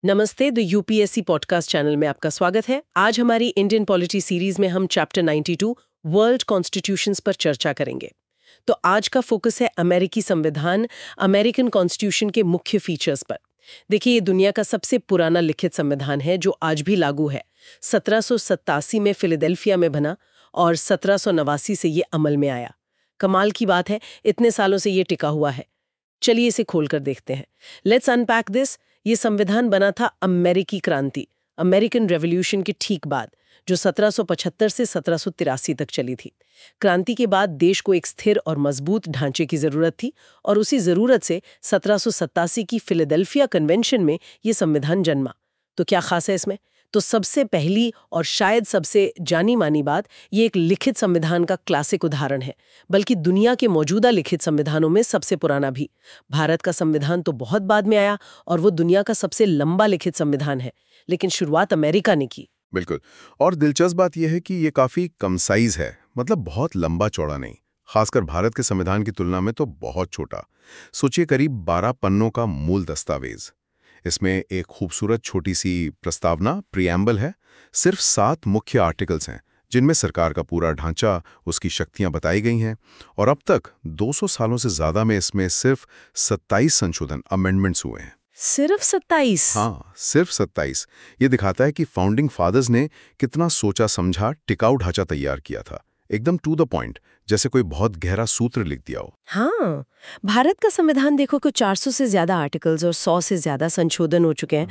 नमस्ते, the UPSC podcast channel में आपका स्वागत है। आज हमारी इंडियन पॉलिटी सीरीज में हम चैप्टर 92 वर्ल्ड कॉन्स्टिट्यूशंस पर चर्चा करेंगे। तो आज का फोकस है अमेरिकी संविधान, अमेरिकन कॉन्स्टिट्यूशन के मुख्य फीचर्स पर। देखिए, ये दुनिया का सबसे पुराना लिखित संविधान है जो आज भी लागू है। 1787 में फिलाडेल्फिया में बना और 1789 से ये अमल में आया। कमाल की बात है, इतने सालों से ये टिका हुआ है। चलिए इसे खोलकर देखते हैं। Let's unpack this. ये संविधान बना था अमेरिकी क्रांति, अमेरिकन रेवोल्यूशन के ठीक बाद, जो 1775 से 1783 तक चली थी। क्रांति के बाद देश को एक स्थिर और मजबूत ढांचे की जरूरत थी और उसी जरूरत से 1787 की फिलाडेल्फिया कन्वेंशन में ये संविधान जन्मा। तो क्या खास है इसमें? तो सबसे पहली और शायद सबसे जानी मानी बात, ये एक लिखित संविधान का क्लासिक उदाहरण है, बल्कि दुनिया के मौजूदा लिखित संविधानों में सबसे पुराना भी। भारत का संविधान तो बहुत बाद में आया और वो दुनिया का सबसे लंबा लिखित संविधान है, लेकिन शुरुआत अमेरिका ने की। बिल्कुल। और दिलचस्प बात यह है कि ये काफी कम साइज है, मतलब बहुत लंबा चौड़ा नहीं। खासकर भारत के संविधान की तुलना में तो बहुत छोटा। सोचिए, करीब 12 पन्नों का मूल दस्तावेज। इसमें एक खूबसूरत छोटी सी प्रस्तावना प्रीएम्बल है। सिर्फ 7 मुख्य आर्टिकल्स हैं जिनमें सरकार का पूरा ढांचा, उसकी शक्तियां बताई गई हैं। और अब तक 200 सालों से ज्यादा में इसमें सिर्फ 27 संशोधन अमेंडमेंट्स हुए हैं। सिर्फ 27? हाँ, सिर्फ 27। ये दिखाता है कि फाउंडिंग फादर्स ने कितना सोचा समझा टिकाऊ ढांचा तैयार किया था, एकदम टू द पॉइंट, जैसे कोई बहुत गहरा सूत्र लिख दिया हो। हाँ, भारत का संविधान देखो कि 400 से ज्यादा आर्टिकल्स और 100 से ज्यादा संशोधन हो चुके हैं।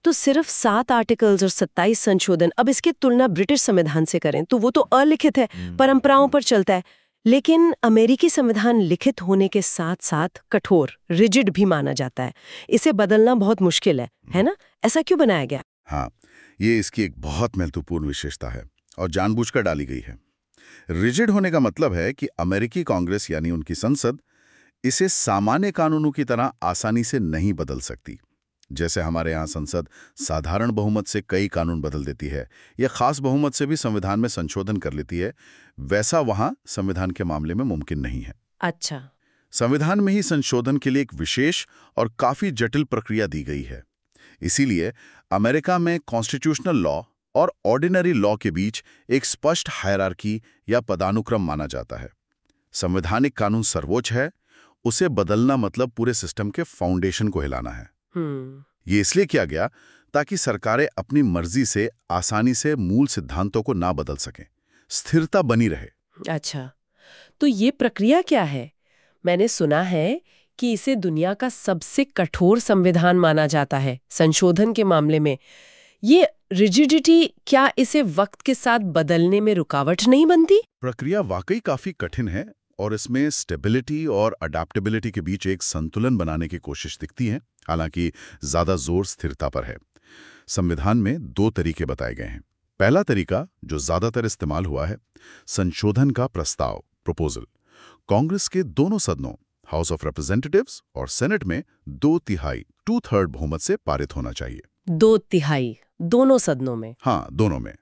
तो सिर्फ 7 आर्टिकल्स और 27 संशोधन, अब इसकी तुलना ब्रिटिश संविधान से करें तो वो तो अलिखित है, परंपराओं पर चलता है। लेकिन अमेरिकी संविधान लिखित होने के साथ साथ कठोर, रिजिड भी माना जाता है। इसे बदलना बहुत मुश्किल है ना? ऐसा क्यों बनाया गया? हाँ, ये इसकी एक बहुत महत्वपूर्ण विशेषता है और जानबूझकर डाली गई है। रिजिड होने का मतलब है कि अमेरिकी कांग्रेस यानी उनकी संसद इसे सामान्य कानूनों की तरह आसानी से नहीं बदल सकती। जैसे हमारे यहाँ संसद साधारण बहुमत से कई कानून बदल देती है या खास बहुमत से भी संविधान में संशोधन कर लेती है, वैसा वहाँ संविधान के मामले में मुमकिन नहीं है। अच्छा। संविधान में ही संशोधन के लिए एक विशेष और काफी जटिल प्रक्रिया दी गई है। इसीलिए अमेरिका में कॉन्स्टिट्यूशनल लॉ और ऑर्डिनरी लॉ के बीच एक स्पष्ट हायरार्की या पदानुक्रम माना जाता है। संवैधानिक कानून सर्वोच्च है, उसे बदलना मतलब पूरे सिस्टम के फाउंडेशन को हिलाना है। ये इसलिए किया गया ताकि सरकारें अपनी मर्जी से आसानी से मूल सिद्धांतों को ना बदल सकें, स्थिरता बनी रहे। अच्छा, तो ये प्रक्रिया क्या है? मैंने सुना है कि इसे दुनिया का सबसे कठोर संविधान माना जाता है संशोधन के मामले में। ये रिजिडिटी क्या इसे वक्त के साथ बदलने में रुकावट नहीं बनती? प्रक्रिया वाकई काफी कठिन है और इसमें स्टेबिलिटी और अडेप्टेबिलिटी के बीच एक संतुलन बनाने की कोशिश दिखती है, हालांकि ज्यादा जोर स्थिरता पर है। संविधान में 2 तरीके बताए गए हैं। पहला तरीका, जो ज्यादातर इस्तेमाल हुआ है, संशोधन का प्रस्ताव, प्रोपोजल। कांग्रेस के दोनों सदनों, हाउस ऑफ रिप्रेजेंटेटिव्स और सेनेट में 2/3 2/3 बहुमत से पारित होना चाहिए। 2/3 दोनों सदनों में? हाँ, दोनों में।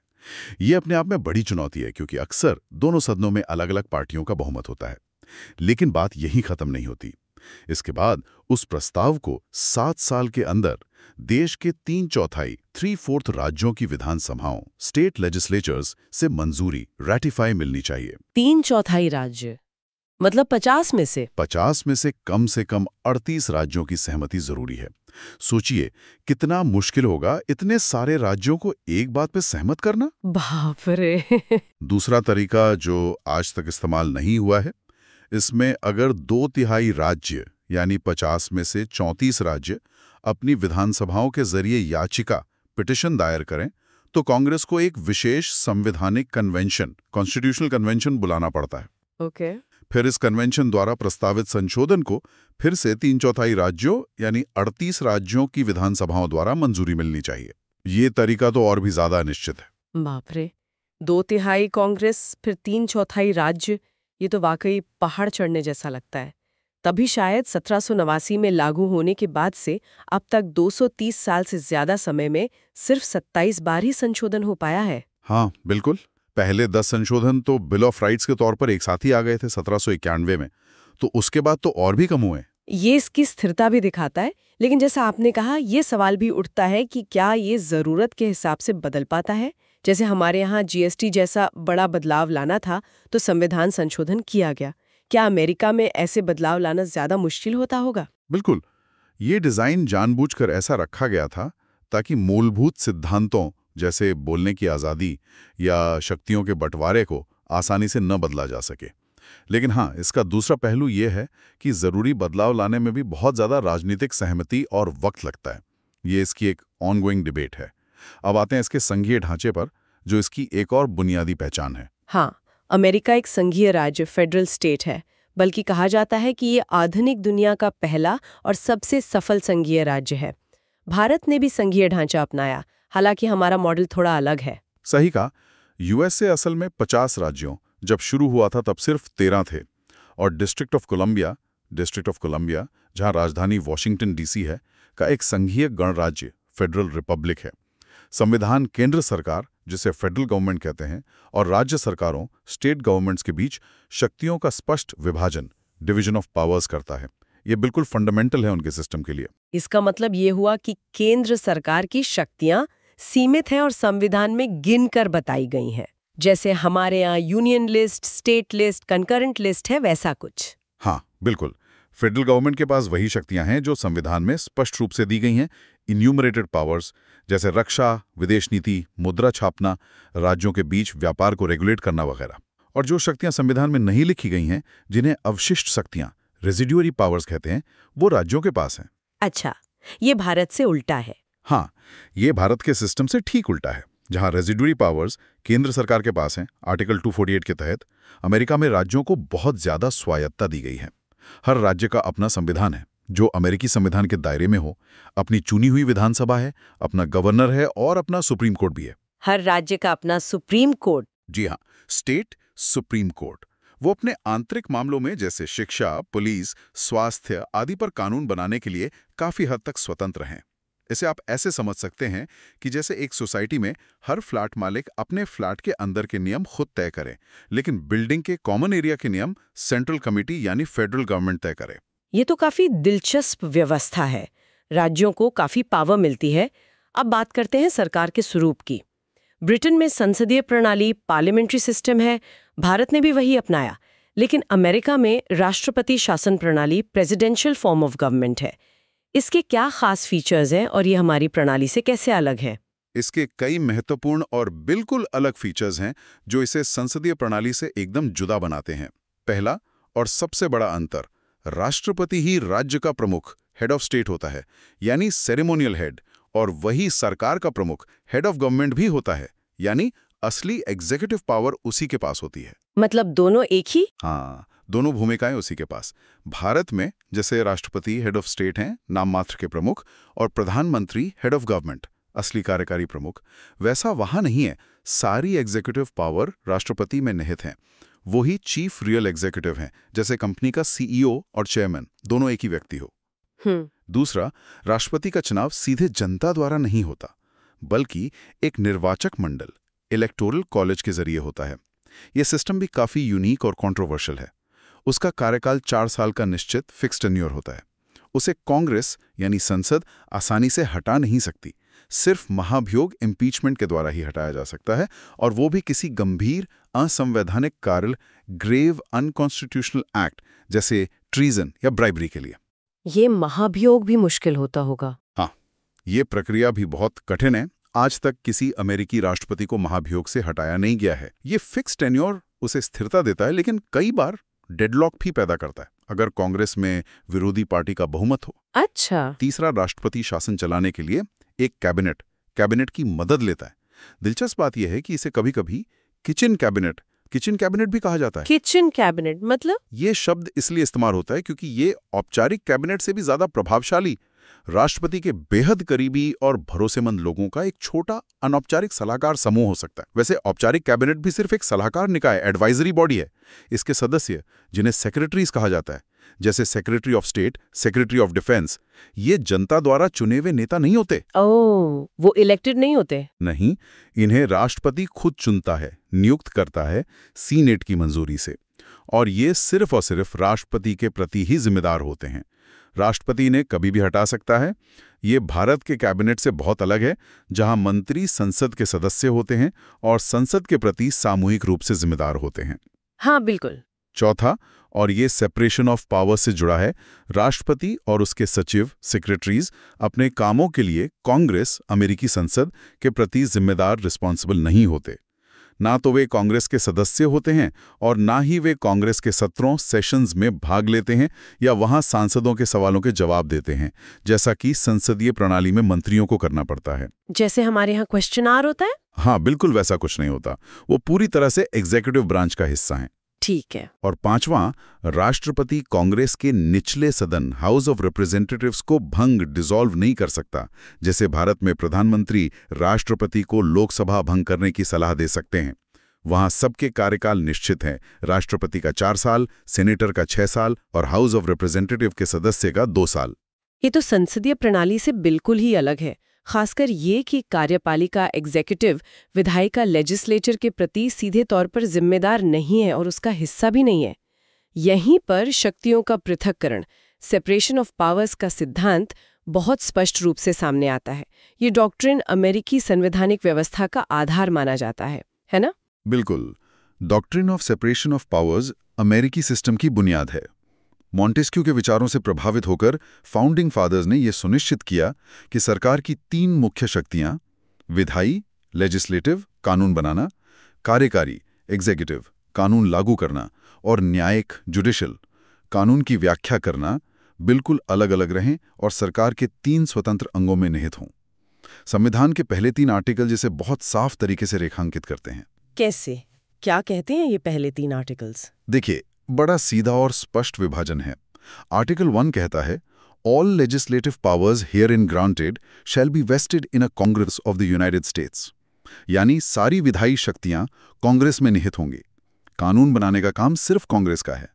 ये अपने आप में बड़ी चुनौती है क्योंकि अक्सर दोनों सदनों में अलग अलग पार्टियों का बहुमत होता है। लेकिन बात यहीं खत्म नहीं होती। इसके बाद उस प्रस्ताव को 7 साल के अंदर देश के 3/4 राज्यों की विधानसभाओं, स्टेट लेजिस्लेचर्स से मंजूरी, रैटिफाई मिलनी चाहिए। 3/4 राज्य मतलब 50 में से? 50 में से कम 38 राज्यों की सहमति जरूरी है। सोचिए कितना मुश्किल होगा इतने सारे राज्यों को एक बात पे सहमत करना। बाप रे। दूसरा तरीका, जो आज तक इस्तेमाल नहीं हुआ है, इसमें अगर 2/3 राज्य यानी 50 में से 34 राज्य अपनी विधानसभाओं के जरिए याचिका, पिटिशन दायर करें, तो कांग्रेस को एक विशेष संवैधानिक कन्वेंशन, कॉन्स्टिट्यूशनल कन्वेंशन बुलाना पड़ता है। ओके। फिर इस कन्वेंशन द्वारा प्रस्तावित संशोधन को फिर से 3/4 राज्यों यानी 38 राज्यों की विधानसभाओं द्वारा मंजूरी मिलनी चाहिए। ये तरीका तो और भी ज्यादा अनिश्चित है। बाप रे, 2/3 कांग्रेस फिर 3/4 राज्य, ये तो वाकई पहाड़ चढ़ने जैसा लगता है। तभी शायद 1789 में लागू होने के बाद से अब तक 230 साल से ज्यादा समय में सिर्फ 27 बार ही संशोधन हो पाया है। हाँ बिल्कुल। पहले 10 संशोधन तो बिल ऑफ राइट्स के तौर पर एक साथ ही आ गए थे 1791 में, तो उसके बाद तो और भी कम हुए। ये इसकी स्थिरता भी दिखाता है, लेकिन जैसा आपने कहा, ये सवाल भी उठता है कि क्या ये ज़रूरत के हिसाब से बदल पाता है? जैसे हमारे यहाँ जीएसटी जैसा बड़ा बदलाव लाना था, तो संविधान संशोधन किया गया। क्या अमेरिका में ऐसे बदलाव लाना ज़्यादा मुश्किल होता होगा? बिल्कुल। ये डिज़ाइन जानबूझकर ऐसा रखा गया था ताकि मूलभूत सिद्धांतों जैसे बोलने की आज़ादी या शक्तियों के बंटवारे को आसानी से न बदला जा सके। लेकिन हाँ, इसका दूसरा पहलू ये है कि ज़रूरी बदलाव लाने में भी बहुत ज़्यादा राजनीतिक सहमति और वक्त लगता है। ये इसकी एक ऑनगोइंग डिबेट है। अब आते हैं इसके संघीय ढांचे पर, जो इसकी एक और बुनियादी पहचान है। हाँ, अमेरिका एक संघीय राज्य, फेडरल स्टेट है। बल्कि कहा जाता है कि ये आधुनिक दुनिया का पहला और सबसे सफल संघीय राज्य है। भारत ने भी संघीय ढांचा अपनाया, हालांकि हमारा मॉडल थोड़ा अलग है। सही कहा। यूएसए असल में 50 राज्यों, जब शुरू हुआ था तब सिर्फ 13 थे। और डिस्ट्रिक्ट ऑफ कोलंबिया, जहां राजधानी वॉशिंगटन डीसी है, का एक संघीय गणराज्य, फेडरल रिपब्लिक है। संविधान केंद्र सरकार, जिसे फेडरल गवर्नमेंट कहते हैं, और राज्य सरकारों, स्टेट गवर्नमेंट्स के बीच शक्तियों का स्पष्ट विभाजन, डिवीजन ऑफ पावर्स करता है। ये बिल्कुल फंडामेंटल है उनके सिस्टम के लिए। इसका मतलब ये हुआ कि केंद्र सरकार की शक्तियां सीमित हैं और संविधान में गिनकर बताई गई हैं। जैसे हमारे यहाँ union list, state list, concurrent list है, वैसा कुछ। हाँ, बिल्कुल। फेडरल गवर्नमेंट के पास वही शक्तियां हैं जो संविधान में स्पष्ट रूप से दी गई हैं। इन्यूमरेटेड पावर्स, जैसे रक्षा, विदेश नीति, मुद्रा छापना, राज्यों के बीच व्यापार को रेगुलेट करना वगैरह। और जो शक्तियां संविधान में नहीं लिखी गई हैं, जिन्हें अवशिष्ट शक्तियां, रेजिड्यूअरी पावर्स कहते हैं, वो राज्यों के पास हैं। अच्छा, ये भारत से उल्टा है। हाँ, ये भारत के सिस्टम से ठीक उल्टा है। जहां रेजिड्यूअरी पावर्स केंद्र सरकार के पास हैं, आर्टिकल 248 के तहत, अमेरिका में राज्यों को बहुत ज्यादा स्वायत्तता दी गई है। हर राज्य का अपना संविधान है, जो अमेरिकी संविधान के दायरे में हो। अपनी चुनी हुई विधानसभा है, अपना गवर्नर है और अपना सुप्रीम कोर्ट भी है। हर राज्य का अपना सुप्रीम कोर्ट? जी हाँ, स्टेट सुप्रीम कोर्ट। वो अपने आंतरिक मामलों में, जैसे शिक्षा, पुलिस, स्वास्थ्य आदि पर कानून बनाने के लिए काफी हद तक स्वतंत्र हैं। इसे आप ऐसे समझ सकते हैं कि जैसे एक सोसाइटी में हर फ्लैट मालिक अपने फ्लैट के अंदर के नियम खुद तय करे, लेकिन बिल्डिंग के कॉमन एरिया के नियम सेंट्रल कमिटी यानी फेडरल गवर्नमेंट तय करे। ये तो काफी दिलचस्प व्यवस्था है। राज्यों को काफी पावर मिलती है। अब बात करते हैं सरकार के स्वरूप की। ब्रिटेन में संसदीय प्रणाली, पार्लियामेंट्री सिस्टम है। भारत ने भी वही अपनाया। लेकिन अमेरिका में राष्ट्रपति शासन प्रणाली, प्रेसिडेंशियल फॉर्म ऑफ गवर्नमेंट है। इसके क्या खास फीचर्स हैं और ये हमारी प्रणाली से कैसे अलग है? इसके कई महत्वपूर्ण और बिल्कुल अलग फीचर्स हैं जो इसे संसदीय प्रणाली से एकदम जुदा बनाते हैं। पहला और सबसे बड़ा अंतर, राष्ट्रपति ही राज्य का प्रमुख, हेड ऑफ स्टेट होता है, यानी सेरेमोनियल हेड, और वही सरकार का प्रमुख, हेड ऑफ गवर्नमेंट भी होता है, यानी असली एग्जीक्यूटिव पावर उसी के पास होती है। मतलब दोनों एक ही? हाँ, दोनों भूमिकाएं उसी के पास। भारत में जैसे राष्ट्रपति हेड ऑफ स्टेट हैं, नाम मात्र के प्रमुख, और प्रधानमंत्री हेड ऑफ गवर्नमेंट, असली कार्यकारी प्रमुख, वैसा वहां नहीं है। सारी एग्जीक्यूटिव पावर राष्ट्रपति में निहित हैं। वो ही चीफ रियल एग्जीक्यूटिव हैं, जैसे कंपनी का सीईओ और चेयरमैन दोनों एक ही व्यक्ति हो। दूसरा, राष्ट्रपति का चुनाव सीधे जनता द्वारा नहीं होता, बल्कि एक निर्वाचक मंडल, इलेक्टोरल कॉलेज के जरिए होता है। यह सिस्टम भी काफी यूनिक और कंट्रोवर्शियल है। उसका कार्यकाल 4 साल का निश्चित फिक्स टेन्योर होता है। उसे कांग्रेस यानी संसद आसानी से हटा नहीं सकती। सिर्फ महाभियोग इम्पीचमेंट के द्वारा ही हटाया जा सकता है, और वो भी किसी गंभीर असंवैधानिक कार्य, ग्रेव अनकॉन्स्टिट्यूशनल एक्ट जैसे ट्रीजन या ब्राइबरी के लिए। ये महाभियोग भी मुश्किल होता होगा। हाँ, ये प्रक्रिया भी बहुत कठिन है। आज तक किसी अमेरिकी राष्ट्रपति को महाभियोग से हटाया नहीं गया है। ये फिक्स टेन्योर उसे स्थिरता देता है, लेकिन कई बार डेडलॉक भी पैदा करता है अगर कांग्रेस में विरोधी पार्टी का बहुमत हो। अच्छा। तीसरा, राष्ट्रपति शासन चलाने के लिए एक कैबिनेट की मदद लेता है। दिलचस्प बात यह है कि इसे कभी-कभी किचन कैबिनेट भी कहा जाता है। किचन कैबिनेट मतलब? ये शब्द इसलिए इस्तेमाल होता है क्योंकि ये औपचारिक कैबिनेट से भी ज्यादा प्रभावशाली, राष्ट्रपति के बेहद करीबी और भरोसेमंद लोगों का एक छोटा अनौपचारिक सलाहकार समूह हो सकता है। वैसे औपचारिक कैबिनेट भी सिर्फ एक सलाहकार निकाय, एडवाइजरी बॉडी है। इसके सदस्य, जिन्हें सेक्रेटरीज कहा जाता है, जैसे secretary of state, secretary of defence, ये जनता द्वारा चुने हुए नेता नहीं होते। ओह, वो इलेक्टेड नहीं होते? नहीं, इन्हें राष्ट्रपति खुद चुनता है, नियुक्त करता है सीनेट की मंजूरी से, और ये सिर्फ और सिर्फ राष्ट्रपति के प्रति ही जिम्मेदार होते हैं। राष्ट्रपति ने कभी भी हटा सकता है। ये भारत के कैबिनेट से बहुत अलग है, जहां मंत्री संसद के सदस्य होते हैं और संसद के प्रति सामूहिक रूप से जिम्मेदार होते हैं। हाँ बिल्कुल। चौथा, और ये सेपरेशन ऑफ पावर से जुड़ा है, राष्ट्रपति और उसके सचिव सेक्रेटरीज अपने कामों के लिए कांग्रेस, अमेरिकी संसद के प्रति जिम्मेदार रिस्पॉन्सिबल नहीं होते। ना तो वे कांग्रेस के सदस्य होते हैं और ना ही वे कांग्रेस के सत्रों सेशंस में भाग लेते हैं या वहां सांसदों के सवालों के जवाब देते हैं, जैसा कि संसदीय प्रणाली में मंत्रियों को करना पड़ता है। जैसे हमारे यहाँ क्वेश्चन आवर होता है? हाँ, बिल्कुल वैसा कुछ नहीं होता। वो पूरी तरह से एग्जीक्यूटिव ब्रांच का हिस्सा हैं। ठीक है। और पांचवां, राष्ट्रपति कांग्रेस के निचले सदन हाउस ऑफ रिप्रेजेंटेटिव्स को डिसॉल्व नहीं कर सकता। जैसे भारत में प्रधानमंत्री राष्ट्रपति को लोकसभा भंग करने की सलाह दे सकते हैं। वहां सबके कार्यकाल निश्चित हैं। राष्ट्रपति का 4 साल, सेनेटर का 6 साल और हाउस ऑफ रिप्रेजेंटेटिव के सदस्य का 2 साल। ये तो संसदीय प्रणाली से बिल्कुल ही अलग है, खासकर ये कि कार्यपालिका एग्जीक्यूटिव विधायिका लेजिस्लेचर के प्रति सीधे तौर पर जिम्मेदार नहीं है और उसका हिस्सा भी नहीं है। यहीं पर शक्तियों का पृथक्करण, सेपरेशन ऑफ पावर्स का सिद्धांत बहुत स्पष्ट रूप से सामने आता है। ये डॉक्ट्रिन अमेरिकी संवैधानिक व्यवस्था का आधार माना जाता है ना? बिल्कुल। Doctrine of separation of powers अमेरिकी सिस्टम की बुनियाद है। मॉन्टेस्क्यू के विचारों से प्रभावित होकर फाउंडिंग फादर्स ने यह सुनिश्चित किया कि सरकार की 3 मुख्य शक्तियां, विधायी लेजिस्लेटिव कानून बनाना, कार्यकारी एग्जीक्यूटिव कानून लागू करना और न्यायिक जुडिशियल कानून की व्याख्या करना, बिल्कुल अलग अलग रहें और सरकार के 3 स्वतंत्र अंगों में निहित हों। संविधान के पहले 3 आर्टिकल जिसे बहुत साफ तरीके से रेखांकित करते हैं। कैसे? क्या कहते हैं ये पहले 3 आर्टिकल्स? देखिए, बड़ा सीधा और स्पष्ट विभाजन है। आर्टिकल 1 कहता है, all legislative powers herein granted shall be vested in a Congress of the United States. यानी सारी विधायी शक्तियां कांग्रेस में निहित होंगी। कानून बनाने का काम सिर्फ कांग्रेस का है।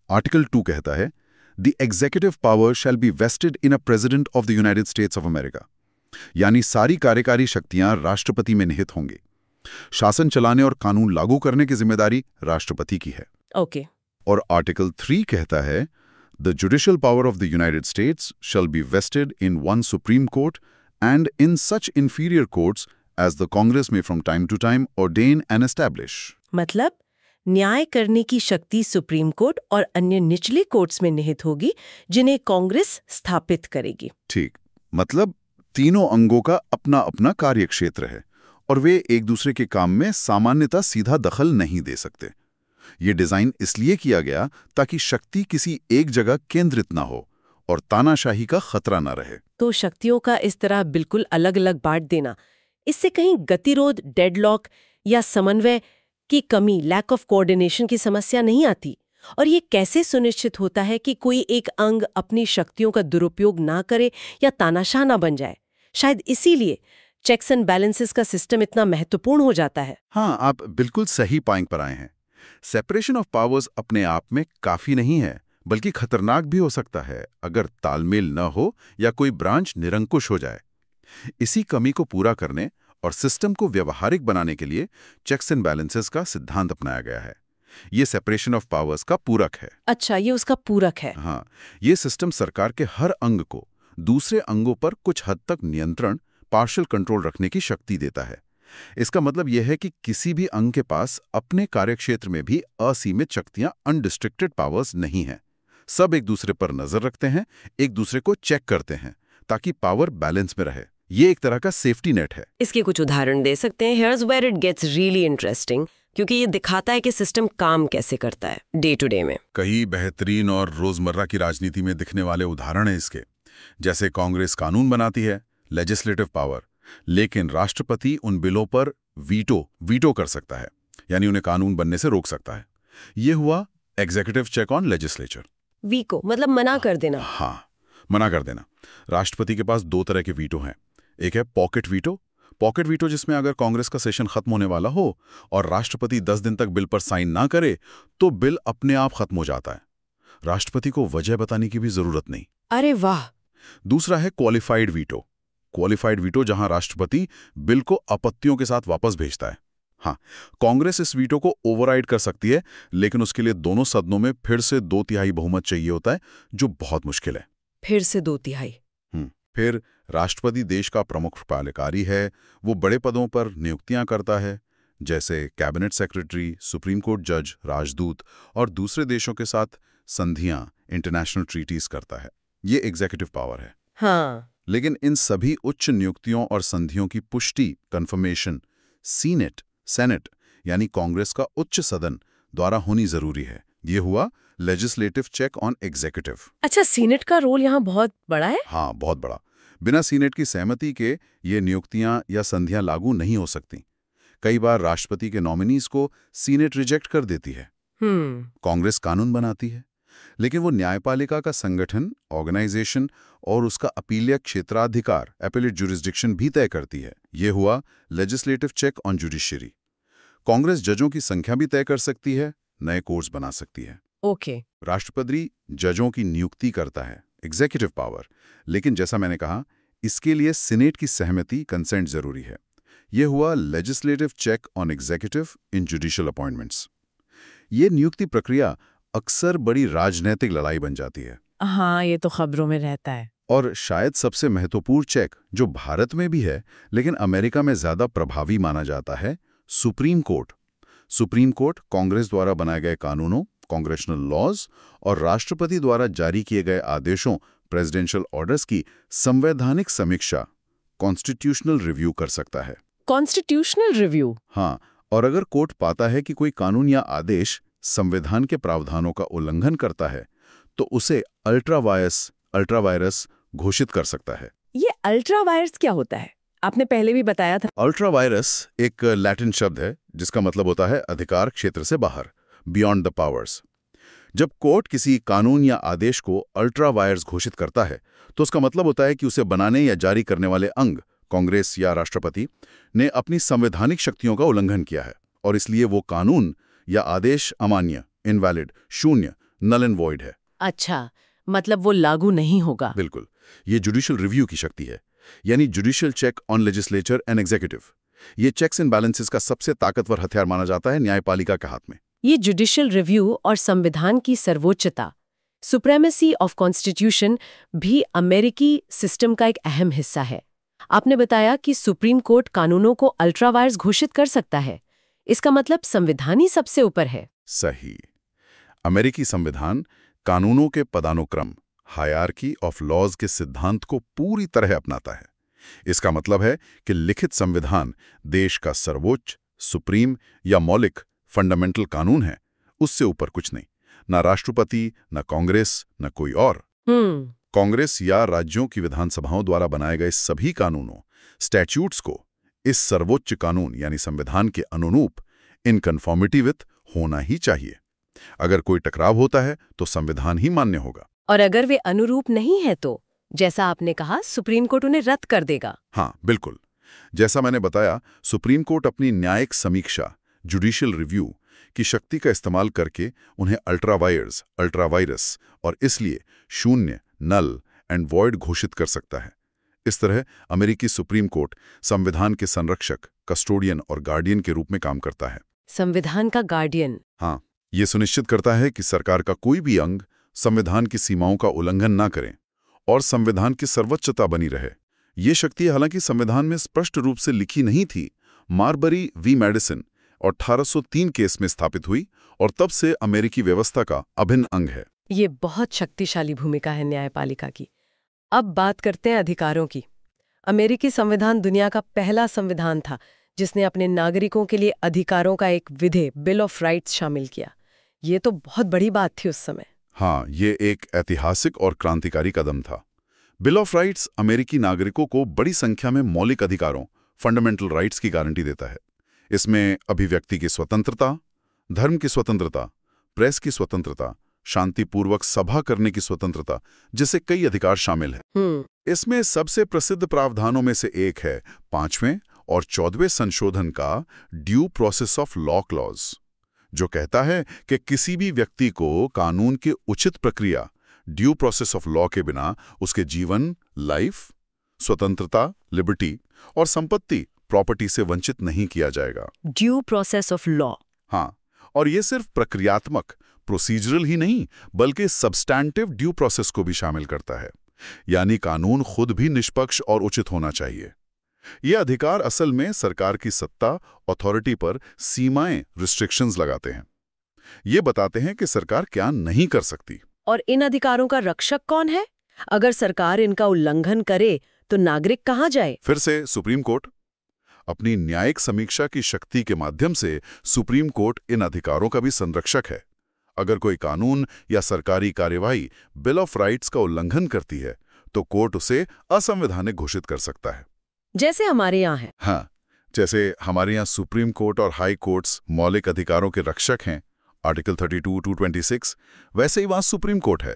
आर्टिकल 2 कहता है, the executive power shall be vested in a president of the United States of America. यानी सारी कार्यकारी शक्तियां राष्ट्रपति में निहित होंगी। शासन चलाने और कानून लागू करने की जिम्मेदारी राष्ट्रपति की है। ओके। और आर्टिकल 3 कहता है, the judicial power of the United States shall be vested in one Supreme Court and in such inferior courts as the Congress may from time to time ordain and establish. मतलब न्याय करने की शक्ति supreme court और अन्य निचले courts में निहित होगी, जिन्हें कांग्रेस स्थापित करेगी। ठीक, मतलब तीनों अंगों का अपना अपना कार्यक्षेत्र है और वे एक दूसरे के काम में सामान्यतः सीधा दखल नहीं दे सकते। ये डिजाइन इसलिए किया गया ताकि शक्ति किसी एक जगह केंद्रित ना हो और तानाशाही का खतरा ना रहे। तो शक्तियों का इस तरह बिल्कुल अलग अलग बांट देना, इससे कहीं गतिरोध, डेडलॉक या समन्वय की कमी, लैक ऑफ कोऑर्डिनेशन की समस्या नहीं आती? और ये कैसे सुनिश्चित होता है कि कोई एक अंग अपनी शक्तियों का दुरुपयोग ना करे या तानाशाह ना बन जाए? शायद इसीलिए चेक्स एंड बैलेंसेस का सिस्टम इतना महत्वपूर्ण हो जाता है। हाँ, आप बिल्कुल सही पॉइंट पर आए हैं। सेपरेशन ऑफ पावर्स अपने आप में काफी नहीं है, बल्कि खतरनाक भी हो सकता है अगर तालमेल न हो या कोई ब्रांच निरंकुश हो जाए। इसी कमी को पूरा करने और सिस्टम को व्यवहारिक बनाने के लिए चेक्स एंड बैलेंसेस का सिद्धांत अपनाया गया है। ये सेपरेशन ऑफ पावर्स का पूरक है। अच्छा, ये उसका पूरक है। हाँ, ये सिस्टम सरकार के हर अंग को दूसरे अंगों पर कुछ हद तक नियंत्रण, पार्शियल कंट्रोल रखने की शक्ति देता है। इसका मतलब यह है कि किसी भी अंग के पास अपने कार्यक्षेत्र में भी असीमित शक्तियां, अनडिस्ट्रिक्टेड पावर्स नहीं हैं। सब एक दूसरे पर नजर रखते हैं, एक दूसरे को चेक करते हैं ताकि पावर बैलेंस में रहे। ये एक तरह का सेफ्टी नेट है। इसके कुछ उदाहरण दे सकते हैं? Here's where it gets really interesting, क्योंकि ये दिखाता है कि सिस्टम काम कैसे करता है डे टू डे में। कई बेहतरीन और रोजमर्रा की राजनीति में दिखने वाले उदाहरण हैं इसके। जैसे कांग्रेस कानून बनाती है, लेजिस्लेटिव पावर, लेकिन राष्ट्रपति उन बिलों पर वीटो कर सकता है, यानी उन्हें कानून बनने से रोक सकता है। ये हुआ एग्जीक्यूटिव चेक ऑन लेजिस्लेचर। वीको मतलब मना कर देना। हाँ, मना कर देना। राष्ट्रपति के पास 2 तरह के वीटो हैं। एक है पॉकेट वीटो जिसमें अगर कांग्रेस का सेशन खत्म होने वाला हो और राष्ट्रपति 10 दिन तक बिल पर साइन ना करे तो बिल अपने आप खत्म हो जाता है। राष्ट्रपति को वजह बताने की भी जरूरत नहीं। अरे वाह। दूसरा है क्वालिफाइड वीटो जहां राष्ट्रपति बिल को आपत्तियों के साथ वापस भेजता है। हाँ, कांग्रेस इस वीटो को ओवरराइड कर सकती है, लेकिन उसके लिए दोनों सदनों में फिर से 2/3 बहुमत चाहिए होता है, जो बहुत मुश्किल है। फिर से 2/3। फिर राष्ट्रपति देश का प्रमुख पालकारी है, वो बड़े पदों पर नियुक्तियां करता है, जैसे कैबिनेट सेक्रेटरी, सुप्रीम कोर्ट जज, राजदूत और दूसरे देशों के साथ संधियां, इंटरनेशनल ट्रीटीज करता है। ये एग्जीक्यूटिव पावर है। हाँ। लेकिन इन सभी उच्च नियुक्तियों और संधियों की पुष्टि, कंफर्मेशन, सेनेट यानी कांग्रेस का उच्च सदन द्वारा होनी जरूरी है। ये हुआ लेजिस्लेटिव चेक ऑन एग्जीक्यूटिव। अच्छा, सीनेट का रोल यहाँ बहुत बड़ा है। हाँ, बहुत बड़ा। बिना सीनेट की सहमति के ये नियुक्तियां या संधियां लागू नहीं हो सकती। कई बार राष्ट्रपति के नॉमिनीज को सीनेट रिजेक्ट कर देती है। कांग्रेस कानून बनाती है, लेकिन वो न्यायपालिका का संगठन, ऑर्गेनाइजेशन और उसका अपीलीय क्षेत्राधिकार, एपेलेट जुरिस्डिक्शन भी तय करती है। ये हुआ legislative check on judiciary. Congress जजों की संख्या भी तय कर सकती है, नए कोर्स बना सकती है। ओके। राष्ट्रपति जजों की नियुक्ति करता है, एग्जीक्यूटिव पावर, लेकिन जैसा मैंने कहा, इसके लिए सीनेट की सहमति, कंसेंट जरूरी है। यह हुआ legislative check on executive in judicial appointments. ये नियुक्ति प्रक्रिया अक्सर बड़ी राजनीतिक लड़ाई बन जाती है। हाँ, ये तो खबरों में रहता है। और शायद सबसे महत्वपूर्ण चेक, जो भारत में भी है लेकिन अमेरिका में ज्यादा प्रभावी माना जाता है, supreme court. Supreme court Congress द्वारा बनाए गए कानूनों, कांग्रेशनल लॉज और राष्ट्रपति द्वारा जारी किए गए आदेशों, प्रेसिडेंशियल ऑर्डर्स की संवैधानिक समीक्षा, कॉन्स्टिट्यूशनल रिव्यू कर सकता है। Constitutional review? हाँ, और अगर कोर्ट पाता है कि कोई कानून या आदेश संविधान के प्रावधानों का उल्लंघन करता है, तो उसे अल्ट्रा वायरस घोषित कर सकता है। ये अल्ट्रा वायरस क्या होता है? आपने पहले भी बताया था। अल्ट्रा वायरस एक लैटिन शब्द है जिसका मतलब होता है अधिकार क्षेत्र से बाहर, बियॉन्ड द पावर्स। जब कोर्ट किसी कानून या आदेश को अल्ट्रा वायरस घोषित करता है, तो उसका मतलब होता है कि उसे बनाने या जारी करने वाले अंग, कांग्रेस या राष्ट्रपति, ने अपनी संवैधानिक शक्तियों का उल्लंघन किया है और इसलिए वो कानून या आदेश अमान्य, इनवैलिड, शून्य, नल एंड वॉइड है। अच्छा, मतलब वो लागू नहीं होगा। बिल्कुल। ये जुडिशियल रिव्यू की शक्ति है, यानी judicial check on legislature and executive. ये चेक्स एंड बैलेंसेस का सबसे ताकतवर हथियार माना जाता है न्यायपालिका के हाथ में। ये जुडिशियल रिव्यू और संविधान की सर्वोच्चता, सुप्रीमेसी ऑफ कॉन्स्टिट्यूशन, भी अमेरिकी सिस्टम का एक अहम हिस्सा है। आपने बताया कि सुप्रीम कोर्ट कानूनों को अल्ट्रा वायरस घोषित कर सकता है। इसका मतलब संविधान ही सबसे ऊपर है। सही। अमेरिकी संविधान कानूनों के पदानुक्रम, हायरार्की ऑफ लॉज के सिद्धांत को पूरी तरह अपनाता है। इसका मतलब है कि लिखित संविधान देश का सर्वोच्च, सुप्रीम या मौलिक, फंडामेंटल कानून है, उससे ऊपर कुछ नहीं। ना राष्ट्रपति, ना कांग्रेस, ना कोई और। कांग्रेस या राज्यों की विधानसभाओं द्वारा बनाए गए सभी कानूनों, स्टैट्यूट्स को इस सर्वोच्च कानून यानी संविधान के अनुरूप, इन कन्फॉर्मिटी विथ, होना ही चाहिए। अगर कोई टकराव होता है तो संविधान ही मान्य होगा। और अगर वे अनुरूप नहीं है तो, जैसा आपने कहा, सुप्रीम कोर्ट उन्हें रद्द कर देगा। हाँ, बिल्कुल। जैसा मैंने बताया, सुप्रीम कोर्ट अपनी न्यायिक समीक्षा, जुडिशियल रिव्यू की शक्ति का इस्तेमाल करके उन्हें अल्ट्रा वायरस और इसलिए शून्य, नल एंड वॉइड घोषित कर सकता है। इस तरह अमेरिकी सुप्रीम कोर्ट संविधान के संरक्षक, कस्टोडियन और गार्डियन के रूप में काम करता है। संविधान का गार्डियन? हाँ, ये सुनिश्चित करता है कि सरकार का कोई भी अंग संविधान की सीमाओं का उल्लंघन ना करे और संविधान की सर्वोच्चता बनी रहे। ये शक्ति हालांकि संविधान में स्पष्ट रूप से लिखी नहीं थी, मार्बरी वी मेडिसिन 1803 केस में स्थापित हुई और तब से अमेरिकी व्यवस्था का अभिन्न अंग है। ये बहुत शक्तिशाली भूमिका है न्यायपालिका की। अब बात करते हैं अधिकारों की। अमेरिकी संविधान दुनिया का पहला संविधान था जिसने अपने नागरिकों के लिए अधिकारों का एक विधेय, बिल ऑफ राइट्स, शामिल किया। ये तो बहुत बड़ी बात थी उस समय। हाँ, ये एक ऐतिहासिक और क्रांतिकारी कदम था। बिल ऑफ राइट्स अमेरिकी नागरिकों को बड़ी संख्या में मौलिक अधिकारों, फंडामेंटल राइट्स की गारंटी देता है। इसमें अभिव्यक्ति की स्वतंत्रता, धर्म की स्वतंत्रता, प्रेस की स्वतंत्रता, शांतिपूर्वक सभा करने की स्वतंत्रता जैसे कई अधिकार शामिल हैं। इसमें सबसे प्रसिद्ध प्रावधानों में से एक है 5वें और 14वें संशोधन का due process of law clause, जो कहता है कि किसी भी व्यक्ति को कानून की उचित प्रक्रिया, ड्यू प्रोसेस ऑफ लॉ के बिना उसके जीवन, लाइफ, स्वतंत्रता, लिबर्टी और संपत्ति, प्रॉपर्टी से वंचित नहीं किया जाएगा। Due process of law. हाँ, और ये सिर्फ प्रक्रियात्मक प्रोसीजरल ही नहीं बल्कि सब्सटैंटिव ड्यू प्रोसेस को भी शामिल करता है, यानी कानून खुद भी निष्पक्ष और उचित होना चाहिए। ये अधिकार असल में सरकार की सत्ता, अथॉरिटी पर सीमाएं, रिस्ट्रिक्शंस लगाते हैं। ये बताते हैं कि सरकार क्या नहीं कर सकती। और इन अधिकारों का रक्षक कौन है? अगर सरकार इनका उल्लंघन करे तो नागरिक कहाँ जाए? फिर से सुप्रीम कोर्ट। अपनी न्यायिक समीक्षा की शक्ति के माध्यम से सुप्रीम कोर्ट इन अधिकारों का भी संरक्षक है। अगर कोई कानून या सरकारी कार्यवाही बिल ऑफ राइट्स का उल्लंघन करती है तो कोर्ट उसे असंवैधानिक घोषित कर सकता है। जैसे हमारे यहाँ है। हाँ, जैसे हमारे यहाँ सुप्रीम कोर्ट और हाई कोर्ट्स मौलिक अधिकारों के रक्षक हैं, आर्टिकल 32, 226, वैसे ही वहाँ सुप्रीम कोर्ट है।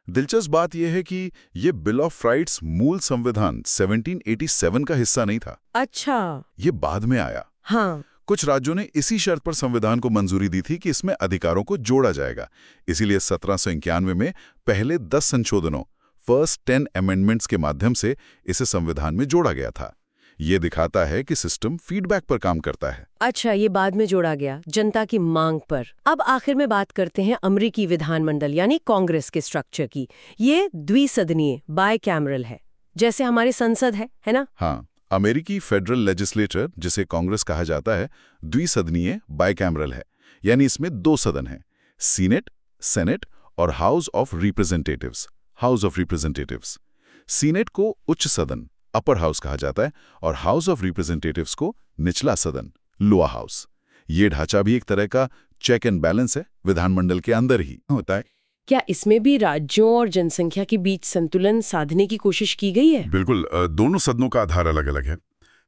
दिलचस्प बात यह है कि ये बिल ऑफ राइट्स मूल संविधान 1787 का हिस्सा नहीं था। अच्छा, ये बाद में आया। हाँ। कुछ राज्यों ने इसी शर्त पर संविधान को मंजूरी दी थी कि इसमें अधिकारों को जोड़ा जाएगा। इसीलिए 1791 में पहले 10 संशोधनों, फर्स्ट 10 अमेंडमेंट्स के माध्यम से इसे संविधान में जोड़ा गया था। ये दिखाता है कि सिस्टम फीडबैक पर काम करता है। अच्छा, ये बाद में जोड़ा गया जनता की मांग पर। अब आखिर में बात करते हैं अमेरिकी विधानमंडल यानी कांग्रेस के स्ट्रक्चर की। ये द्विसदनीय बायकैमरल है, जैसे हमारी संसद है ना? हाँ, अमेरिकी फेडरल लेजिस्लेचर, जिसे कांग्रेस कहा जाता है, द्विसदनीय बायकैमरल है, यानी इसमें 2 सदन हैं, सीनेट, सेनेट और house of representatives, house of representatives. Senate को उच्च सदन, अपर हाउस कहा जाता है, और हाउस ऑफ रिप्रेजेंटेटिव्स को निचला सदन, लोअर हाउस। ये ढांचा भी एक तरह का चेक एंड बैलेंस है, विधानमंडल के अंदर ही होता है। क्या इसमें भी राज्यों और जनसंख्या के बीच संतुलन साधने की कोशिश की गई है? बिल्कुल। दोनों सदनों का आधार अलग अलग है।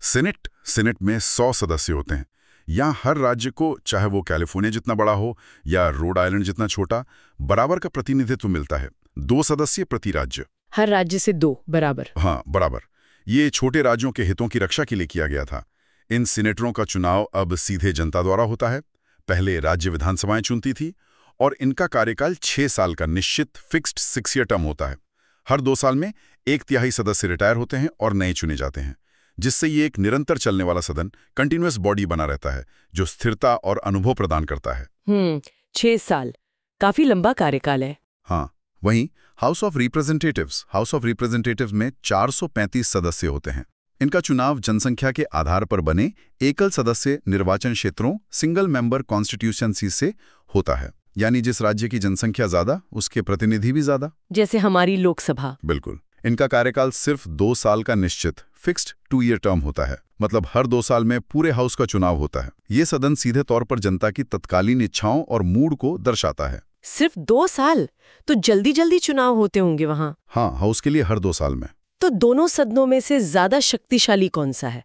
सेनेट में 100 सदस्य होते हैं। यहाँ हर राज्य को, चाहे वो कैलिफोर्निया जितना बड़ा हो या रोड आइलैंड जितना छोटा, बराबर का प्रतिनिधित्व मिलता है। 2 सदस्य प्रति राज्य। हर राज्य से 2 बराबर? हाँ, बराबर। ये छोटे राज्यों के हितों की रक्षा के लिए किया गया था। इन सीनेटरों का चुनाव अब सीधे जनता द्वारा होता है। पहले राज्य विधानसभाएं चुनती थी और इनका कार्यकाल 6 साल का निश्चित फिक्स्ड 6 ईयर टर्म होता है। हर 2 साल में 1/3 सदस्य रिटायर होते हैं और नए चुने जाते हैं, जिससे ये एक निरंतर चलने वाला सदन, कंटिन्यूअस बॉडी बना रहता है, जो स्थिरता और अनुभव प्रदान करता है। 6 साल काफी लंबा कार्यकाल है। हाँ, वहीं हाउस ऑफ रिप्रेजेंटेटिव्स में 435 सदस्य होते हैं। इनका चुनाव जनसंख्या के आधार पर बने एकल सदस्य निर्वाचन क्षेत्रों, सिंगल मेंबर कॉन्स्टिट्यूशंसी से होता है, यानी जिस राज्य की जनसंख्या ज्यादा उसके प्रतिनिधि भी ज्यादा। जैसे हमारी लोकसभा। बिल्कुल। इनका कार्यकाल सिर्फ 2 साल का निश्चित फिक्स्ड 2 ईयर टर्म होता है, मतलब हर 2 साल में पूरे हाउस का चुनाव होता है। ये सदन सीधे तौर पर जनता की तत्कालीन इच्छाओं और मूड को दर्शाता है। सिर्फ 2 साल? तो जल्दी चुनाव होते होंगे वहाँ। हाँ, हाउस के लिए हर 2 साल में। तो दोनों सदनों में से ज्यादा शक्तिशाली कौन सा है?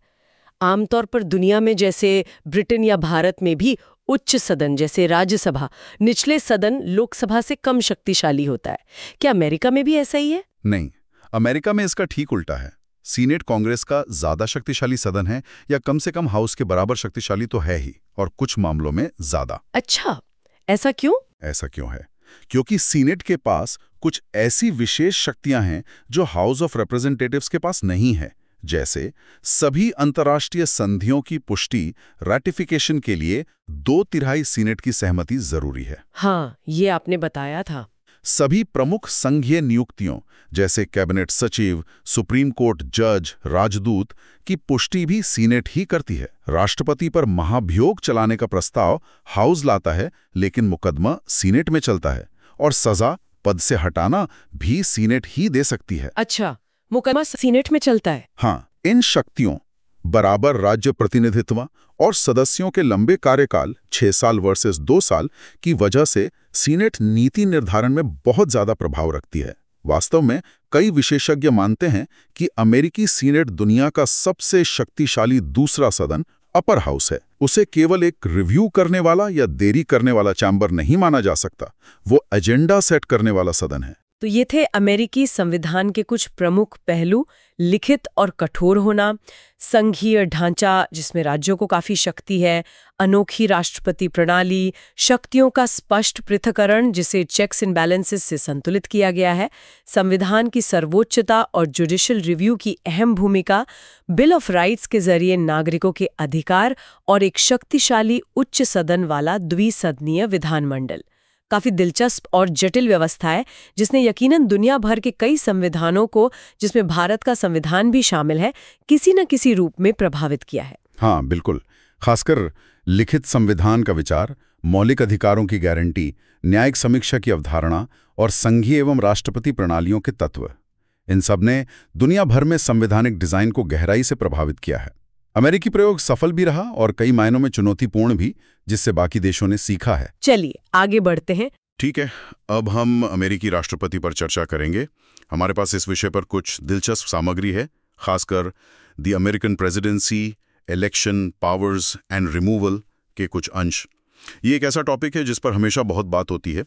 आमतौर पर दुनिया में, जैसे ब्रिटेन या भारत में भी, उच्च सदन जैसे राज्यसभा, निचले सदन लोकसभा से कम शक्तिशाली होता है। क्या अमेरिका में भी ऐसा ही है? नहीं, अमेरिका में इसका ठीक उल्टा है। सीनेट कांग्रेस का ज्यादा शक्तिशाली सदन है, या कम से कम हाउस के बराबर शक्तिशाली तो है ही, और कुछ मामलों में ज्यादा। अच्छा, ऐसा क्यों? ऐसा क्यों है? क्योंकि सीनेट के पास कुछ ऐसी विशेष शक्तियां हैं जो हाउस ऑफ रिप्रेजेंटेटिव्स के पास नहीं है। जैसे सभी अंतर्राष्ट्रीय संधियों की पुष्टि, रैटिफिकेशन के लिए 2/3 सीनेट की सहमति जरूरी है। हाँ, ये आपने बताया था। सभी प्रमुख संघीय नियुक्तियों, जैसे कैबिनेट सचिव, सुप्रीम कोर्ट जज, राजदूत की पुष्टि भी सीनेट ही करती है। राष्ट्रपति पर महाभियोग चलाने का प्रस्ताव हाउस लाता है, लेकिन मुकदमा सीनेट में चलता है, और सजा, पद से हटाना भी सीनेट ही दे सकती है। अच्छा, मुकदमा सीनेट में चलता है? हाँ, इन शक्तियों, बराबर राज्य प्रतिनिधित्व और सदस्यों के लंबे कार्यकाल 6 साल वर्सेस 2 साल की वजह से सीनेट नीति निर्धारण में बहुत ज्यादा प्रभाव रखती है। वास्तव में कई विशेषज्ञ मानते हैं कि अमेरिकी सीनेट दुनिया का सबसे शक्तिशाली दूसरा सदन, अपर हाउस है। उसे केवल एक रिव्यू करने वाला या देरी करने वाला चैम्बर नहीं माना जा सकता, वो एजेंडा सेट करने वाला सदन है। तो ये थे अमेरिकी संविधान के कुछ प्रमुख पहलू, लिखित और कठोर होना, संघीय ढांचा जिसमें राज्यों को काफी शक्ति है, अनोखी राष्ट्रपति प्रणाली, शक्तियों का स्पष्ट पृथक्करण जिसे चेक्स एंड बैलेंसेस से संतुलित किया गया है, संविधान की सर्वोच्चता और जुडिशियल रिव्यू की अहम भूमिका, बिल ऑफ राइट्स के जरिए नागरिकों के अधिकार और एक शक्तिशाली उच्च सदन वाला द्विसदनीय विधानमंडल। काफी दिलचस्प और जटिल व्यवस्था है जिसने यकीनन दुनिया भर के कई संविधानों को, जिसमें भारत का संविधान भी शामिल है, किसी न किसी रूप में प्रभावित किया है। हाँ बिल्कुल, खासकर लिखित संविधान का विचार, मौलिक अधिकारों की गारंटी, न्यायिक समीक्षा की अवधारणा और संघीय एवं राष्ट्रपति प्रणालियों के तत्व, इन सब ने दुनिया भर में संवैधानिक डिजाइन को गहराई से प्रभावित किया है। अमेरिकी प्रयोग सफल भी रहा और कई मायनों में चुनौतीपूर्ण भी, जिससे बाकी देशों ने सीखा है। चलिए आगे बढ़ते हैं। ठीक है, अब हम अमेरिकी राष्ट्रपति पर चर्चा करेंगे। हमारे पास इस विषय पर कुछ दिलचस्प सामग्री है, खासकर the American presidency, election, powers and removal के कुछ अंश। ये एक ऐसा टॉपिक है जिस पर हमेशा बहुत बात होती है,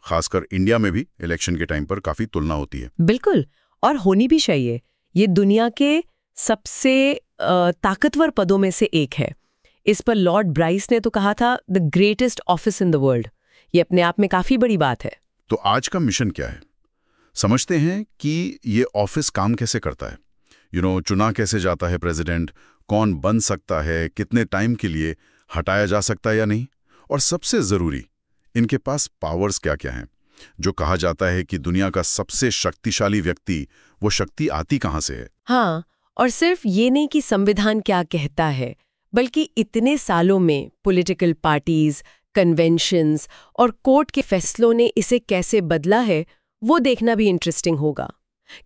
खासकर इंडिया में भी इलेक्शन के टाइम पर काफी तुलना होती है। बिल्कुल, और होनी भी चाहिए। ये दुनिया के सबसे ताकतवर पदों में से एक है। इस पर लॉर्ड ब्राइस ने तो कहा था the greatest office in the world. ये अपने आप में काफी बड़ी बात है। तो आज का मिशन क्या है? समझते हैं कि ये ऑफिस काम कैसे करता है, चुना कैसे जाता है प्रेसिडेंट, कौन बन सकता है, कितने टाइम के लिए, हटाया जा सकता है या नहीं, और सबसे जरूरी इनके पास पावर्स क्या क्या हैं। जो कहा जाता है कि दुनिया का सबसे शक्तिशाली व्यक्ति, वो शक्ति आती कहां से है। हाँ, और सिर्फ ये नहीं कि संविधान क्या कहता है, बल्कि इतने सालों में पॉलिटिकल पार्टीज, कन्वेंशंस और कोर्ट के फैसलों ने इसे कैसे बदला है, वो देखना भी इंटरेस्टिंग होगा।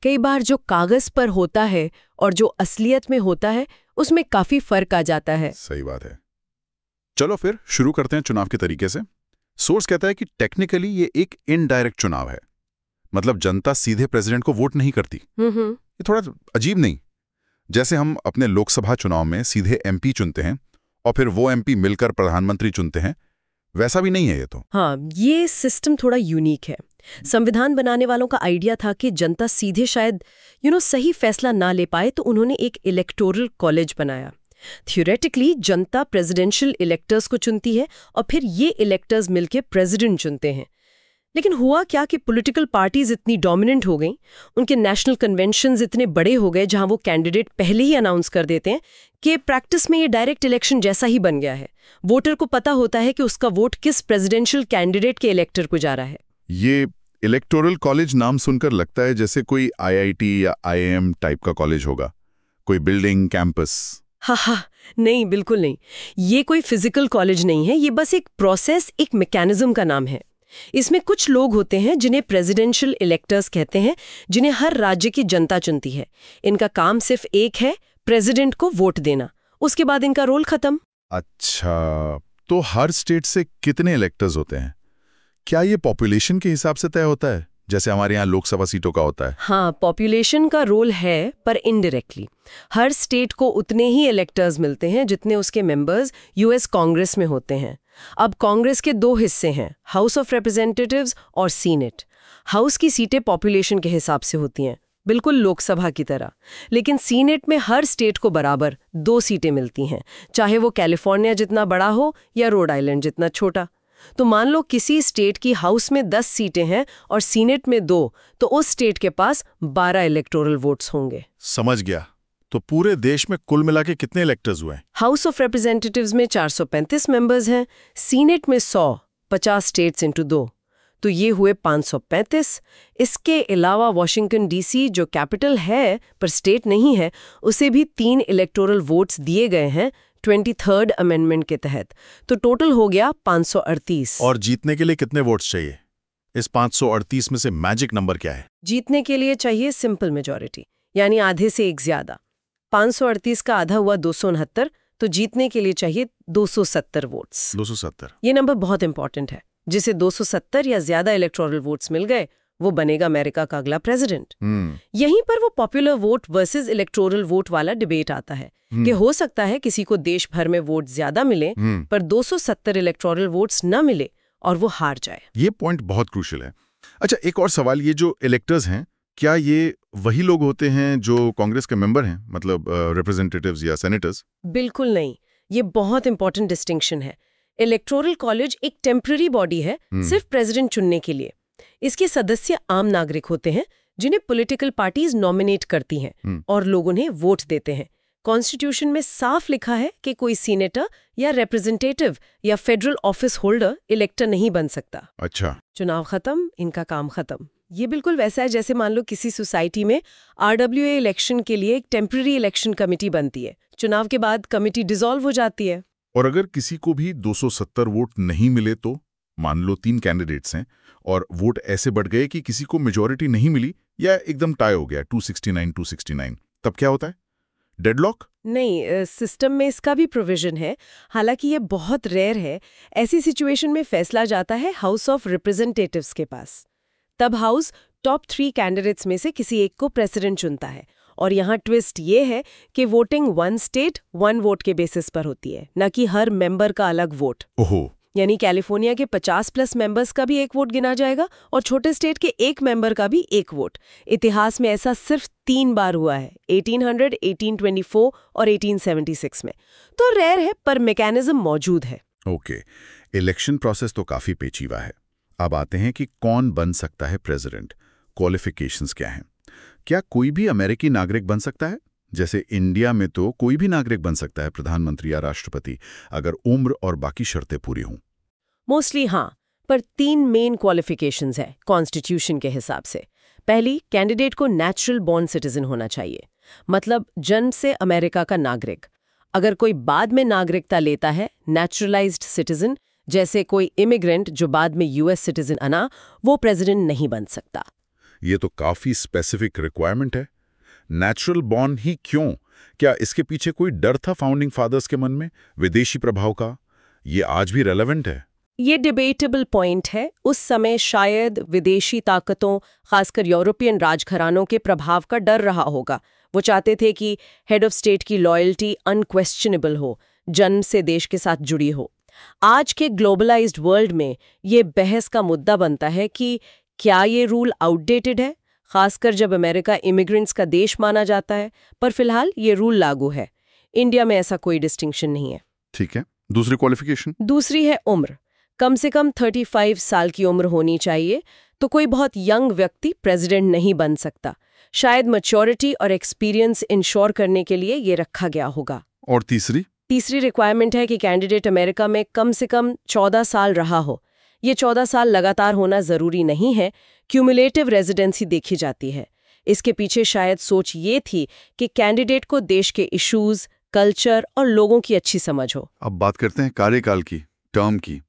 कई बार जो कागज पर होता है और जो असलियत में होता है, उसमें काफी फर्क आ जाता है। सही बात है। चलो फिर शुरू करते हैं चुनाव के तरीके से। सोर्स कहता है कि टेक्निकली ये एक इनडायरेक्ट चुनाव है, मतलब जनता सीधे प्रेसिडेंट को वोट नहीं करती। ये थोड़ा अजीब नहीं? जैसे हम अपने लोकसभा चुनाव में सीधे एमपी चुनते हैं और फिर वो एमपी मिलकर प्रधानमंत्री चुनते हैं, वैसा भी नहीं है ये तो। हाँ, ये सिस्टम थोड़ा यूनिक है। संविधान बनाने वालों का आइडिया था कि जनता सीधे शायद सही फैसला ना ले पाए, तो उन्होंने एक इलेक्टोरल कॉलेज बनाया। थ्योरेटिकली जनता प्रेसिडेंशियल इलेक्टर्स को चुनती है और फिर ये इलेक्टर्स मिलकर प्रेसिडेंट चुनते हैं। लेकिन हुआ क्या कि पॉलिटिकल पार्टीज इतनी डोमिनेंट हो गईं, उनके नेशनल कन्वेंशंस इतने बड़े हो गए जहां वो कैंडिडेट पहले ही अनाउंस कर देते हैं कि प्रैक्टिस में ये डायरेक्ट इलेक्शन जैसा ही बन गया है। वोटर को पता होता है कि उसका वोट किस प्रेसिडेंशियल कैंडिडेट के इलेक्टर को जा रहा है। ये इलेक्टोरल कॉलेज नाम सुनकर लगता है जैसे कोई IIT या IIM टाइप का कॉलेज होगा, कोई बिल्डिंग, कैंपस। हाँ, नहीं, बिल्कुल नहीं। ये कोई फिजिकल कॉलेज नहीं है, ये बस एक प्रोसेस, एक मैकेनिज्म का नाम है। इसमें कुछ लोग होते हैं जिन्हें प्रेसिडेंशियल इलेक्टर्स कहते हैं, जिन्हें हर राज्य की जनता चुनती है। इनका काम सिर्फ एक है, प्रेसिडेंट को वोट देना। उसके बाद इनका रोल खत्म। अच्छा, तो हर स्टेट से कितने इलेक्टर्स होते हैं? क्या ये पॉपुलेशन के हिसाब से तय होता है, जैसे हमारे यहाँ लोकसभा सीटों का होता है? हाँ, पॉपुलेशन का रोल है, पर इनडायरेक्टली। हर स्टेट को उतने ही इलेक्टर्स मिलते हैं जितने उसके मेंबर्स यूएस कांग्रेस में होते हैं। अब कांग्रेस के दो हिस्से हैं, हाउस ऑफ रिप्रेजेंटेटिव्स और सीनेट। हाउस की सीटें पॉपुलेशन के हिसाब से होती हैं, बिल्कुल लोकसभा की तरह। लेकिन सीनेट में हर स्टेट को बराबर 2 सीटें मिलती हैं, चाहे वो कैलिफोर्निया जितना बड़ा हो या रोड आइलैंड जितना छोटा। तो मान लो किसी स्टेट की हाउस में 10 सीटें हैं और सीनेट में 2, तो उस स्टेट के पास 12 इलेक्टोरल वोट्स होंगे। समझ गया। तो पूरे देश में कुल मिला के कितने इलेक्टर्स हुए? हाउस ऑफ रिप्रेजेंटेटिव्स में 435 मेंबर्स हैं, सीनेट में 100, 50 स्टेट्स इंटू 2, तो ये हुए 535। इसके अलावा वॉशिंगटन DC जो कैपिटल है पर स्टेट नहीं है, उसे भी 3 इलेक्टोरल वोट्स दिए गए हैं 23rd अमेंडमेंट के तहत। तो टोटल हो गया 538। और जीतने के लिए कितने वोट्स चाहिए? इस 538 में से मैजिक नंबर क्या है? जीतने के लिए चाहिए सिंपल मेजॉरिटी, यानी आधे से एक ज्यादा। 538 का आधा हुआ 269, तो जीतने के लिए चाहिए 270 वोट्स। 270। ये नंबर बहुत इंपॉर्टेंट है। जिसे 270 या ज्यादा इलेक्टोरल वोट्स मिल गए, वो बनेगा अमेरिका का अगला प्रेसिडेंट। यहीं पर वो popular vote versus electoral vote वाला डिबेट आता है कि हो सकता है किसी को देश भर में वोट ज्यादा मिले पर 270 इलेक्टोरल वोट्स न मिले और वो हार जाए। ये पॉइंट बहुत क्रूशियल है। अच्छा, एक और सवाल, ये जो इलेक्टर्स हैं, क्या ये वही लोग होते हैं जो कांग्रेस के मेंबर हैं, मतलब रिप्रेजेंटेटिव्स या सेनेटर्स? बिल्कुल नहीं। ये बहुत इंपॉर्टेंट डिस्टिंक्शन है। इलेक्टोरल कॉलेज एक टेम्पररी बॉडी है, सिर्फ प्रेसिडेंट चुनने के लिए। इसके सदस्य आम नागरिक होते हैं जिन्हें पॉलिटिकल पार्टीज नॉमिनेट करती हैं और लोग उन्हें वोट देते हैं। कॉन्स्टिट्यूशन में साफ लिखा है कि कोई सीनेटर या रिप्रेजेंटेटिव या फेडरल ऑफिस होल्डर इलेक्टर नहीं बन सकता। अच्छा। चुनाव खत्म, इनका काम खत्म। ये बिल्कुल वैसा है जैसे मान लो किसी सोसाइटी में RWA इलेक्शन के लिए एक टेम्पररी इलेक्शन कमेटी बनती है। चुनाव के बाद कमेटी डिसॉल्व हो जाती है। और अगर किसी को भी 270 वोट नहीं मिले तो, मान लो 3 कैंडिडेट्स हैं और वोट ऐसे बढ़ गए कि किसी को मेजॉरिटी नहीं मिली या एकदम टाई हो गया 269, तब क्या होता है? डेडलॉक? नहीं, सिस्टम में इसका भी प्रोविजन है, हालांकि ये बहुत रेयर है। ऐसी सिचुएशन में फैसला जाता है हाउस ऑफ रिप्रेजेंटेटिव्स के पास। तब हाउस टॉप 3 कैंडिडेट्स में से किसी एक को प्रेसिडेंट चुनता है। और यहाँ ट्विस्ट ये है कि वोटिंग 1 स्टेट 1 वोट के बेसिस पर होती है, न कि हर मेंबर का अलग वोट। ओहो। यानी कैलिफोर्निया के 50+ मेंबर्स का भी एक वोट गिना जाएगा और छोटे स्टेट के एक मेंबर का भी एक वोट। इतिहास में ऐसा सिर्फ 3 बार हुआ है, 1800, 1824 और 1876 में। तो रेयर है, पर मैकेनिज्म मौजूद है। ओके, इलेक्शन प्रोसेस तो काफी पेचीदा है। अब आते हैं कि कौन बन सकता है प्रेसिडेंट। क्वालिफिकेशंस क्या हैं? क्या कोई भी अमेरिकी नागरिक बन सकता है? जैसे इंडिया में तो कोई भी नागरिक बन सकता है प्रधानमंत्री या राष्ट्रपति, अगर उम्र और बाकी शर्तें पूरी हों। मोस्टली हाँ, पर 3 मेन क्वालिफिकेशंस है कॉन्स्टिट्यूशन के हिसाब से। पहली, कैंडिडेट को नेचुरल बॉर्न सिटीजन होना चाहिए, मतलब जन्म से अमेरिका का नागरिक। अगर कोई बाद में नागरिकता लेता है, नेचुरलाइज्ड सिटीजन, जैसे कोई इमिग्रेंट जो बाद में US सिटीजन बना, वो प्रेसिडेंट नहीं बन सकता। ये तो काफी स्पेसिफिक रिक्वायरमेंट है। नेचुरल बॉर्न ही क्यों? क्या इसके पीछे कोई डर था फाउंडिंग फादर्स के मन में विदेशी प्रभाव का? ये आज भी रेलेवेंट है? ये डिबेटेबल पॉइंट है। उस समय शायद विदेशी ताकतों, खासकर यूरोपियन राजघरानों के प्रभाव का डर रहा होगा। वो चाहते थे कि हेड ऑफ स्टेट की लॉयल्टी अनक्वेश्चनेबल हो, जन्म से देश के साथ जुड़ी हो। आज के ग्लोबलाइज्ड वर्ल्ड में ये बहस का मुद्दा बनता है कि क्या ये रूल आउटडेटेड है, खासकर जब अमेरिका इमिग्रेंट्स का देश माना जाता है। पर फिलहाल ये रूल लागू है। इंडिया में ऐसा कोई डिस्टिंक्शन नहीं है। ठीक है। दूसरी क्वालिफिकेशन? दूसरी है उम्र। कम से कम 35 साल की उम्र होनी चाहिए। तो कोई बहुत यंग व्यक्ति प्रेसिडेंट नहीं बन सकता। शायद मैच्योरिटी और एक्सपीरियंस इंश्योर करने के लिए ये रखा गया होगा। और तीसरी रिक्वायरमेंट है कि कैंडिडेट अमेरिका में कम से कम 14 साल रहा हो। ये 14 साल लगातार होना जरूरी नहीं है, क्यूमुलेटिव रेजिडेंसी देखी जाती है। इसके पीछे शायद सोच ये थी कि कैंडिडेट को देश के इश्यूज, कल्चर और लोगों की अच्छी समझ हो। अब बात करते हैं कार्यकाल की, टर्म की।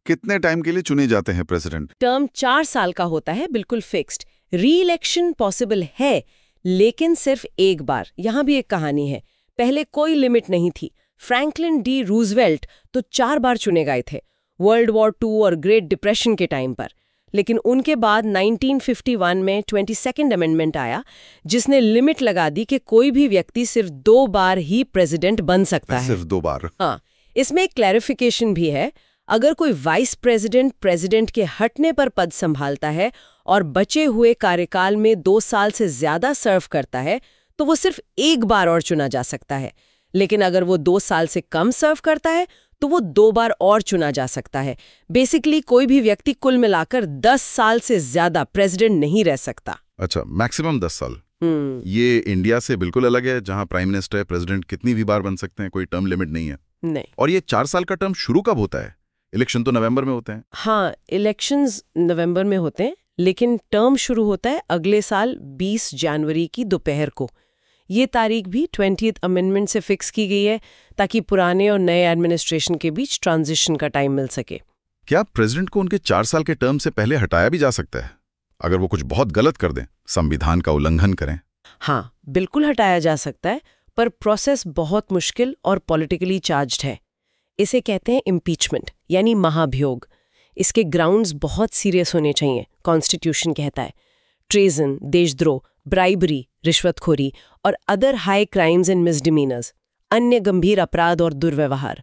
कितने टाइम के लिए चुने जाते हैं प्रेसिडेंट? टर्म 4 साल का होता है, बिल्कुल फिक्स्ड। री इलेक्शन पॉसिबल है, लेकिन सिर्फ एक बार। यहाँ भी एक कहानी है। पहले कोई लिमिट नहीं थी। फ्रैंकलिन डी रूजवेल्ट तो 4 बार चुने गए थे, वर्ल्ड वॉर 2 और ग्रेट डिप्रेशन के टाइम पर। लेकिन उनके बाद 1951 में 22nd अमेंडमेंट आया, जिसने लिमिट लगा दी कि कोई भी व्यक्ति सिर्फ 2 बार ही प्रेसिडेंट बन सकता है। सिर्फ 2 बार? हाँ। इसमें एक क्लैरिफिकेशन भी है। अगर कोई वाइस प्रेसिडेंट प्रेसिडेंट के हटने पर पद संभालता है और बचे हुए कार्यकाल में 2 साल से ज्यादा सर्व करता है, तो वो सिर्फ 1 बार और चुना जा सकता है। लेकिन अगर वो 2 साल से कम सर्व करता है, तो वो 2 बार और चुना जा सकता है। बेसिकली कोई भी व्यक्ति कुल मिलाकर 10 साल से ज्यादा प्रेसिडेंट नहीं रह सकता। अच्छा, मैक्सिमम 10 साल। ये इंडिया से बिल्कुल अलग है, जहां प्राइम मिनिस्टर प्रेसिडेंट कितनी भी बार बन सकते हैं, कोई टर्म लिमिट नहीं है। नहीं। और ये 4 साल का टर्म शुरू कब होता है? इलेक्शन तो नवंबर में होते हैं। हाँ, इलेक्शंस नवंबर में होते हैं, लेकिन टर्म शुरू होता है अगले साल 20 जनवरी की दोपहर को। ये तारीख भी 20th अमेंडमेंट से फिक्स की गई है, ताकि पुराने और नए एडमिनिस्ट्रेशन के बीच ट्रांजिशन का टाइम मिल सके। क्या प्रेसिडेंट को उनके 4 साल के टर्म से पहले हटाया भी जा सकता है, अगर वो कुछ बहुत गलत कर दें, संविधान का उल्लंघन करें? हाँ, बिल्कुल हटाया जा सकता है, पर प्रोसेस बहुत मुश्किल और पॉलिटिकली चार्ज्ड है। इसे कहते हैं इम्पीचमेंट, यानी महाभियोग। इसके ग्राउंड्स बहुत सीरियस होने चाहिए, कॉन्स्टिट्यूशन कहता है। ट्रेजन, देशद्रोह, ब्राइबरी, रिश्वतखोरी और अदर हाई क्राइम्स एंड मिसडिमीनर्स, अन्य गंभीर अपराध और दुर्व्यवहार।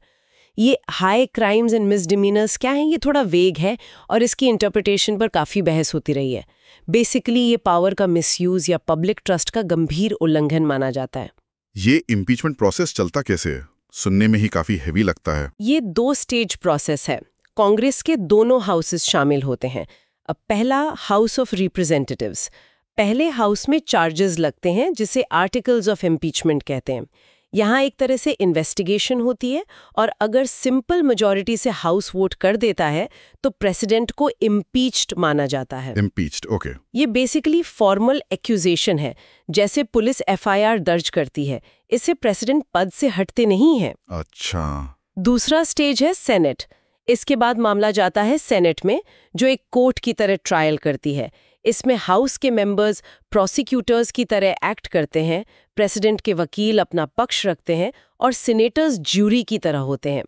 ये हाई क्राइम्स एंड मिसडिमीनर्स क्या हैं, ये थोड़ा वेग है और इसकी इंटरप्रिटेशन पर काफ़ी बहस होती रही है। बेसिकली ये पावर का मिसयूज या पब्लिक ट्रस्ट का गंभीर उल्लंघन माना जाता है। ये इम्पीचमेंट प्रोसेस चलता कैसे है? सुनने में ही काफी हेवी लगता है। ये 2 स्टेज प्रोसेस है। कांग्रेस के दोनों हाउसेस शामिल होते हैं। अब पहला हाउस ऑफ रिप्रेजेंटेटिव्स। पहले हाउस में चार्जेस लगते हैं जिसे आर्टिकल्स ऑफ इम्पीचमेंट कहते हैं। यहाँ एक तरह से इन्वेस्टिगेशन होती है और अगर सिंपल मेजॉरिटी से हाउस वोट कर देता है तो प्रेसिडेंट को इम्पीच्ड माना जाता है। Impeached, okay. ये बेसिकली फॉर्मल एक्यूजेशन है, जैसे पुलिस एफआईआर दर्ज करती है। इससे प्रेसिडेंट पद से हटते नहीं हैं। अच्छा। दूसरा स्टेज है सेनेट। इसके बाद मामला जाता है सेनेट में, जो एक कोर्ट की तरह ट्रायल करती है। इसमें हाउस के मेंबर्स प्रोसिक्यूटर्स की तरह एक्ट करते हैं, प्रेसिडेंट के वकील अपना पक्ष रखते हैं और सीनेटर्स ज्यूरी की तरह होते हैं।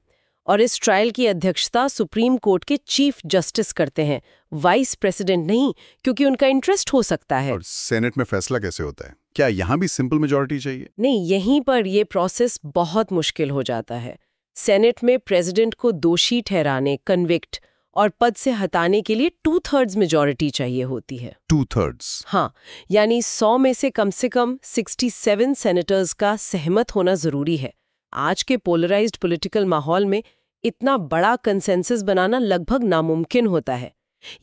और इस ट्रायल की अध्यक्षता सुप्रीम कोर्ट के चीफ जस्टिस करते हैं, वाइस प्रेसिडेंट नहीं, क्योंकि उनका इंटरेस्ट हो सकता है। और सेनेट में फैसला कैसे होता है? क्या यहाँ भी सिंपल मेजॉरिटी चाहिए? नहीं, यहीं पर ये प्रोसेस बहुत मुश्किल हो जाता है। सेनेट में प्रेसिडेंट को दोषी ठहराने, कन्विक्ट और पद से हटाने के लिए 2/3 मेजॉरिटी चाहिए होती है। 2/3? हाँ, यानी 100 में से कम 67 सेनेटर्स का सहमत होना जरूरी है। आज के पोलराइज्ड पॉलिटिकल माहौल में इतना बड़ा कंसेंसस बनाना लगभग नामुमकिन होता है।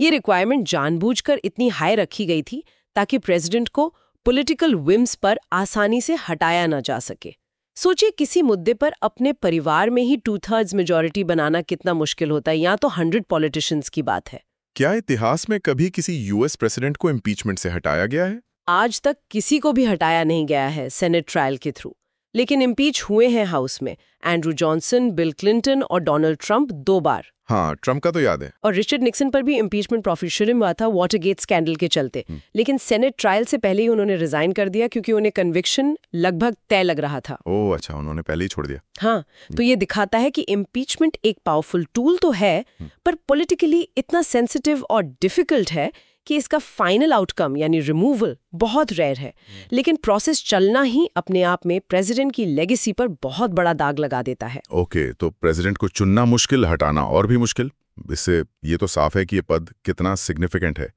ये रिक्वायरमेंट जानबूझकर इतनी हाई रखी गई थी ताकि प्रेसिडेंट को पॉलिटिकल विम्स पर आसानी से हटाया ना जा सके। सोचिए, किसी मुद्दे पर अपने परिवार में ही 2/3 मेजॉरिटी बनाना कितना मुश्किल होता है, यहाँ तो 100 पॉलिटिशियंस की बात है। क्या इतिहास में कभी किसी यूएस प्रेसिडेंट को इम्पीचमेंट से हटाया गया है? आज तक किसी को भी हटाया नहीं गया है सेनेट ट्रायल के थ्रू, लेकिन इम्पीच हुए हैं हाउस में। एंड्रू जॉनसन, बिल क्लिंटन और डोनाल्ड ट्रंप 2 बार। हाँ, ट्रंप का तो याद है। और रिचर्ड निक्सन पर भी इम्पीचमेंट प्रोफेशनल हुआ था वाटरगेट स्कैंडल के चलते। लेकिन सेनेट ट्रायल से पहले ही उन्होंने रिजाइन कर दिया क्योंकि उन्हें कन्विक्शन लगभग तय लग रहा था। ओह अच्छा, उन्होंने पहले ही छोड़ दिया। हाँ, तो ये दिखाता है कि इम्पीचमेंट एक पावरफुल टूल तो है, पर पॉलिटिकली इतना सेंसिटिव और डिफिकल्ट है कि इसका फाइनल आउटकम यानी रिमूवल बहुत रेयर है। लेकिन प्रोसेस चलना ही अपने आप में प्रेसिडेंट की लेगेसी पर बहुत बड़ा दाग लगा देता है। ओके, तो प्रेसिडेंट को चुनना मुश्किल, हटाना और भी मुश्किल। इससे ये तो साफ है कि ये पद कितना सिग्निफिकेंट है।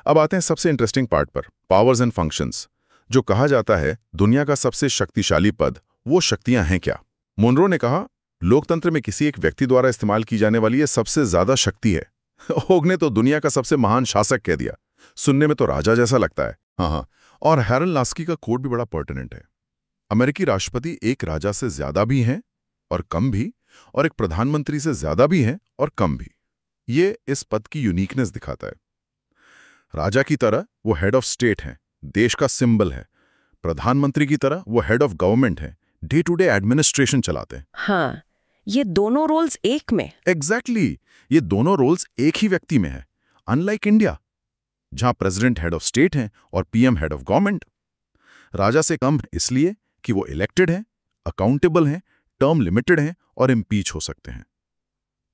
अब आते हैं सबसे इंटरेस्टिंग पार्ट पर, पावर्स एंड फंक्शंस। जो कहा जाता है दुनिया का सबसे शक्तिशाली पद, वो शक्तियां हैं क्या? मोनरो ने कहा, लोकतंत्र में किसी एक व्यक्ति द्वारा इस्तेमाल की जाने वाली ये सबसे ज्यादा शक्ति है। होग ने तो दुनिया का सबसे महान शासक कह दिया। सुनने में तो राजा जैसा लगता है। हाँ, और हैरल्ड लास्की का कोट भी बड़ा पर्टिनेंट है। अमेरिकी राष्ट्रपति एक राजा से ज्यादा भी हैं और कम भी, और एक प्रधानमंत्री से ज्यादा भी हैं और कम भी। ये इस पद की यूनिकनेस दिखाता है। राजा की तरह वो हेड ऑफ स्टेट हैं, देश का सिंबल है। प्रधानमंत्री की तरह वो हेड ऑफ गवर्नमेंट है, डे टू डे एडमिनिस्ट्रेशन चलाते हैं। हाँ, ये दोनों रोल्स एक में। एग्जैक्टली, ये दोनों रोल्स एक ही व्यक्ति में है। अनलाइक इंडिया, जहां प्रेसिडेंट हेड ऑफ स्टेट हैं और पीएम हेड ऑफ गवर्नमेंट। राजा से कम इसलिए कि वो इलेक्टेड हैं, अकाउंटेबल हैं, टर्म लिमिटेड हैं और इम्पीच हो सकते हैं।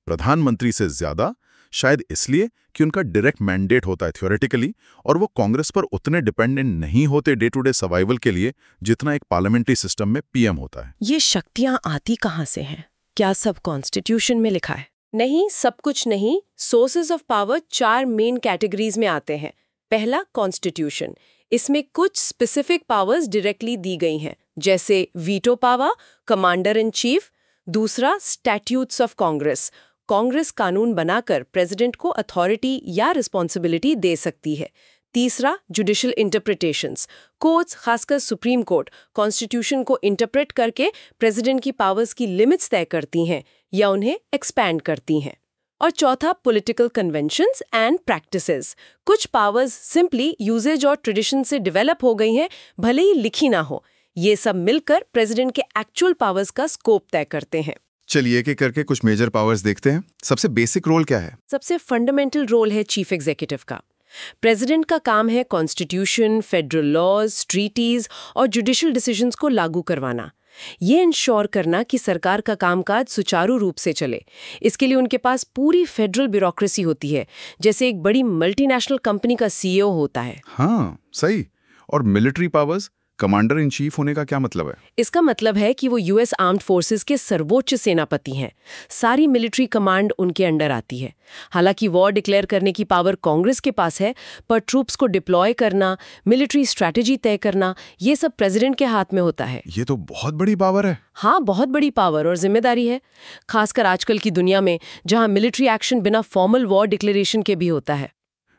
प्रधानमंत्री से ज्यादा शायद इसलिए कि उनका डायरेक्ट मैंडेट होता है थ्योरेटिकली, और वो कांग्रेस पर उतने डिपेंडेंट नहीं होते डे टू डे सर्वाइवल के लिए जितना एक पार्लियामेंट्री सिस्टम में पीएम होता है। ये शक्तियां आती कहां से हैं? क्या सब कॉन्स्टिट्यूशन में लिखा है? नहीं, सब कुछ नहीं। Sources of power 4 main categories में आते हैं। पहला, कॉन्स्टिट्यूशन। इसमें कुछ स्पेसिफिक पावर्स डायरेक्टली दी गई हैं, जैसे veto power, commander in chief. दूसरा, स्टैट्यूट्स ऑफ कांग्रेस। कांग्रेस कानून बनाकर प्रेसिडेंट को अथॉरिटी या रिस्पॉन्सिबिलिटी दे सकती है। तीसरा, जुडिशियल इंटरप्रिटेशंस। कोर्ट्स, खासकर सुप्रीम कोर्ट, कॉन्स्टिट्यूशन को इंटरप्रेट करके प्रेसिडेंट की पावर्स की लिमिट्स तय करती हैं या उन्हें एक्सपैंड करती हैं। और चौथा, पॉलिटिकल कन्वेंशंस एंड प्रैक्टिसेस। कुछ पावर्स सिंपली यूजेज और ट्रेडिशन से डेवलप हो गई हैं, भले ही लिखी ना हो। ये सब मिलकर प्रेसिडेंट के एक्चुअल पावर्स का स्कोप तय करते हैं। चलिए एक एक करके कुछ मेजर पावर्स देखते हैं। सबसे बेसिक रोल क्या है? सबसे फंडामेंटल रोल है चीफ एग्जीक्यूटिव का। प्रेसिडेंट का काम है कॉन्स्टिट्यूशन, फेडरल लॉज, ट्रीटीज और जुडिशियल डिसीजंस को लागू करवाना। ये इंश्योर करना कि सरकार का कामकाज सुचारू रूप से चले। इसके लिए उनके पास पूरी फेडरल ब्यूरोक्रेसी होती है, जैसे एक बड़ी मल्टीनेशनल कंपनी का सीईओ होता है। हाँ, सही। और military powers, commander in chief होने का क्या मतलब है? इसका मतलब है कि वो यूएस आर्म्ड फोर्सेस के सर्वोच्च सेनापति हैं। सारी मिलिट्री कमांड उनके अंडर आती है। हालांकि वॉर डिक्लेयर करने की पावर कांग्रेस के पास है, पर ट्रूप्स को डिप्लॉय करना, मिलिट्री स्ट्रैटेजी तय करना, ये सब प्रेसिडेंट के हाथ में होता है। ये तो बहुत बड़ी पावर है। हाँ, बहुत बड़ी पावर और जिम्मेदारी है, खासकर आजकल की दुनिया में जहां मिलिट्री एक्शन बिना फॉर्मल वॉर डिक्लेरेशन के भी होता है।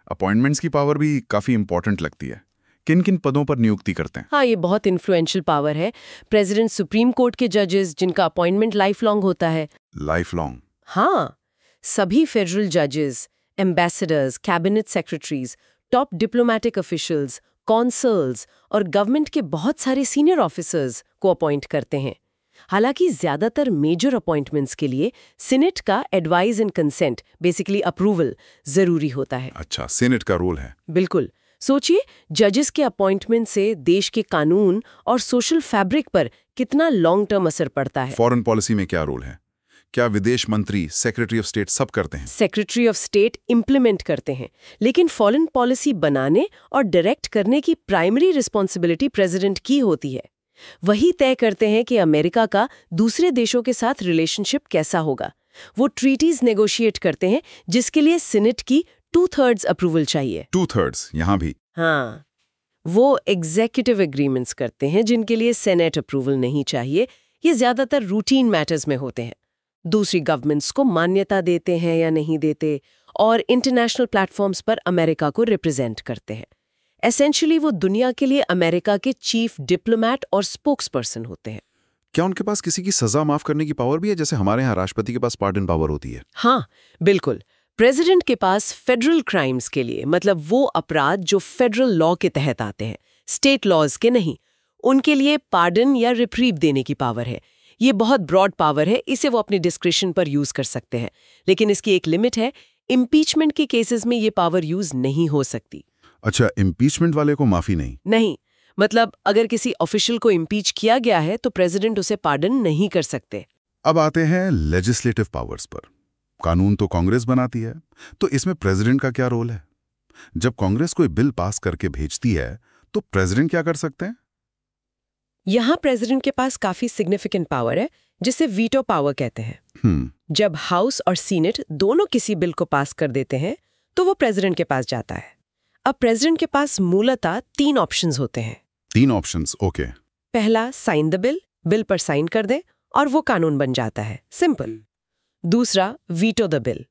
अपॉइंटमेंट्स की पावर भी काफी इंपॉर्टेंट लगती है। किन किन पदों पर नियुक्ति करते हैं? हाँ, ये बहुत इन्फ्लुएंशियल पावर है। प्रेसिडेंट सुप्रीम कोर्ट के जजेस, जिनका अपॉइंटमेंट लाइफ लॉन्ग होता है। Life long? हाँ, सभी फेडरल जजेस, ambassadors, cabinet secretaries, top diplomatic officials, consuls और गवर्नमेंट के बहुत सारे सीनियर ऑफिसर्स को अपॉइंट करते हैं। हालांकि ज्यादातर मेजर अपॉइंटमेंट्स के लिए सीनेट का advice and consent, basically approval, जरूरी होता है। अच्छा, सीनेट का रोल है। बिल्कुल। सोचिए, जजेस के अपॉइंटमेंट से देश के कानून और सोशल फैब्रिक पर कितना लॉन्ग टर्म असर पड़ता है। फॉरेन पॉलिसी में क्या रोल है? क्या विदेश मंत्री, सेक्रेटरी ऑफ स्टेट सब करते हैं? सेक्रेटरी ऑफ स्टेट इम्प्लीमेंट करते हैं, लेकिन फॉरेन पॉलिसी बनाने और डायरेक्ट करने की प्राइमरी रिस्पॉन्सिबिलिटी प्रेसिडेंट की होती है। वही तय करते हैं कि अमेरिका का दूसरे देशों के साथ रिलेशनशिप कैसा होगा। वो ट्रीटीज नेगोशिएट करते हैं, जिसके लिए सीनेट की 2/3 अप्रूवल चाहिए। 2/3 यहाँ भी? हाँ, वो एग्जीक्यूटिव एग्रीमेंट्स करते हैं जिनके लिए सेनेट अप्रूवल नहीं चाहिए। ये ज्यादातर रूटीन मैटर्स में होते हैं। दूसरी गवर्नमेंट्स को मान्यता देते हैं या नहीं देते, और इंटरनेशनल प्लेटफॉर्म्स पर अमेरिका को रिप्रेजेंट करते हैं। एसेंशियली वो दुनिया के लिए अमेरिका के चीफ डिप्लोमैट और स्पोक्स पर्सन होते हैं। क्या उनके पास किसी की सजा माफ करने की पावर भी है, जैसे हमारे यहाँ राष्ट्रपति के पास पार्डन पावर होती है? हाँ, बिल्कुल। प्रेसिडेंट के पास फेडरल क्राइम्स के लिए, मतलब वो अपराध जो फेडरल लॉ के तहत आते हैं, स्टेट लॉज के नहीं, उनके लिए पार्डन या रिप्रीव देने की पावर है। ये बहुत ब्रॉड पावर है, इसे वो अपनी डिस्क्रिशन पर यूज कर सकते हैं, लेकिन इसकी एक लिमिट है। इम्पीचमेंट के केसेस में ये पावर यूज नहीं हो सकती। अच्छा, इम्पीचमेंट वाले को माफी नहीं? नहीं, मतलब अगर किसी ऑफिशियल को इम्पीच किया गया है तो प्रेसिडेंट उसे पार्डन नहीं कर सकते। अब आते हैं लेजिस्लेटिव पावर्स पर। कानून तो कांग्रेस बनाती है, तो इसमें प्रेसिडेंट का क्या रोल है? जब कांग्रेस कोई बिल पास करके भेजती है तो प्रेसिडेंट क्या कर सकते हैं? यहाँ प्रेसिडेंट के पास काफी सिग्निफिकेंट पावर है, जिसे वीटो पावर कहते हैं। जब हाउस और सीनेट दोनों किसी बिल को पास कर देते हैं तो वो प्रेसिडेंट के पास जाता है। अब प्रेसिडेंट के पास मूलतः 3 ऑप्शंस होते हैं। 3 ऑप्शंस, ओके। पहला, साइन द बिल, बिल पर साइन कर दे और वो कानून बन जाता है, सिंपल। दूसरा, वीटो द बिल,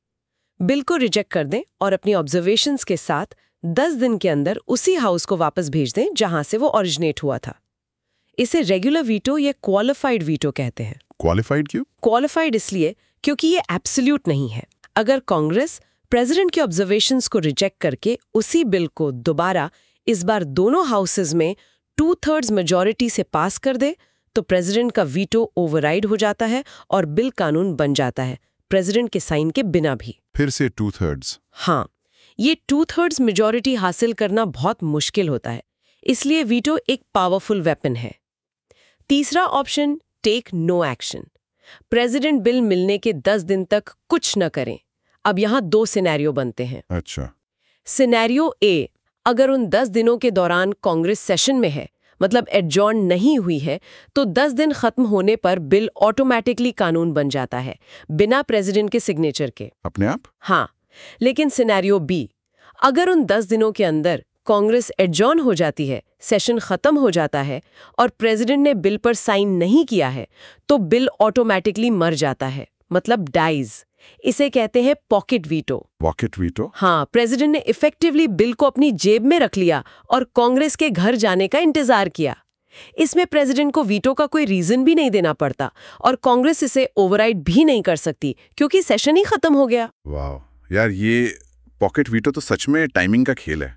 बिल को रिजेक्ट कर दें और अपनी ऑब्जर्वेशंस के साथ 10 दिन के अंदर उसी हाउस को वापस भेज दें जहां से वो ओरिजिनेट हुआ था। इसे रेगुलर वीटो या क्वालिफाइड वीटो कहते हैं। क्वालिफाइड क्यों? क्वालिफाइड इसलिए क्योंकि ये एब्सोल्यूट नहीं है। अगर कांग्रेस प्रेसिडेंट के ऑब्जर्वेशंस को रिजेक्ट करके उसी बिल को दोबारा, इस बार दोनों हाउसेज में 2/3 मेजॉरिटी से पास कर दे, तो प्रेसिडेंट का वीटो ओवरराइड हो जाता है और बिल कानून बन जाता है, प्रेसिडेंट के साइन के बिना भी। फिर से 2/3? हाँ, ये 2/3 मेजॉरिटी हासिल करना बहुत मुश्किल होता है, इसलिए वीटो एक पावरफुल वेपन है। तीसरा option, take no action, president bill मिलने के 10 दिन तक कुछ न करें। अब यहाँ 2 सिनेरियो बनते हैं। अच्छा। सिनेरियो ए, अगर उन 10 दिनों के दौरान कांग्रेस सेशन में है, मतलब एडजॉर्न नहीं हुई है, तो 10 दिन खत्म होने पर बिल ऑटोमेटिकली कानून बन जाता है, बिना प्रेसिडेंट के सिग्नेचर के। अपने आप? हाँ, लेकिन सिनेरियो बी, अगर उन 10 दिनों के अंदर कांग्रेस एडजॉर्न हो जाती है, सेशन खत्म हो जाता है और प्रेसिडेंट ने बिल पर साइन नहीं किया है, तो बिल ऑटोमेटिकली मर जाता है, मतलब डाइज। इसे कहते हैं पॉकेट वीटो। Pocket veto? हाँ, प्रेसिडेंट ने इफेक्टिवली बिल को अपनी जेब में रख लिया और कांग्रेस के घर जाने का इंतजार किया। इसमें प्रेसिडेंट को वीटो का कोई रीजन भी नहीं देना पड़ता और कांग्रेस इसे ओवरराइड भी नहीं कर सकती क्योंकि सेशन ही खत्म हो गया। वाह यार, ये पॉकेट वीटो तो सच में टाइमिंग का खेल है।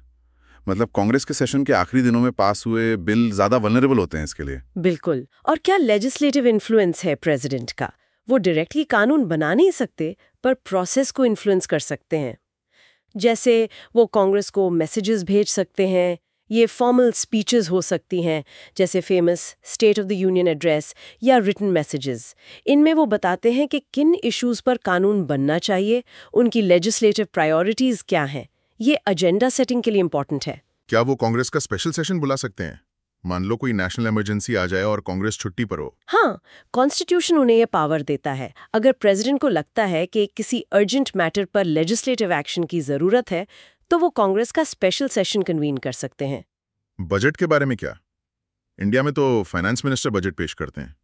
मतलब कांग्रेस के सेशन के आखिरी दिनों में पास हुए बिल ज्यादा वल्नरेबल होते हैं इसके लिए। बिल्कुल। और क्या लेजिस्लेटिव इन्फ्लुएंस है प्रेसिडेंट का। वो डायरेक्टली कानून बना नहीं सकते, पर प्रोसेस को इन्फ्लुएंस कर सकते हैं। जैसे वो कांग्रेस को मैसेजेस भेज सकते हैं, ये फॉर्मल स्पीचेस हो सकती हैं, जैसे famous state of the union address या रिटन मैसेजेस। इनमें वो बताते हैं कि किन इश्यूज पर कानून बनना चाहिए, उनकी लेजिस्लेटिव प्रायोरिटीज क्या हैं। ये एजेंडा सेटिंग के लिए इंपॉर्टेंट है। क्या वो कांग्रेस का स्पेशल सेशन बुला सकते हैं? मान लो कोई नेशनल इमरजेंसी आ जाए और कांग्रेस छुट्टी पर हो। हाँ, कॉन्स्टिट्यूशन उन्हें ये पावर देता है। अगर प्रेसिडेंट को लगता है कि किसी अर्जेंट मैटर पर लेजिस्लेटिव एक्शन की जरूरत है, तो वो कांग्रेस का स्पेशल सेशन कन्वीन कर सकते हैं। बजट के बारे में क्या? इंडिया में तो फाइनेंस मिनिस्टर बजट पेश करते हैं।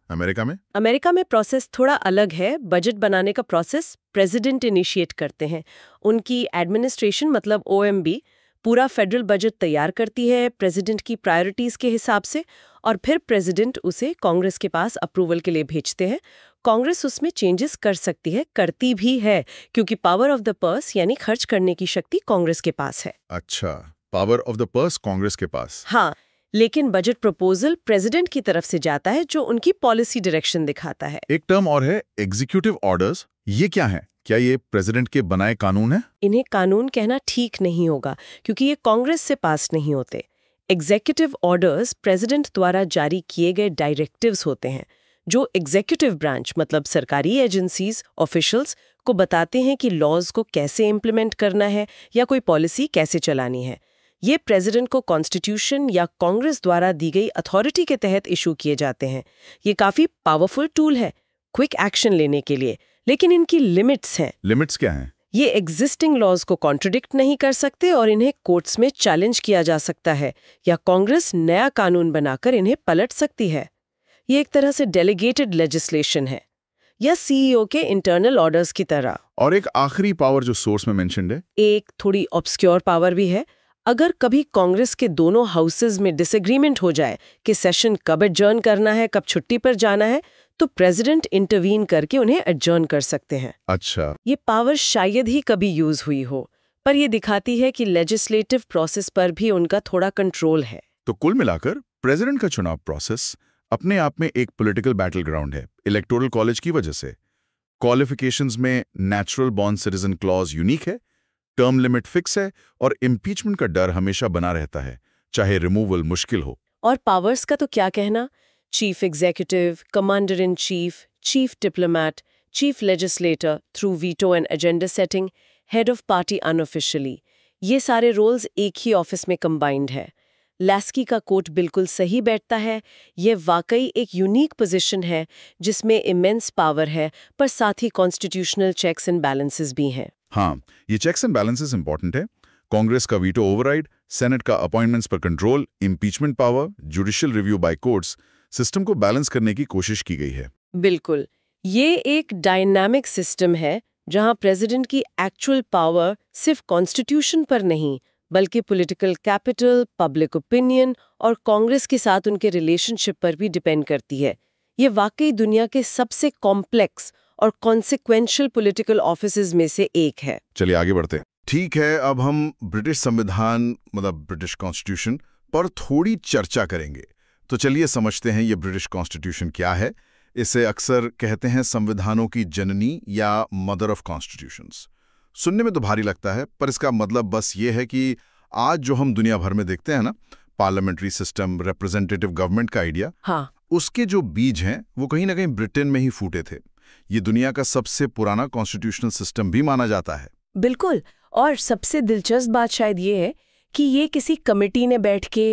अमेरिका में प्रोसेस थोड़ा अलग है। बजट बनाने का प्रोसेस प्रेसिडेंट इनिशिएट करते हैं। उनकी एडमिनिस्ट्रेशन मतलब OMB पूरा फेडरल बजट तैयार करती है प्रेसिडेंट की प्रायोरिटीज के हिसाब से, और फिर प्रेसिडेंट उसे कांग्रेस के पास अप्रूवल के लिए भेजते हैं। कांग्रेस उसमें चेंजेस कर सकती है, करती भी है, क्योंकि पावर ऑफ द पर्स यानी खर्च करने की शक्ति कांग्रेस के पास है। अच्छा, power of the purse Congress के पास। हाँ, लेकिन बजट प्रपोजल प्रेसिडेंट की तरफ से जाता है, जो उनकी पॉलिसी डायरेक्शन दिखाता है। एक टर्म और है एग्जीक्यूटिव ऑर्डर्स। ये क्या है? क्या ये प्रेसिडेंट के बनाए कानून है? इन्हें कानून कहना ठीक नहीं होगा, क्योंकि ये कांग्रेस से पास नहीं होते। एग्जीक्यूटिव ऑर्डर्स प्रेसिडेंट द्वारा जारी किए गए डायरेक्टिव्स होते हैं, जो एग्जीक्यूटिव ब्रांच मतलब सरकारी एजेंसीज ऑफिशियल्स को बताते हैं कि लॉज को कैसे इम्प्लीमेंट करना है या कोई पॉलिसी कैसे चलानी है। ये प्रेसिडेंट को कॉन्स्टिट्यूशन या कांग्रेस द्वारा दी गई अथॉरिटी के तहत इशू किए जाते हैं। ये काफी पावरफुल टूल है क्विक एक्शन लेने के लिए, लेकिन इनकी लिमिट्स हैं। लिमिट्स क्या हैं? ये एग्जिस्टिंग लॉज को कॉन्ट्रडिक्ट नहीं कर सकते और इन्हें कोर्ट्स में चैलेंज किया जा सकता है, या कांग्रेस नया कानून बनाकर इन्हें पलट सकती है। ये एक तरह से डेलीगेटेड लेजिस्लेशन है, या CEO के इंटरनल ऑर्डर्स की तरह। और एक आखिरी पावर जो सोर्स में मेंशन्ड है, एक थोड़ी ऑब्सक्योर पावर भी है। अगर कभी कांग्रेस के दोनों हाउसेज में डिसएग्रीमेंट हो जाए कि सेशन कब एडजर्न करना है, कब छुट्टी पर जाना है, तो प्रेसिडेंट इंटरवीन करके उन्हें एडजर्न कर सकते हैं। अच्छा, ये पावर शायद ही कभी यूज हुई हो, पर ये दिखाती है कि लेजिस्लेटिव प्रोसेस पर भी उनका थोड़ा कंट्रोल है। तो कुल मिलाकर प्रेसिडेंट का चुनाव प्रोसेस अपने आप में एक पॉलिटिकल बैटल ग्राउंड है, इलेक्टोरल कॉलेज की वजह से। क्वालिफिकेशंस में natural born citizen clause unique है, टर्म लिमिट फिक्स है, और इम्पीचमेंट का डर हमेशा बना रहता है, चाहे रिमूवल मुश्किल हो। और पावर्स का तो क्या कहना, chief executive, commander in chief, chief diplomat, chief legislator through veto and agenda setting, head of party unofficially, ये सारे रोल्स एक ही ऑफिस में कंबाइंड है। लैस्की का कोट बिल्कुल सही बैठता है। ये वाकई एक यूनिक पोजीशन है जिसमें इमेंस पावर है, पर साथ ही कॉन्स्टिट्यूशनल चेक्स एंड बैलेंसेस भी हैं। हाँ, ये चेक्स एंड बैलेंसेस इंपॉर्टेंट है। कांग्रेस का वीटो ओवरराइड, सेनेट का अपॉइंटमेंट्स पर control, impeachment power, judicial review by courts, system को बैलेंस करने की कोशिश की गई है। बिल्कुल, ये एक डायनामिक सिस्टम है जहां प्रेसिडेंट की एक्चुअल पावर सिर्फ कॉन्स्टिट्यूशन पर नहीं, बल्कि पॉलिटिकल कैपिटल, पब्लिक ओपिनियन और कांग्रेस के साथ उनके रिलेशनशिप पर भी डिपेंड करती है। ये वाकई दुनिया के सबसे कॉम्प्लेक्स और कॉन्सिक्वेंशियल पॉलिटिकल ऑफिसेज में से एक है। चलिए आगे बढ़ते हैं। ठीक है, अब हम ब्रिटिश संविधान मतलब ब्रिटिश कॉन्स्टिट्यूशन पर थोड़ी चर्चा करेंगे। तो चलिए समझते हैं ये ब्रिटिश कॉन्स्टिट्यूशन क्या है। इसे अक्सर कहते हैं संविधानों की जननी या मदर ऑफ कॉन्स्टिट्यूशंस। सुनने में तो भारी लगता है, पर इसका मतलब बस ये है कि आज जो हम दुनिया भर में देखते हैं ना, पार्लियामेंट्री सिस्टम, रिप्रेजेंटेटिव गवर्नमेंट का आइडिया, हाँ, उसके जो बीज हैं वो कहीं ना कहीं ब्रिटेन में ही फूटे थे। ये दुनिया का सबसे पुराना कॉन्स्टिट्यूशनल सिस्टम भी माना जाता है। बिल्कुल। और सबसे दिलचस्प बात शायद ये है कि ये किसी कमेटी ने बैठ के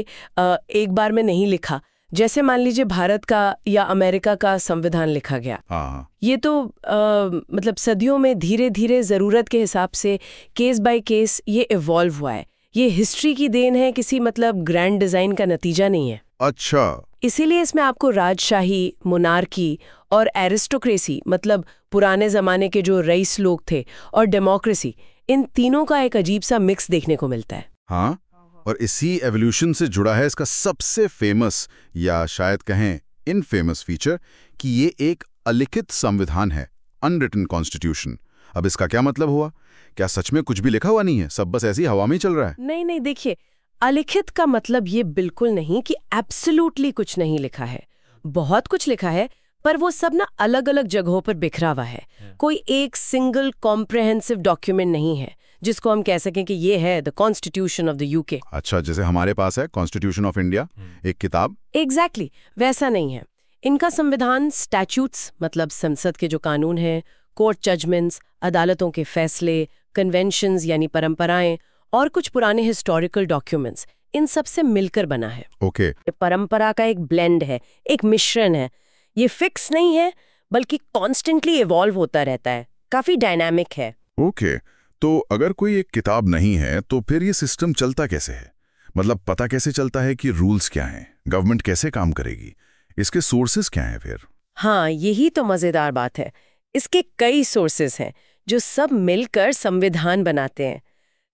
एक बार में नहीं लिखा, जैसे मान लीजिए भारत का या अमेरिका का संविधान लिखा गया। हाँ, ये तो मतलब सदियों में धीरे धीरे जरूरत के हिसाब से केस बाय केस ये इवॉल्व हुआ है। ये हिस्ट्री की देन है, किसी मतलब ग्रैंड डिजाइन का नतीजा नहीं है। अच्छा, इसीलिए इसमें आपको राजशाही, मोनार्की और एरिस्टोक्रेसी मतलब पुराने जमाने के जो रईस लोग थे, और डेमोक्रेसी, इन तीनों का एक अजीब सा मिक्स देखने को मिलता है। हाँ, और इसी एवोल्यूशन से जुड़ा है इसका सबसे फेमस या शायद कहें इनफेमस फीचर कि ये एक अलिखित संविधान है, अनरिटन कॉन्स्टिट्यूशन। अब इसका क्या मतलब हुआ? क्या सच में कुछ भी लिखा हुआ नहीं है, सब बस ऐसी हवा में चल रहा है? नहीं, देखिए, अलिखित का मतलब ये बिल्कुल नहीं कि एब्सोल्युटली कुछ नहीं लिखा है। बहुत कुछ लिखा है, पर वो सब ना अलग अलग जगहों पर बिखरा हुआ है। कोई एक सिंगल कॉम्प्रिहेंसिव डॉक्यूमेंट नहीं है जिसको हम कह सकें कि ये है the constitution of the UK. अच्छा, जैसे हमारे पास है कॉन्स्टिट्यूशन ऑफ इंडिया, एक किताब। एग्जैक्टली, वैसा नहीं है। इनका संविधान स्टैट्यूट्स मतलब संसद के जो कानून हैं, कोर्ट जजमेंट्स, अदालतों के फैसले, कन्वेंशंस यानी परंपराएं, और कुछ पुराने हिस्टोरिकल डॉक्यूमेंट्स, इन सब से मिलकर बना है। ओके। परंपरा का एक ब्लेंड है, एक मिश्रण है। ये फिक्स नहीं है, बल्कि कॉन्स्टेंटली इवॉल्व होता रहता है, काफी डायनामिक है। ओके, तो अगर कोई एक किताब नहीं है तो फिर ये सिस्टम चलता कैसे है? मतलब पता कैसे चलता है कि रूल्स क्या हैं, गवर्नमेंट कैसे काम करेगी, इसके सोर्सेस क्या हैं फिर? हाँ, यही तो मजेदार बात है। इसके कई सोर्सेस हैं जो सब मिलकर संविधान बनाते हैं।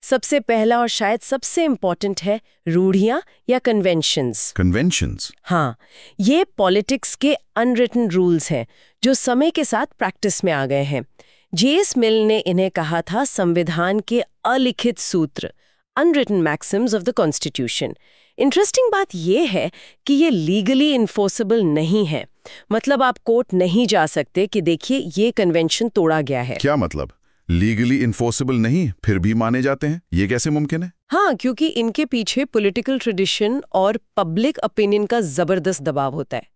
सबसे पहला और शायद सबसे इम्पोर्टेंट है रूढ़ियां या कन्वेंशंस। कन्वेंशंस? हाँ, ये पॉलिटिक्स के अनरिटन रूल्स हैं जो समय के साथ प्रैक्टिस में आ गए हैं। जेएस मिल ने इन्हें कहा था संविधान के अलिखित सूत्र, unwritten Maxim's of the constitution. Interesting बात यह है कि ये लीगली इन्फोर्सेबल नहीं है। मतलब आप कोर्ट नहीं जा सकते कि देखिए ये कन्वेंशन तोड़ा गया है। क्या मतलब? लीगली इन्फोर्सेबल नहीं, फिर भी माने जाते हैं? ये कैसे मुमकिन है? हाँ, क्योंकि इनके पीछे पॉलिटिकल ट्रेडिशन और पब्लिक ओपिनियन का जबरदस्त दबाव होता है।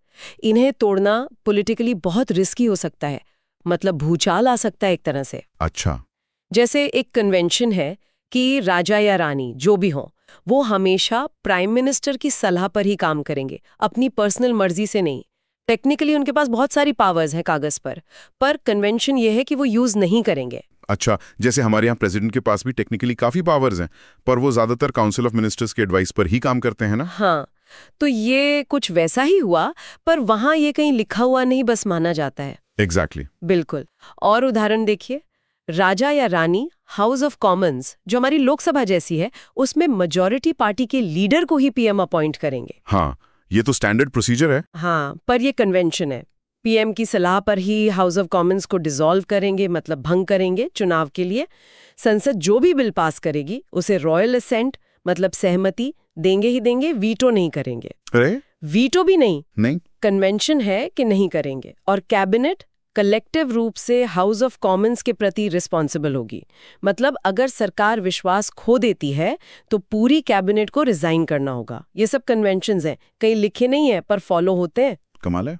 इन्हें तोड़ना पॉलिटिकली बहुत रिस्की हो सकता है, मतलब भूचाल आ सकता है एक तरह से। अच्छा। जैसे एक कन्वेंशन है कि राजा या रानी जो भी हो, वो हमेशा प्राइम मिनिस्टर की सलाह पर ही काम करेंगे, अपनी पर्सनल मर्जी से नहीं। टेक्निकली उनके पास बहुत सारी पावर्स हैं कागज पर कन्वेंशन ये है कि वो यूज नहीं करेंगे। अच्छा, जैसे हमारे यहाँ प्रेसिडेंट के पास भी टेक्निकली काफी पावर्स हैं, पर वो ज्यादातर काउंसिल ऑफ मिनिस्टर्स के एडवाइस पर ही काम करते हैं ना? हाँ, तो ये कुछ वैसा ही हुआ, पर वहां ये कहीं लिखा हुआ नहीं, बस माना जाता है। एग्जैक्टली। बिल्कुल। और उदाहरण देखिए, राजा या रानी हाउस ऑफ कॉमन्स जो हमारी लोकसभा जैसी है, उसमें मेजॉरिटी पार्टी के लीडर को ही पीएम अपॉइंट करेंगे। हाँ, ये तो स्टैंडर्ड प्रोसीजर है। हाँ, पर ये कन्वेंशन है। पीएम की सलाह पर ही हाउस ऑफ कॉमन्स को डिसॉल्व करेंगे, मतलब भंग करेंगे चुनाव के लिए। संसद जो भी बिल पास करेगी उसे रॉयल असेंट, मतलब सहमति देंगे ही देंगे, वीटो नहीं करेंगे। अरे वीटो भी नहीं, नहीं। कन्वेंशन है कि नहीं करेंगे। और कैबिनेट कलेक्टिव रूप से हाउस ऑफ कॉमन्स के प्रति रिस्पॉन्सिबल होगी। मतलब अगर सरकार विश्वास खो देती है तो पूरी कैबिनेट को रिजाइन करना होगा। ये सब कन्वेंशंस हैं, कहीं लिखे नहीं है पर फॉलो होते हैं। कमाल है।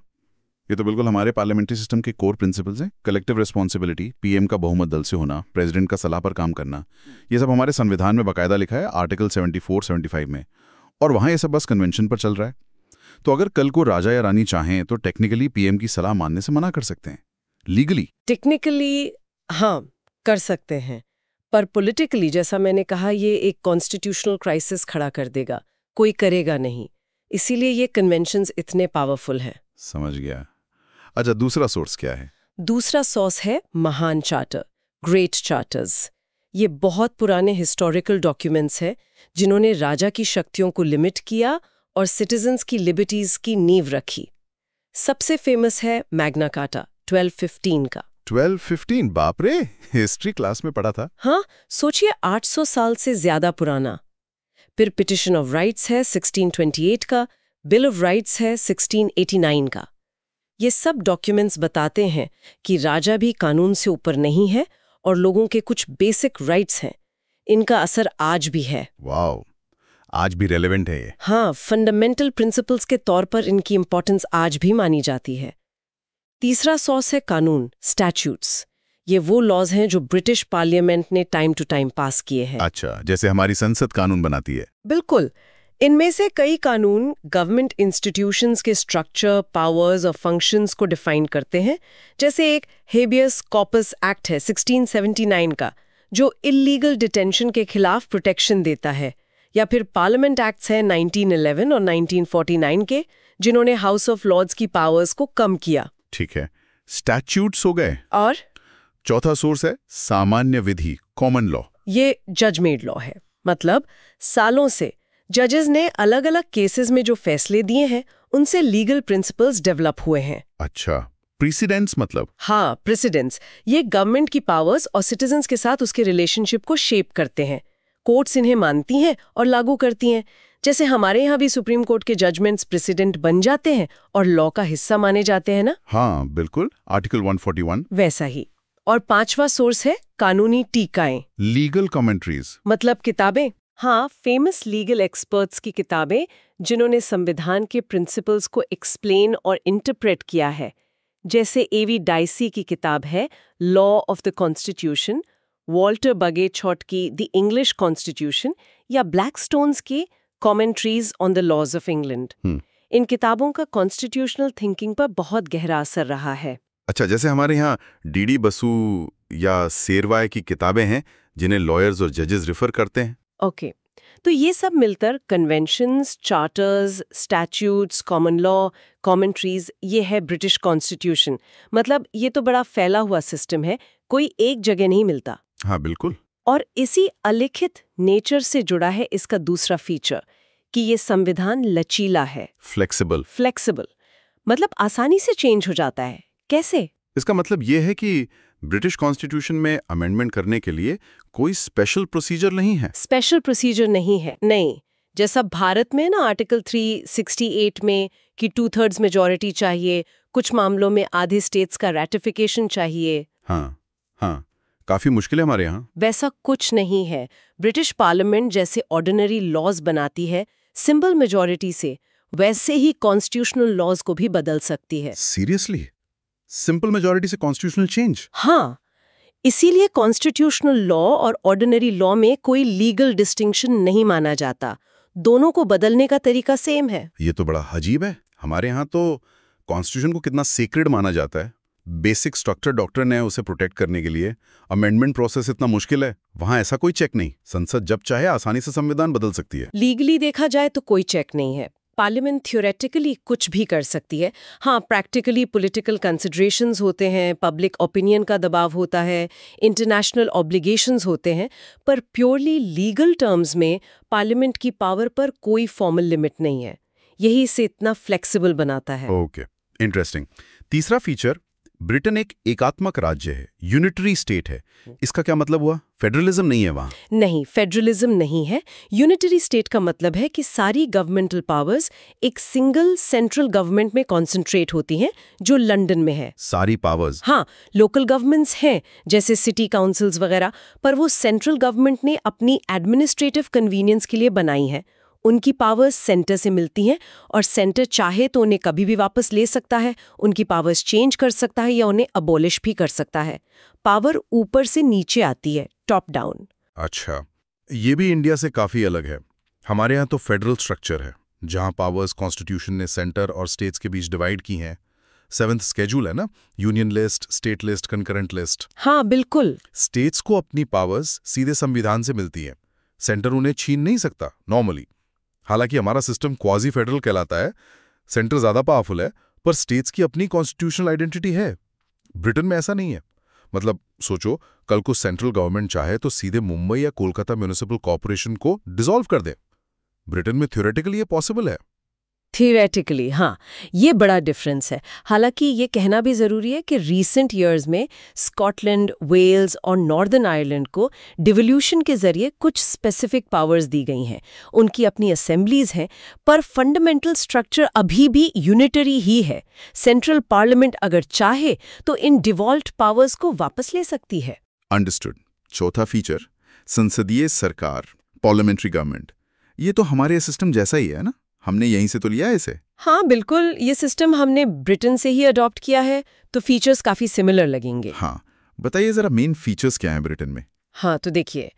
ये तो बिल्कुल हमारे पार्लियामेंट्री सिस्टम के कोर प्रिंसिपल्स हैं। कलेक्टिव रिस्पॉन्सिबिलिटी, पीएम का बहुमत दल से होना, प्रेसिडेंट का सलाह पर काम करना, ये सब हमारे संविधान में बाकायदा लिखा है, आर्टिकल 74-75 में। और वहां ये सब बस कन्वेंशन पर चल रहा है। तो अगर कल को राजा या रानी चाहें तो टेक्निकली पीएम की सलाह मानने से मना कर सकते हैं, लीगली। टेक्निकली हाँ, कर सकते हैं, पर पॉलिटिकली जैसा मैंने कहा, ये एक कॉन्स्टिट्यूशनल क्राइसिस खड़ा कर देगा, कोई करेगा नहीं। इसीलिए ये कन्वेंशंस इतने पावरफुल हैं। समझ गया। अच्छा, दूसरा सोर्स क्या है? दूसरा सोर्स है महान चार्टर, ग्रेट चार्टर्स। ये बहुत पुराने हिस्टोरिकल डॉक्यूमेंट्स हैं जिन्होंने राजा की शक्तियों को लिमिट किया और सिटीजन्स की लिबर्टीज की नींव रखी। सबसे फेमस है मैग्ना कार्टा 1215 का। 1215? बाप रे, हिस्ट्री क्लास में पढ़ा था। हाँ, सोचिए 800 साल से ज्यादा पुराना। फिर पिटिशन ऑफ राइट्स है 1628 का, बिल ऑफ राइट्स है 1689 का। ये सब डॉक्यूमेंट्स बताते हैं कि राजा भी कानून से ऊपर नहीं है और लोगों के कुछ बेसिक राइट्स हैं। इनका असर आज भी है। वाओ, आज भी रेलेवेंट है ये। हाँ, फंडामेंटल प्रिंसिपल्स के तौर पर इनकी इंपॉर्टेंस आज भी मानी जाती है। तीसरा सोर्स है कानून, स्टैट्यूट्स। ये वो लॉज हैं जो ब्रिटिश पार्लियामेंट ने टाइम टू टाइम पास किए हैं। अच्छा, जैसे हमारी संसद कानून बनाती है। बिल्कुल। इनमें से कई कानून गवर्नमेंट इंस्टीट्यूशंस के स्ट्रक्चर, पावर्स और फंक्शंस को डिफाइन करते हैं। जैसे एक हेबियस कॉर्पस एक्ट है 1679 का, जो इल्लीगल डिटेंशन के खिलाफ प्रोटेक्शन देता है। या फिर पार्लियामेंट एक्ट्स हैं 1911 और 1949 के, जिन्होंने हाउस ऑफ लॉर्ड्स की पावर्स को कम किया। ठीक है, स्टैट्यूट्स हो गए। और चौथा सोर्स है सामान्य विधि, कॉमन लॉ। ये जज मेड लॉ है। मतलब सालों से जजेस ने अलग अलग केसेस में जो फैसले दिए हैं, उनसे लीगल प्रिंसिपल्स डेवलप हुए हैं। अच्छा, प्रेसिडेंट्स मतलब? हाँ, प्रेसिडेंट्स। ये गवर्नमेंट की पावर्स और सिटीजन्स के साथ उसके रिलेशनशिप को शेप करते हैं। कोर्ट्स इन्हें मानती हैं और लागू करती हैं। जैसे हमारे यहाँ भी सुप्रीम कोर्ट के जजमेंट्स प्रेसिडेंट बन जाते हैं और लॉ का हिस्सा माने जाते हैं ना। हाँ बिल्कुल, आर्टिकल 141। वैसा ही। और पांचवा सोर्स है कानूनी टीकाएं, लीगल कमेंट्रीज। मतलब किताबें। हाँ, फेमस लीगल एक्सपर्ट्स की किताबें जिन्होंने संविधान के प्रिंसिपल्स को एक्सप्लेन और इंटरप्रेट किया है। जैसे एवी डाइसी की किताब है law of the constitution, Walter Bagehot की द इंग्लिश कॉन्स्टिट्यूशन, या ब्लैकस्टोन्स की commentaries on the laws of England. इन किताबों का कॉन्स्टिट्यूशनल थिंकिंग पर बहुत गहरा असर रहा है। अच्छा, जैसे हमारे यहाँ डीडी बसु या शेरवाय की किताबें हैं जिन्हें लॉयर्स और जजेस रिफर करते हैं। ओके, तो ये सब मिलकर conventions, charters, statutes, common law, commentaries, ये है ब्रिटिश कॉन्स्टिट्यूशन। मतलब ये तो बड़ा फैला हुआ सिस्टम है, कोई एक जगह नहीं मिलता। हाँ बिल्कुल। और इसी अलिखित नेचर से जुड़ा है इसका दूसरा फीचर कि ये संविधान लचीला है। फ्लेक्सिबल मतलब आसानी से चेंज हो जाता है। कैसे? इसका मतलब ये है कि ब्रिटिश कॉन्स्टिट्यूशन में अमेंडमेंट करने के लिए कोई स्पेशल प्रोसीजर नहीं है। स्पेशल प्रोसीजर नहीं है, नहीं। जैसा भारत में ना आर्टिकल 368 में कि 2/3 मेजॉरिटी चाहिए, कुछ मामलों में आधे स्टेट्स का रैटिफिकेशन चाहिए। हाँ, काफी मुश्किल है हमारे यहाँ। वैसा कुछ नहीं है। ब्रिटिश पार्लियामेंट जैसे ऑर्डिनरी लॉज बनाती है सिंपल मेजॉरिटी से, वैसे ही कॉन्स्टिट्यूशनल लॉज को भी बदल सकती है। सीरियसली? सिंपल मेजॉरिटी से कॉन्स्टिट्यूशनल चेंज? हाँ, इसीलिए कॉन्स्टिट्यूशनल लॉ और ऑर्डिनरी लॉ में कोई लीगल डिस्टिंक्शन नहीं माना जाता। दोनों को बदलने का तरीका सेम है। ये तो बड़ा अजीब है। हमारे यहाँ तो कॉन्स्टिट्यूशन को कितना सीक्रेट माना जाता है। बेसिक स्ट्रक्चर डॉक्ट्रिन है उसे प्रोटेक्ट करने के लिए। अमेंडमेंट प्रोसेस इतना मुश्किल है, वहाँ ऐसा कोई चेक नहीं। संसद जब चाहे आसानी से संविधान बदल सकती है। लीगली देखा जाए तो कोई चेक नहीं है। पार्लियामेंट थ्योरेटिकली कुछ भी कर सकती है। हाँ, प्रैक्टिकली पॉलिटिकल कंसिडरेशंस होते हैं, पब्लिक ओपिनियन का दबाव होता है, इंटरनेशनल ऑब्लिगेशंस होते हैं, पर प्योरली लीगल टर्म्स में पार्लियामेंट की पावर पर कोई फॉर्मल लिमिट नहीं है। यही इसे इतना फ्लेक्सिबल बनाता है। Okay, interesting. तीसरा फीचर, ब्रिटेन एक एकात्मक राज्य है, यूनिटरी स्टेट है। इसका क्या मतलब हुआ? फेडरलिज्म नहीं है वहाँ? नहीं, फेडरलिज्म नहीं है। यूनिटरी स्टेट का मतलब है कि सारी गवर्नमेंटल पावर्स एक सिंगल सेंट्रल गवर्नमेंट में कॉन्सेंट्रेट होती हैं, जो लंदन में है। सारी पावर्स? हाँ, लोकल गवर्नमेंट्स हैं जैसे सिटी काउंसिल्स वगैरह, पर वो सेंट्रल गवर्नमेंट ने अपनी एडमिनिस्ट्रेटिव कन्वीनियंस के लिए बनाई है। उनकी पावर्स सेंटर से मिलती हैं और सेंटर चाहे तो उन्हें कभी भी वापस ले सकता है, उनकी पावर्स चेंज कर सकता है या उन्हें अबॉलिश भी कर सकता है। पावर ऊपर से नीचे आती है, टॉप डाउन। अच्छा, ये भी इंडिया से काफी अलग है। हमारे यहाँ तो फेडरल स्ट्रक्चर है जहाँ पावर्स कॉन्स्टिट्यूशन ने सेंटर और स्टेट्स के बीच डिवाइड की हैं। 7th स्केड्यूल है ना, union list, state list, concurrent list. हाँ बिल्कुल। स्टेट्स को अपनी पावर्स सीधे संविधान से मिलती है, सेंटर उन्हें छीन नहीं सकता नॉर्मली। हालांकि हमारा सिस्टम क्वाजी फेडरल कहलाता है, सेंटर ज्यादा पावरफुल है, पर स्टेट्स की अपनी कॉन्स्टिट्यूशनल आइडेंटिटी है। ब्रिटेन में ऐसा नहीं है। मतलब सोचो, कल को सेंट्रल गवर्नमेंट चाहे तो सीधे मुंबई या कोलकाता म्युनिसिपल कॉर्पोरेशन को डिसॉल्व कर दे। ब्रिटेन में थ्योरेटिकली ये पॉसिबल है। थियोरेटिकली हाँ, ये बड़ा डिफरेंस है। हालांकि ये कहना भी ज़रूरी है कि रीसेंट ईयर्स में स्कॉटलैंड, वेल्स और नॉर्दर्न आयरलैंड को डिवोल्यूशन के जरिए कुछ स्पेसिफिक पावर्स दी गई हैं। उनकी अपनी असेंबलीज हैं, पर फंडामेंटल स्ट्रक्चर अभी भी यूनिटरी ही है। सेंट्रल पार्लियामेंट अगर चाहे तो इन डिवॉल्व्ड पावर्स को वापस ले सकती है। अंडरस्टूड। चौथा फीचर, संसदीय सरकार, पार्लियामेंट्री गवर्नमेंट। ये तो हमारे सिस्टम जैसा ही है ना, हमने यहीं से तो लिया है इसे। हाँ बिल्कुल, ये सिस्टम हमने ब्रिटेन से ही अडॉप्ट किया है, तो फीचर्स काफी सिमिलर लगेंगे। हाँ, बताइए जरा मेन फीचर्स क्या हैं ब्रिटेन में? हाँ तो देखिए,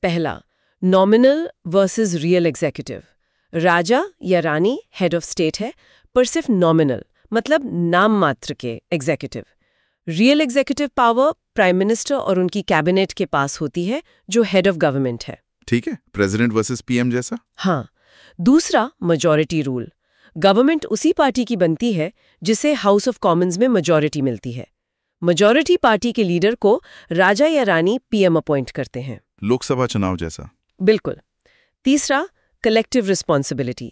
पहला, नॉमिनल वर्सेस रियल एग्जीक्यूटिव। राजा या रानी हेड ऑफ स्टेट है, पर सिर्फ नॉमिनल, मतलब नाम मात्र के executive. Real executive power prime minister और उनकी कैबिनेट के पास होती है, जो हेड ऑफ गवर्नमेंट है। ठीक है, प्रेसिडेंट वर्सेस पीएम जैसा। हाँ। दूसरा, मेजॉरिटी रूल। गवर्नमेंट उसी पार्टी की बनती है जिसे हाउस ऑफ कॉमन्स में मेजॉरिटी मिलती है। मेजॉरिटी पार्टी के लीडर को राजा या रानी पीएम अपॉइंट करते हैं। लोकसभा चुनाव जैसा। बिल्कुल। तीसरा, collective responsibility.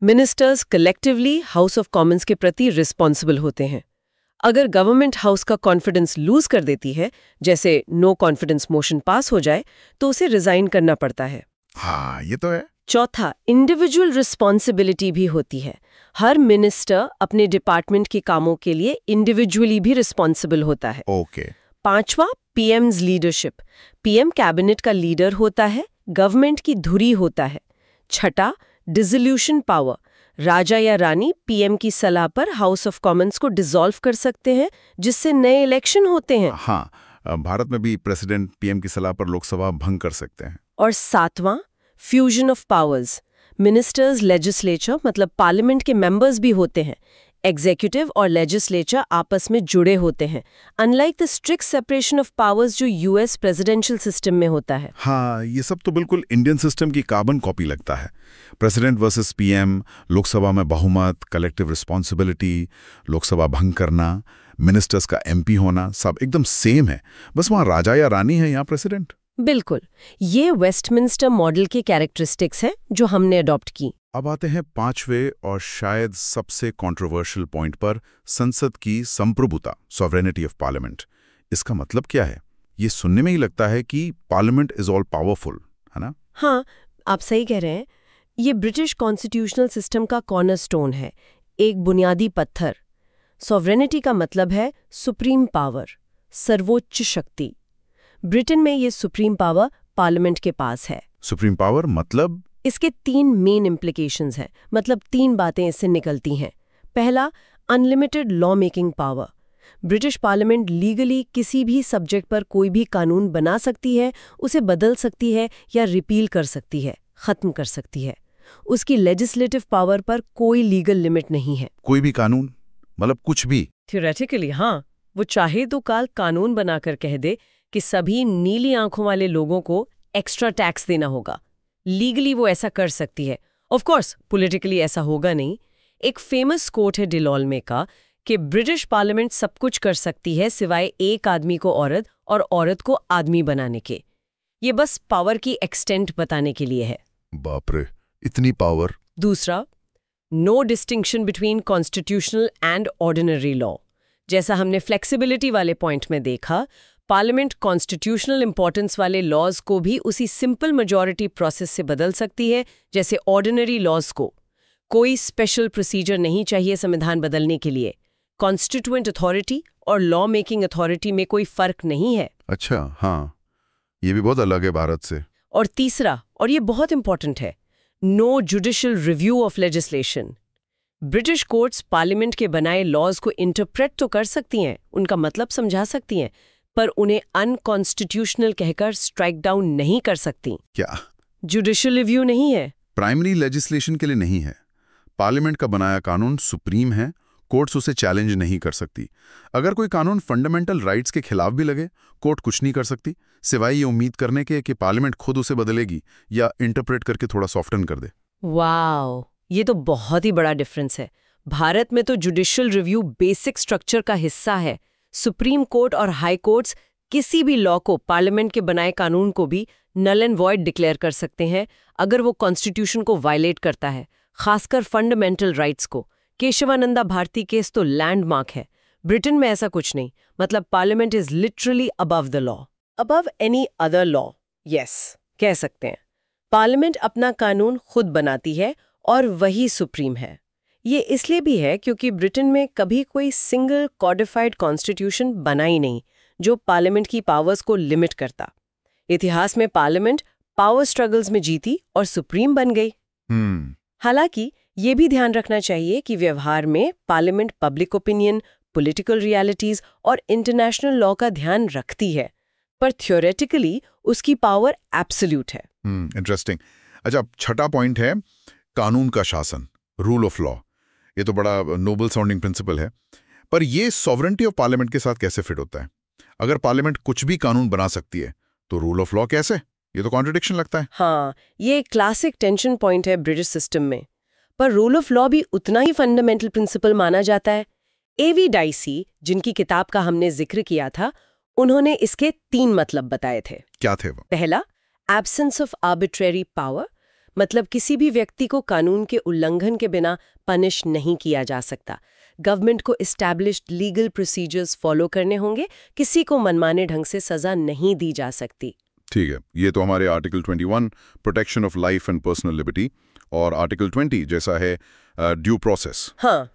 Ministers collectively house of Commons के प्रति रिस्पॉन्सिबल होते हैं। अगर गवर्नमेंट हाउस का कॉन्फिडेंस लूज कर देती है, जैसे नो कॉन्फिडेंस मोशन पास हो जाए, तो उसे रिजाइन करना पड़ता है। हाँ, ये तो है। चौथा, इंडिविजुअल रिस्पॉन्सिबिलिटी भी होती है। हर मिनिस्टर अपने डिपार्टमेंट के कामों के लिए इंडिविजुअली भी रिस्पॉन्सिबल होता है। ओके। पांचवा, पीएम्स लीडरशिप। पीएम कैबिनेट का लीडर होता है, गवर्नमेंट की धुरी होता है। छठा, डिसोल्यूशन पावर। राजा या रानी पीएम की सलाह पर हाउस ऑफ कॉमन्स को डिसॉल्व कर सकते हैं, जिससे नए इलेक्शन होते हैं। हाँ, भारत में भी प्रेसिडेंट पीएम की सलाह पर लोकसभा भंग कर सकते हैं। और सातवां, fusion of powers. Ministers legislature मतलब पार्लियामेंट के मेंबर्स भी होते हैं। एग्जीक्यूटिव और लेजिस्लेचर आपस में जुड़े होते हैं, unlike the strict separation of powers जो यूएस प्रेसिडेंशियल सिस्टम में होता है। हाँ, ये सब तो बिल्कुल इंडियन सिस्टम की कार्बन कॉपी लगता है। प्रेसिडेंट वर्सेस पीएम, लोकसभा में बहुमत, कलेक्टिव रिस्पॉन्सिबिलिटी, लोकसभा भंग करना, मिनिस्टर्स का एमपी होना, सब एकदम सेम है। बस वहाँ राजा या रानी है, यहाँ प्रेसिडेंट। बिल्कुल, ये वेस्टमिंस्टर मॉडल के कैरेक्टरिस्टिक्स हैं जो हमने अडॉप्ट की। अब आते हैं पांचवें और शायद सबसे कंट्रोवर्शियल पॉइंट पर, संसद की संप्रभुता, सॉवरेनिटी ऑफ पार्लियामेंट। इसका मतलब क्या है? ये सुनने में ही लगता है कि पार्लियामेंट इज ऑल पावरफुल, है ना? हाँ, आप सही कह रहे हैं। ये ब्रिटिश कॉन्स्टिट्यूशनल सिस्टम का कॉर्नरस्टोन है, एक बुनियादी पत्थर। सॉवरेनिटी का मतलब है सुप्रीम पावर, सर्वोच्च शक्ति। ब्रिटेन में ये सुप्रीम पावर पार्लियामेंट के पास है। सुप्रीम पावर मतलब? इसके 3 मेन इम्प्लीकेशंस हैं, मतलब 3 बातें इससे निकलती हैं। पहला, unlimited law making power. British parliament legally किसी भी सब्जेक्ट पर कोई भी कानून बना सकती है, उसे बदल सकती है या रिपील कर सकती है, खत्म कर सकती है। उसकी लेजिस्लेटिव पावर पर कोई लीगल लिमिट नहीं है। कोई भी कानून मतलब कुछ भी? थ्योरेटिकली हाँ, वो चाहे तो काल कानून बनाकर कह दे कि सभी नीली आंखों वाले लोगों को एक्स्ट्रा टैक्स देना होगा। लीगली वो ऐसा कर सकती है। ऑफ कोर्स पॉलिटिकली ऐसा होगा नहीं। एक फेमस कोट है डिलॉल्मे का कि ब्रिटिश पार्लियामेंट सब कुछ कर सकती है सिवाय एक आदमी को औरत और औरत को आदमी बनाने के। ये बस पावर की एक्सटेंट बताने के लिए है। बाप रे, इतनी पावर! दूसरा, no distinction between constitutional and ordinary law. जैसा हमने फ्लेक्सिबिलिटी वाले पॉइंट में देखा, पार्लियामेंट कॉन्स्टिट्यूशनल इंपॉर्टेंस वाले लॉज को भी उसी सिंपल मेजॉरिटी प्रोसेस से बदल सकती है जैसे ऑर्डिनरी लॉज को। कोई स्पेशल प्रोसीजर नहीं चाहिए संविधान बदलने के लिए। कॉन्स्टिट्यूएंट अथॉरिटी और लॉ मेकिंग अथॉरिटी में कोई फर्क नहीं है। अच्छा, हाँ, ये भी बहुत अलग है भारत से। और तीसरा, और ये बहुत इंपॉर्टेंट है, no judicial review of legislation. British courts parliament के बनाए लॉज को इंटरप्रेट तो कर सकती हैं, उनका मतलब समझा सकती हैं, पर उन्हें अनकॉन्स्टिट्यूशनल कहकर स्ट्राइक डाउन नहीं कर सकती। क्या जुडिशियल रिव्यू नहीं है? प्राइमरी लेजिस्लेशन के लिए नहीं है। पार्लियामेंट का बनाया कानून सुप्रीम है, कोर्ट्स उसे चैलेंज नहीं कर सकती। अगर कोई कानून फंडामेंटल राइट्स के खिलाफ भी लगे, कोर्ट कुछ नहीं कर सकती, सिवाय ये उम्मीद करने के कि पार्लियामेंट खुद उसे बदलेगी या इंटरप्रेट करके थोड़ा सॉफ्टन कर दे। वाओ, ये तो बहुत ही बड़ा डिफरेंस है। भारत में तो जुडिशियल रिव्यू बेसिक स्ट्रक्चर का हिस्सा है। सुप्रीम कोर्ट और हाई कोर्ट्स किसी भी लॉ को, पार्लियामेंट के बनाए कानून को भी नल एंड वॉइड डिक्लेयर कर सकते हैं अगर वो कॉन्स्टिट्यूशन को वायलेट करता है, खासकर फंडामेंटल राइट्स को। केशवानंदा भारती केस तो लैंडमार्क है। ब्रिटेन में ऐसा कुछ नहीं, मतलब parliament is literally above the law, above any other law. Yes, कह सकते हैं पार्लियामेंट अपना कानून खुद बनाती है और वही सुप्रीम है। ये इसलिए भी है क्योंकि ब्रिटेन में कभी कोई सिंगल कॉडिफाइड कॉन्स्टिट्यूशन बना ही नहीं जो पार्लियामेंट की पावर्स को लिमिट करता। इतिहास में पार्लियामेंट पावर स्ट्रगल्स में जीती और सुप्रीम बन गई। हालांकि ये भी ध्यान रखना चाहिए कि व्यवहार में parliament public opinion, political realities और इंटरनेशनल लॉ का ध्यान रखती है, पर थ्योरेटिकली उसकी पावर एब्सोल्यूट है। इंटरेस्टिंग। अच्छा, छठा पॉइंट है कानून का शासन, रूल ऑफ लॉ। ये तो बड़ा नोबल साउंडिंग प्रिंसिपल है, पर ये सॉवरेनिटी ऑफ पार्लियामेंट के साथ कैसे फिट होता है? अगर पार्लियामेंट कुछ भी कानून बना सकती है तो रूल ऑफ लॉ कैसे? ये तो कॉन्ट्रडिक्शन लगता है। हाँ, ये एक क्लासिक टेंशन पॉइंट है ब्रिटिश सिस्टम में, पर रूल ऑफ लॉ भी उतना ही फंडामेंटल प्रिंसिपल माना जाता है। एवी डाइसी, जिनकी किताब का हमने जिक्र किया था, उन्होंने इसके 3 मतलब बताए थे। क्या थे वो? पहला, एब्सेंस ऑफ आर्बिट्रेरी पावर, मतलब किसी भी व्यक्ति को कानून के उल्लंघन के बिना पनिश नहीं किया जा सकता। गवर्नमेंट को एस्टैब्लिश्ड लीगल प्रोसीजर्स फॉलो करने होंगे, किसी को मनमाने ढंग से सजा नहीं दी जा सकती। ठीक है, ये तो हमारे article 21 protection of life and personal liberty और आर्टिकल 20 जैसा है ड्यू प्रोसेस। हाँ।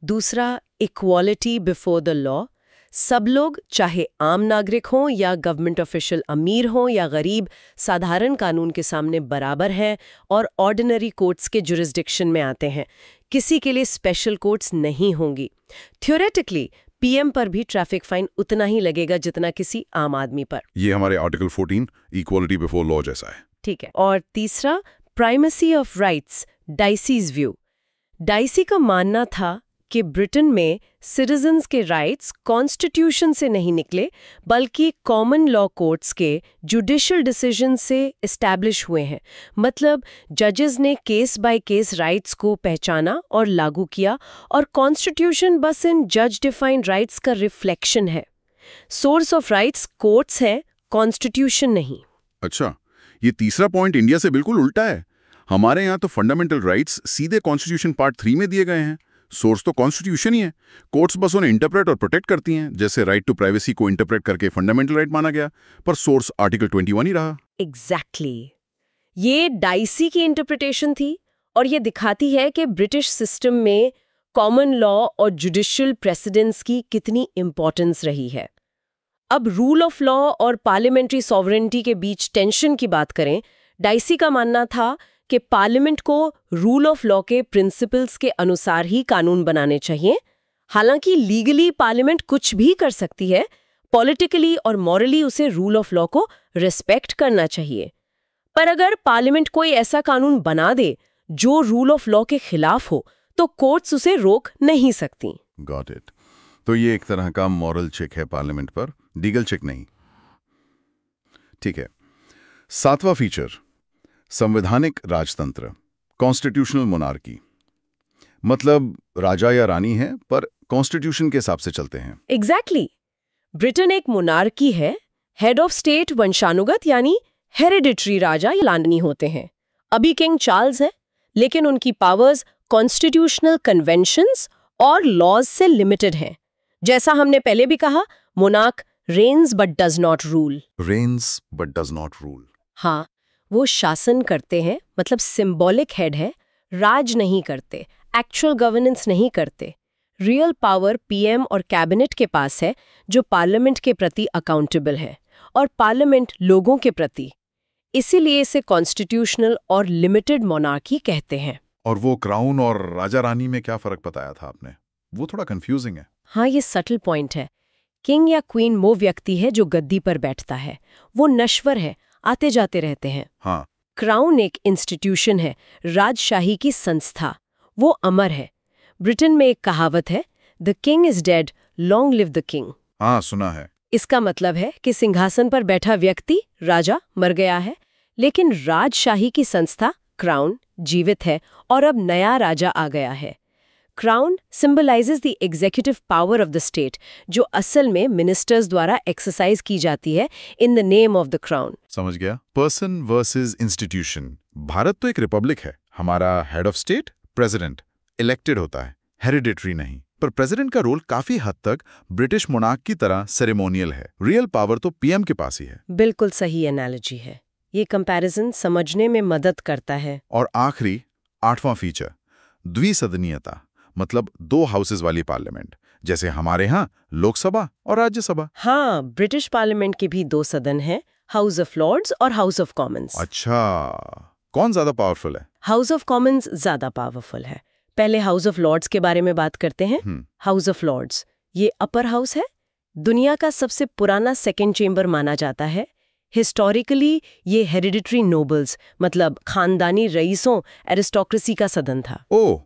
दूसरा, इक्वालिटी बिफोर द लॉ, सब लोग चाहे आम नागरिक हों या गवर्नमेंट ऑफिशियल, अमीर हों या गरीब, साधारण कानून के सामने बराबर हैं और ऑर्डिनरी कोर्ट्स के जुरिस्डिक्शन में आते हैं। किसी के लिए स्पेशल कोर्ट्स नहीं होंगी। थ्योरेटिकली पीएम पर भी ट्रैफिक फाइन उतना ही लगेगा जितना किसी आम आदमी पर। ये हमारे आर्टिकल 14 इक्वालिटी बिफोर लॉ जैसा है। ठीक है। और तीसरा, primacy of rights, Dicey's view. Dicey का मानना था कि ब्रिटेन में सिटीजन्स के राइट्स कॉन्स्टिट्यूशन से नहीं निकले बल्कि कॉमन लॉ कोर्ट्स के जुडिशियल डिसीजन से एस्टैब्लिश हुए हैं। मतलब जजेस ने केस बाय केस राइट्स को पहचाना और लागू किया और कॉन्स्टिट्यूशन बस इन जज डिफाइंड राइट्स का रिफ्लेक्शन है। सोर्स ऑफ राइट्स कोर्ट्स है, कॉन्स्टिट्यूशन नहीं। अच्छा, ये तीसरा पॉइंट इंडिया से बिल्कुल उल्टा है। हमारे यहाँ तो फंडामेंटल राइट्स सीधे कॉन्स्टिट्यूशन पार्ट 3 में दिए गए हैं। सोर्स तो कॉन्स्टिट्यूशन ही है, कोर्ट्स बस उन्हें इंटरप्रेट और प्रोटेक्ट करती हैं। जैसे राइट टू प्राइवेसी को इंटरप्रेट करके फंडामेंटल राइट माना गया, पर सोर्स आर्टिकल 21 ही रहा। एग्जैक्टली ये डाइसी की इंटरप्रिटेशन थी और ये दिखाती है कि ब्रिटिश सिस्टम में कॉमन लॉ और जुडिशियल प्रेसिडेंस की कितनी इंपॉर्टेंस रही है। अब रूल ऑफ लॉ और पार्लियामेंट्री सॉवरेनिटी के बीच टेंशन की बात करें। डाइसी का मानना था कि पार्लियामेंट को रूल ऑफ लॉ के प्रिंसिपल्स के अनुसार ही कानून बनाने चाहिए। हालांकि लीगली पार्लियामेंट कुछ भी कर सकती है, पॉलिटिकली और मॉरली उसे रूल ऑफ लॉ को रिस्पेक्ट करना चाहिए। पर अगर पार्लियामेंट कोई ऐसा कानून बना दे जो रूल ऑफ लॉ के खिलाफ हो तो कोर्ट्स उसे रोक नहीं सकती। Got it. तो ये एक तरह का मॉरल चेक है पार्लियामेंट पर, लीगल चेक नहीं। ठीक है। 7वां फीचर, संवैधानिक राजतंत्र, कॉन्स्टिट्यूशनल मोनार्की। मतलब राजा या रानी है पर कॉन्स्टिट्यूशन के हिसाब से चलते हैं। एग्जैक्टली। ब्रिटेन एक मोनार्की है। हेड ऑफ स्टेट वंशानुगत यानी हेरिडिटरी राजा या रानी होते हैं। अभी किंग चार्ल्स है, लेकिन उनकी पावर्स कॉन्स्टिट्यूशनल कन्वेंशंस और लॉज से लिमिटेड हैं। जैसा हमने पहले भी कहा, monarch reigns but does not rule। reigns but does not rule। हाँ, वो शासन करते हैं, मतलब सिंबॉलिक हेड है, राज नहीं करते, एक्चुअल गवर्नेंस नहीं करते। रियल पावर पीएम और कैबिनेट के पास है, जो पार्लियामेंट के प्रति अकाउंटेबल है और पार्लियामेंट लोगों के प्रति। इसीलिए इसे कॉन्स्टिट्यूशनल और लिमिटेड मोनार्की कहते हैं। और वो क्राउन और राजा रानी में क्या फर्क बताया था आपने? वो थोड़ा कंफ्यूजिंग है। हाँ, ये सटल पॉइंट है। किंग या क्वीन वो व्यक्ति है जो गद्दी पर बैठता है, वो नश्वर है, आते जाते रहते हैं। हाँ। क्राउन एक इंस्टीट्यूशन है, राजशाही की संस्था, वो अमर है। ब्रिटेन में एक कहावत है, the king is dead, long live the king. हाँ, सुना है। इसका मतलब है कि सिंहासन पर बैठा व्यक्ति, राजा, मर गया है, लेकिन राजशाही की संस्था, क्राउन, जीवित है और अब नया राजा आ गया है। Crown symbolises the executive power of the state, जो असल में मिनिस्टर्स द्वारा एक्सरसाइज की जाती है in the name of the crown. समझ गया। Person versus institution. भारत तो एक रिपब्लिक है। हमारा head of state president elected होता है, हेरिडिटरी नहीं। पर प्रेसिडेंट का रोल काफी हद तक ब्रिटिश मोनार्क की तरह सेरेमोनियल है। रियल पावर तो पीएम के पास ही है। बिल्कुल सही एनालॉजी है। ये कंपैरिजन समझने में मदद करता है। और आखिरी 8वां फीचर, द्विसदनीयता, मतलब 2 हाउसेस वाली पार्लियामेंट, जैसे हमारे यहाँ लोकसभा और राज्यसभा। हाँ, ब्रिटिश पार्लियामेंट के भी 2 सदन हैं, हाउस ऑफ लॉर्ड्स और हाउस ऑफ कॉमन्स। अच्छा, कौन ज्यादा पावरफुल है? हाउस ऑफ कॉमन्स ज्यादा पावरफुल है। पहले हाउस ऑफ लॉर्ड्स के बारे में बात करते हैं। हाउस ऑफ लॉर्ड्स ये अपर हाउस है, दुनिया का सबसे पुराना सेकेंड चेंबर माना जाता है। हिस्टोरिकली ये हेरिडिटरी नोबल्स, मतलब खानदानी रईसों, एरिस्टोक्रेसी का सदन था। ओह,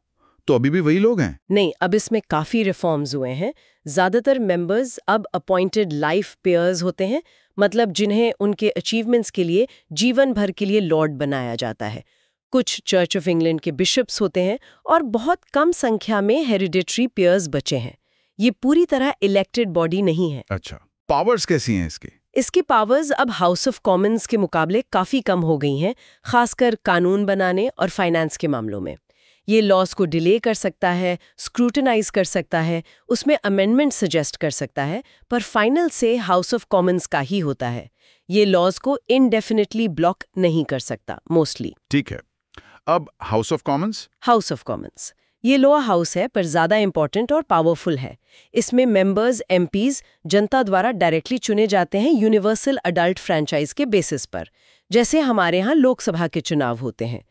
तो अभी भी वही लोग हैं? नहीं, अब इसमें काफी रिफॉर्म्स हुए हैं। ज्यादातर मेंबर्स अब अपॉइंटेड लाइफ पेयर्स होते हैं, मतलब जिन्हें उनके अचीवमेंट्स के लिए जीवन भर के लिए लॉर्ड बनाया जाता है। कुछ चर्च ऑफ इंग्लैंड के बिशप्स होते हैं और बहुत कम संख्या में हेरिडिटरी पेयर्स बचे हैं। ये पूरी तरह इलेक्टेड बॉडी नहीं है। अच्छा, पावर्स कैसी हैं इसकी? इसकी पावर्स अब हाउस ऑफ कॉमन्स के मुकाबले काफी कम हो गई हैं, खासकर कानून बनाने और फाइनेंस के मामलों में। ये लॉज को डिले कर सकता है, स्क्रूटनाइज कर सकता है, उसमें अमेंडमेंट सजेस्ट कर सकता है, पर फाइनल से हाउस ऑफ कॉमन्स का ही होता है। ये लॉज को इनडेफिनेटली ब्लॉक नहीं कर सकता मोस्टली। ठीक है। अब house of Commons? House of Commons ये लोअर हाउस है, पर ज्यादा इंपॉर्टेंट और पावरफुल है। इसमें मेंबर्स एमपीज जनता द्वारा डायरेक्टली चुने जाते हैं यूनिवर्सल अडल्ट फ्रेंचाइज के बेसिस पर, जैसे हमारे यहाँ लोकसभा के चुनाव होते हैं।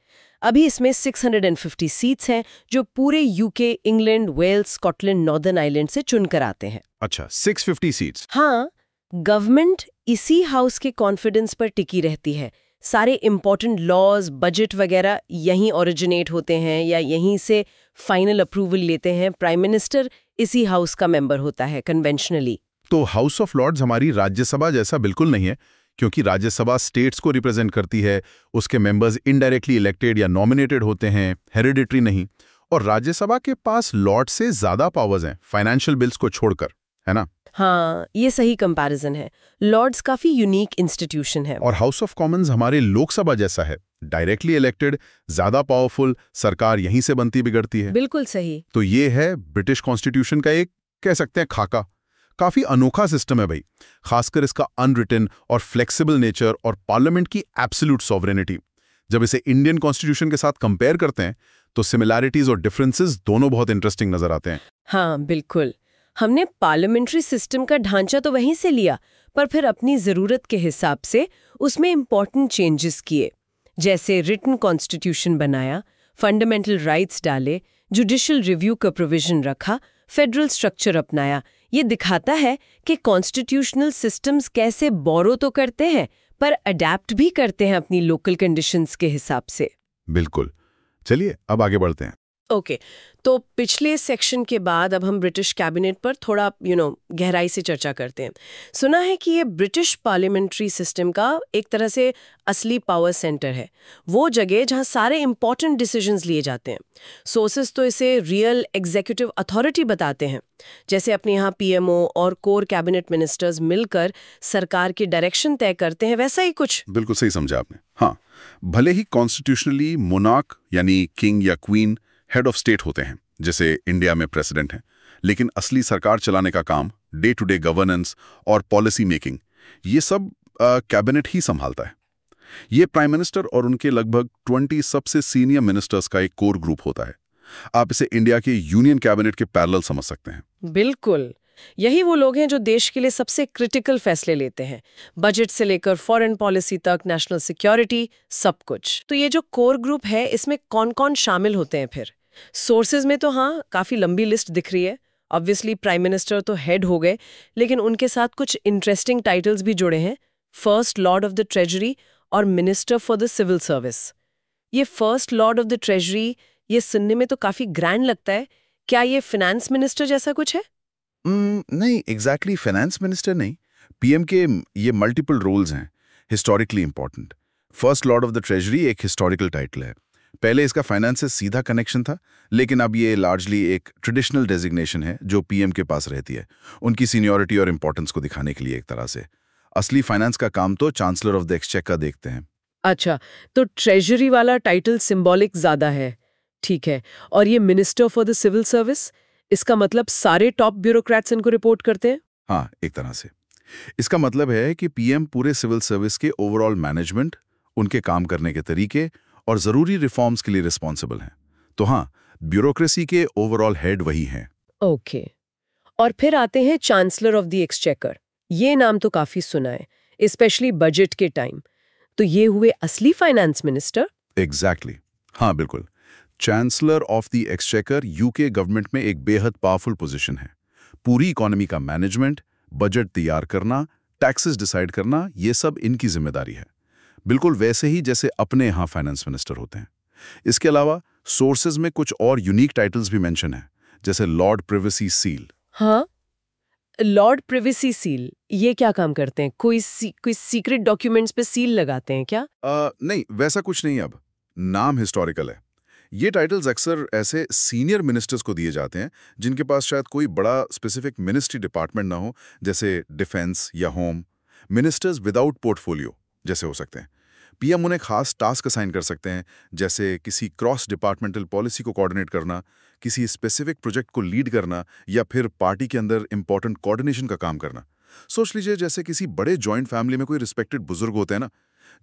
अभी इसमें 650 सीट्स हैं, जो पूरे UK, England, Wales, Scotland, Northern island से चुनकर आते हैं। अच्छा, 650 सीट्स। हाँ, गवर्नमेंट इसी हाउस के कॉन्फिडेंस पर टिकी रहती है। सारे इम्पोर्टेंट लॉज, बजट वगैरह यहीं ओरिजिनेट होते हैं या यहीं से फाइनल अप्रूवल लेते हैं? प्राइम मिनिस्टर इसी हाउस का मेंबर होता है कन्वेंशनली। तो हाउस ऑफ लॉर्ड्स हमारी राज्यसभा जैसा बिल्कुल नहीं है, क्योंकि राज्यसभा स्टेट्स को रिप्रेजेंट करती है, उसके मेंबर्स इनडायरेक्टली इलेक्टेड या नॉमिनेटेड होते हैं, हेरिडिटरी नहीं। और राज्यसभा के पास लॉर्ड से ज्यादा पावर्स हैं, फाइनेंशियल बिल्स को छोड़कर, है ना? हाँ, ये सही कंपैरिजन है। लॉर्ड्स काफी यूनिक इंस्टीट्यूशन है। और हाउस ऑफ कॉमन्स हमारे लोकसभा जैसा है, डायरेक्टली इलेक्टेड, ज्यादा पावरफुल, सरकार यहीं से बनती बिगड़ती है। बिल्कुल सही। तो ये है ब्रिटिश कॉन्स्टिट्यूशन का एक, कह सकते हैं, खाका। काफी अनोखा सिस्टम है भाई, खासकर इसका अनरिटन और फ्लेक्सिबल नेचर और पार्लियामेंट की एब्सोल्यूट सॉवरेनिटी। जब इसे इंडियन कॉन्स्टिट्यूशन के साथ कंपेयर करते हैं तो सिमिलैरिटीज और डिफरेंसेस दोनों बहुत इंटरेस्टिंग नजर आते हैं। हाँ बिल्कुल, हमने पार्लियामेंट्री सिस्टम का ढांचा तो वहीं से लिया, पर फिर अपनी जरूरत के हिसाब से उसमें इम्पोर्टेंट चेंजेस किए, जैसे रिटन कॉन्स्टिट्यूशन बनाया, फंडामेंटल राइट्स डाले, जुडिशियल रिव्यू का प्रोविजन रखा, फेडरल स्ट्रक्चर अपनाया। ये दिखाता है कि कॉन्स्टिट्यूशनल सिस्टम्स कैसे बोरो तो करते हैं पर अडेप्ट भी करते हैं अपनी लोकल कंडीशंस के हिसाब से। बिल्कुल। चलिए अब आगे बढ़ते हैं। ओके, तो पिछले सेक्शन के बाद अब हम ब्रिटिश कैबिनेट पर थोड़ा गहराई से चर्चा करते हैं। सुना है कि ये ब्रिटिश पार्लियामेंट्री सिस्टम का एक तरह से असली पावर सेंटर है, वो जगह जहां सारे इंपॉर्टेंट डिसीजंस लिए जाते हैं। सोर्सेस तो इसे रियल एग्जीक्यूटिव अथॉरिटी बताते हैं, जैसे अपने यहाँ पीएमओ और कोर कैबिनेट मिनिस्टर्स मिलकर सरकार की डायरेक्शन तय करते हैं, वैसा ही कुछ। बिल्कुल सही समझा आपने। हाँ, भले ही कॉन्स्टिट्यूशनली मोनार्क यानी किंग या क्वीन हेड ऑफ स्टेट होते हैं, जैसे इंडिया में प्रेसिडेंट हैं, लेकिन असली सरकार चलाने का काम, डे टू डे गवर्नेंस और पॉलिसी मेकिंग, ये सब कैबिनेट ही संभालता है। ये प्राइम मिनिस्टर और उनके लगभग 20 सबसे सीनियर मिनिस्टर्स का एक कोर ग्रुप होता है। आप इसे इंडिया के यूनियन कैबिनेट के पैरेलल समझ सकते हैं। बिल्कुल, यही वो लोग हैं जो देश के लिए सबसे क्रिटिकल फैसले लेते हैं, बजट से लेकर फॉरेन पॉलिसी तक, नेशनल सिक्योरिटी, सब कुछ। तो ये जो कोर ग्रुप है, इसमें कौन कौन शामिल होते हैं फिर? सोर्सेज में तो हाँ, काफी लंबी लिस्ट दिख रही है। ऑब्वियसली प्राइम मिनिस्टर तो हेड हो गए, लेकिन उनके साथ कुछ इंटरेस्टिंग टाइटल्स भी जुड़े हैं, first lord of the treasury और minister for the civil service. ये first lord of the treasury, ये सुनने में तो काफी ग्रैंड लगता है। क्या ये फाइनेंस मिनिस्टर जैसा कुछ है? नहीं, एग्जैक्टली फाइनेंस मिनिस्टर नहीं। पीएम के ये मल्टीपल रोल्स हैं, historically important. First lord of the treasury एक हिस्टोरिकल टाइटल है। पहले इसका फाइनेंस से सीधा कनेक्शन था, लेकिन अब ये लार्जली एक ट्रेडिशनल डेजिग्नेशन है जो पीएम के पास रहती है, उनकी सीनियरिटी और इंपॉर्टेंस को दिखाने के लिए एक तरह से। असली फाइनेंस का काम तो चांसलर ऑफ द एक्सचेकर देखते हैं। अच्छा, तो ट्रेजरी वाला टाइटल सिंबॉलिक ज्यादा है, ठीक है। और ये minister for the civil service, इसका मतलब सारे टॉप ब्यूरोक्रेट्स इनको रिपोर्ट करते हैं? हाँ, एक तरह से। इसका मतलब है कि पीएम पूरे सिविल सर्विस के ओवरऑल मैनेजमेंट, उनके काम करने के तरीके और जरूरी रिफॉर्म्स के लिए रिस्पॉन्सिबल हैं। तो हाँ, ब्यूरोक्रेसी के ओवरऑल हेड वही हैं। ओके, और फिर आते हैं चांसलर ऑफ द एक्सचेकर। ये नाम तो काफी सुना है, स्पेशली बजट के टाइम। तो ये हुए असली फाइनेंस मिनिस्टर? एग्जैक्टली, हाँ बिल्कुल। Chancellor of the exchequer UK government में एक बेहद पावरफुल पोजीशन है। पूरी इकोनॉमी का मैनेजमेंट, बजट तैयार करना, टैक्सेस डिसाइड करना, ये सब इनकी जिम्मेदारी है, बिल्कुल वैसे ही जैसे अपने यहाँ फाइनेंस मिनिस्टर होते हैं। इसके अलावा सोर्सेज में कुछ और यूनिक टाइटल्स भी मेंशन है, जैसे लॉर्ड प्रिवेसी सील। हाँ, लॉर्ड प्रिवेसी सील, ये क्या काम करते हैं? कोई सीक्रेट डॉक्यूमेंट्स पे सील लगाते हैं क्या? नहीं, वैसा कुछ नहीं। अब नाम हिस्टोरिकल है। ये टाइटल्स अक्सर ऐसे सीनियर मिनिस्टर्स को दिए जाते हैं जिनके पास शायद कोई बड़ा स्पेसिफिक मिनिस्ट्री डिपार्टमेंट ना हो, जैसे डिफेंस या होम। मिनिस्टर्स विदाउट पोर्टफोलियो जैसे हो सकते हैं। पीएम उन्हें खास टास्क असाइन कर सकते हैं, जैसे किसी क्रॉस डिपार्टमेंटल पॉलिसी को कोऑर्डिनेट करना, किसी स्पेसिफिक प्रोजेक्ट को लीड करना, या फिर पार्टी के अंदर इंपॉर्टेंट कोऑर्डिनेशन का काम करना। सोच लीजिए जैसे किसी बड़े जॉइंट फैमिली में कोई रिस्पेक्टेड बुजुर्ग होते हैं ना,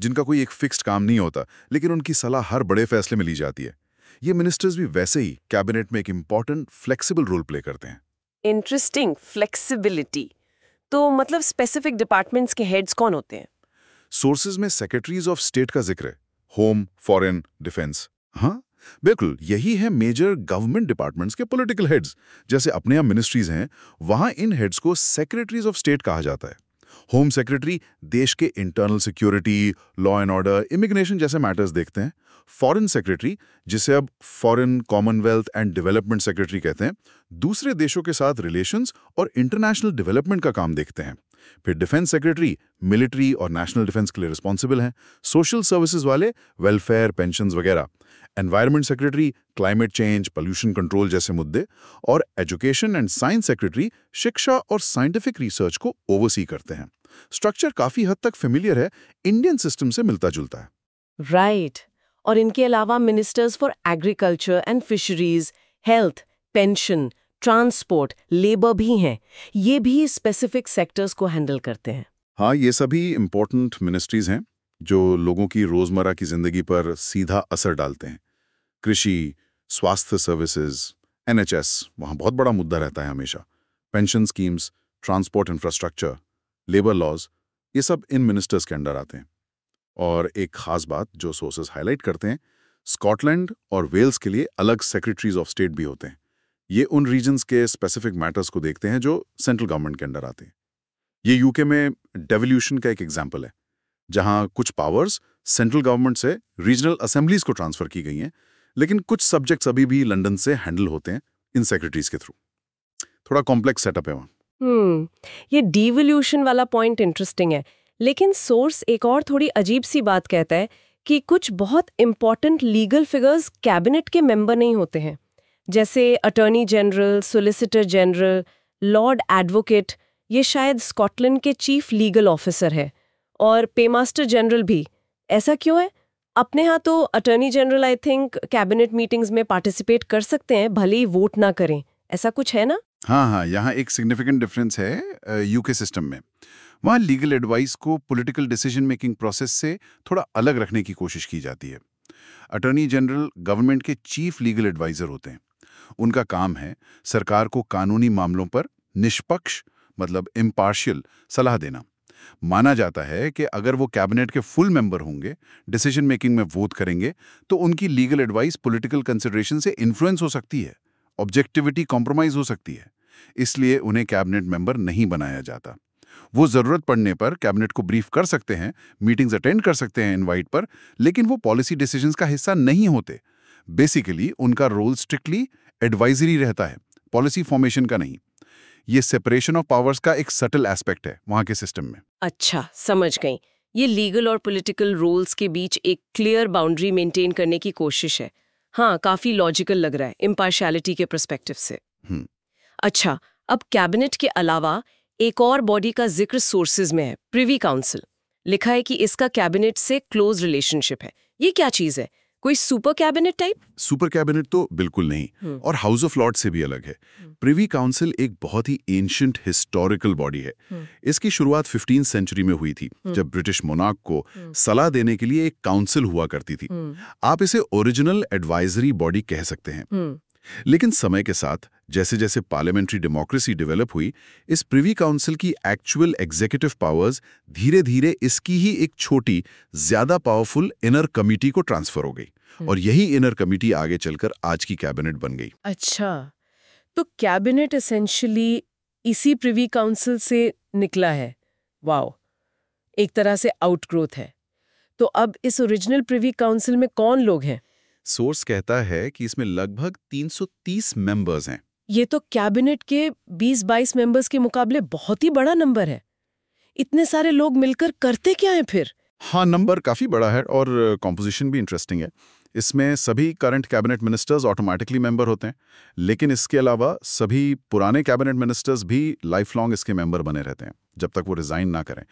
जिनका कोई एक फिक्स्ड काम नहीं होता, लेकिन उनकी सलाह हर बड़े फैसले में ली जाती है। ये मिनिस्टर्स भी वैसे ही कैबिनेट में एक इंपॉर्टेंट फ्लेक्सिबल रोल प्ले करते हैं। Interesting, flexibility. तो मतलब स्पेसिफिक डिपार्टमेंट्स के हेड्स कौन होते हैं? सोर्सेज में सेक्रेटरीज ऑफ स्टेट का जिक्र है, होम, फॉरेन, डिफेंस। हाँ बिल्कुल, यही है मेजर गवर्नमेंट डिपार्टमेंट्स के पॉलिटिकल हेड्स। जैसे अपने यहाँ मिनिस्ट्रीज हैं, वहां इन हेड्स को सेक्रेटरीज ऑफ स्टेट कहा जाता है। होम सेक्रेटरी देश के internal security, law and order, immigration जैसे मैटर्स देखते हैं। फॉरेन सेक्रेटरी, जिसे अब foreign, Commonwealth and development secretary कहते हैं, दूसरे देशों के साथ रिलेशंस और इंटरनेशनल डेवलपमेंट का काम देखते हैं। फिर डिफेंस सेक्रेटरी मिलिट्री और नेशनल डिफेंस के लिए रिस्पॉन्सिबल हैं। सोशल सर्विसेज वाले वेलफेयर, पेंशन्स वगैरह। Environment secretary climate change, pollution control जैसे मुद्दे। और एजुकेशन एंड साइंस सेक्रेटरी शिक्षा और साइंटिफिक रिसर्च को ओवरसी करते हैं। स्ट्रक्चर काफी हद तक फेमिलियर है, इंडियन सिस्टम से मिलता जुलता है। राइट। और इनके अलावा ministers for agriculture and fisheries, health, pension, transport, labour भी हैं। ये भी स्पेसिफिक सेक्टर्स को हैंडल करते हैं। हाँ, ये सभी इम्पोर्टेंट मिनिस्ट्रीज हैं जो लोगों की रोजमर्रा की जिंदगी पर सीधा असर डालते हैं। कृषि, स्वास्थ्य सर्विसेज, NHS वहाँ बहुत बड़ा मुद्दा रहता है हमेशा। Pension schemes, transport infrastructure, labour laws, ये सब इन मिनिस्टर्स के अंडर आते हैं। और एक खास बात जो सोर्सेस हाईलाइट करते हैं, स्कॉटलैंड और वेल्स के लिए अलग सेक्रेटरीज ऑफ स्टेट भी होते हैं। ये उन रीजन्स के स्पेसिफिक मैटर्स को देखते हैं जो सेंट्रल गवर्नमेंट के अंडर आते हैं। ये यूके में डेवोल्यूशन का एक एग्जाम्पल है, जहां कुछ पावर्स सेंट्रल गवर्नमेंट से रीजनल असेंबलीज को ट्रांसफर की गई हैं, लेकिन कुछ सब्जेक्ट्स अभी भी लंदन से हैंडल होते हैं इन सेक्रेटरीज के थ्रू। थोड़ा कॉम्प्लेक्स सेटअप है वहाँ। ये डिवोल्यूशन वाला पॉइंट इंटरेस्टिंग है, लेकिन सोर्स एक और थोड़ी अजीब सी बात कहता है कि कुछ बहुत इंपॉर्टेंट लीगल फिगर्स कैबिनेट के मेंबर नहीं होते हैं, जैसे attorney general, solicitor general, Lord advocate. ये शायद स्कॉटलैंड के चीफ लीगल ऑफिसर है, और पेमास्टर जनरल भी। ऐसा क्यों है? अपने यहाँ तो attorney general I think cabinet meetings में पार्टिसिपेट कर सकते हैं, भले ही वोट ना करें। ऐसा कुछ है ना? हाँ, यहाँ एक सिग्निफिकेंट डिफरेंस है यूके सिस्टम में। वहाँ लीगल एडवाइस को पॉलिटिकल डिसीजन मेकिंग प्रोसेस से थोड़ा अलग रखने की कोशिश की जाती है। अटॉर्नी जनरल गवर्नमेंट के चीफ लीगल एडवाइजर होते हैं। उनका काम है सरकार को कानूनी मामलों पर निष्पक्ष, मतलब इम्पार्शियल सलाह देना। माना जाता है कि अगर वो कैबिनेट के फुल मेंबर होंगे, डिसीजन मेकिंग में वोट करेंगे, तो उनकी लीगल एडवाइस पॉलिटिकल कंसिडरेशन से इन्फ्लुएंस हो सकती है, ऑब्जेक्टिविटी कॉम्प्रोमाइज हो सकती है। इसलिए उन्हें कैबिनेट मेंबर नहीं बनाया जाता। वो जरूरत पड़ने पर कैबिनेट को ब्रीफ कर सकते हैं, मीटिंग्स अटेंड कर सकते हैं इनवाइट पर, लेकिन वो पॉलिसी डिसीजंस का हिस्सा नहीं होते। बेसिकली उनका रोल स्ट्रिक्टली एडवाइजरी रहता है, पॉलिसी फॉर्मेशन का नहीं। ये सेपरेशन ऑफ पावर्स का एक सटल एस्पेक्ट है वहां के सिस्टम में। अच्छा, समझ गई। ये लीगल और पॉलिटिकल रोल्स के बीच एक क्लियर बाउंड्री मेंटेन करने की कोशिश है। हाँ, काफी लॉजिकल लग रहा है इम्पार्शियलिटी के पर्सपेक्टिव से। अच्छा, अब कैबिनेट के अलावा एक और बॉडी का जिक्र सोर्सेज में है, प्रिवी काउंसिल। लिखा है कि इसका कैबिनेट से क्लोज रिलेशनशिप है। ये क्या चीज है? कोई super cabinet type? Super cabinet तो बिल्कुल नहीं, और हाउस ऑफ लॉर्ड्स से भी अलग है। प्रिवी काउंसिल एक बहुत ही एंशिएंट हिस्टोरिकल बॉडी है। इसकी शुरुआत 15वीं सेंचुरी में हुई थी, जब ब्रिटिश मोनार्क को सलाह देने के लिए एक काउंसिल हुआ करती थी। आप इसे ओरिजिनल एडवाइजरी बॉडी कह सकते हैं। लेकिन समय के साथ जैसे जैसे पार्लियामेंट्री डेमोक्रेसी डेवलप हुई, इस प्रिवी काउंसिल की एक्चुअल एग्जीक्यूटिव पावर्स धीरे धीरे इसकी ही एक छोटी, ज्यादा पावरफुल इनर कमिटी को ट्रांसफर हो गई, और यही इनर कमिटी आगे चलकर आज की कैबिनेट बन गई। अच्छा, तो कैबिनेट एसेंशियली इसी प्रिवी काउंसिल से निकला है। वाओ, एक तरह से आउटग्रोथ है। तो अब इस ओरिजिनल प्रिवी काउंसिल में कौन लोग हैं? सोर्स कहता है कि इसमें लगभग 330 मेंबर्स हैं। ये तो कैबिनेट के 20-22 मेंबर्स के मुकाबले बहुत ही बड़ा नंबर है। इतने सारे लोग मिलकर करते क्या हैं फिर? हाँ, नंबर काफी बड़ा है, और कॉम्पोजिशन भी इंटरेस्टिंग है। इसमें सभी current cabinet ministers automatically member होते हैं, लेकिन इसके अलावा सभी पुराने कैबिनेट मिनिस्टर्स भी लाइफ लॉन्ग इसके मेंबर बने रहते हैं, जब तक वो रिजाइन ना करें।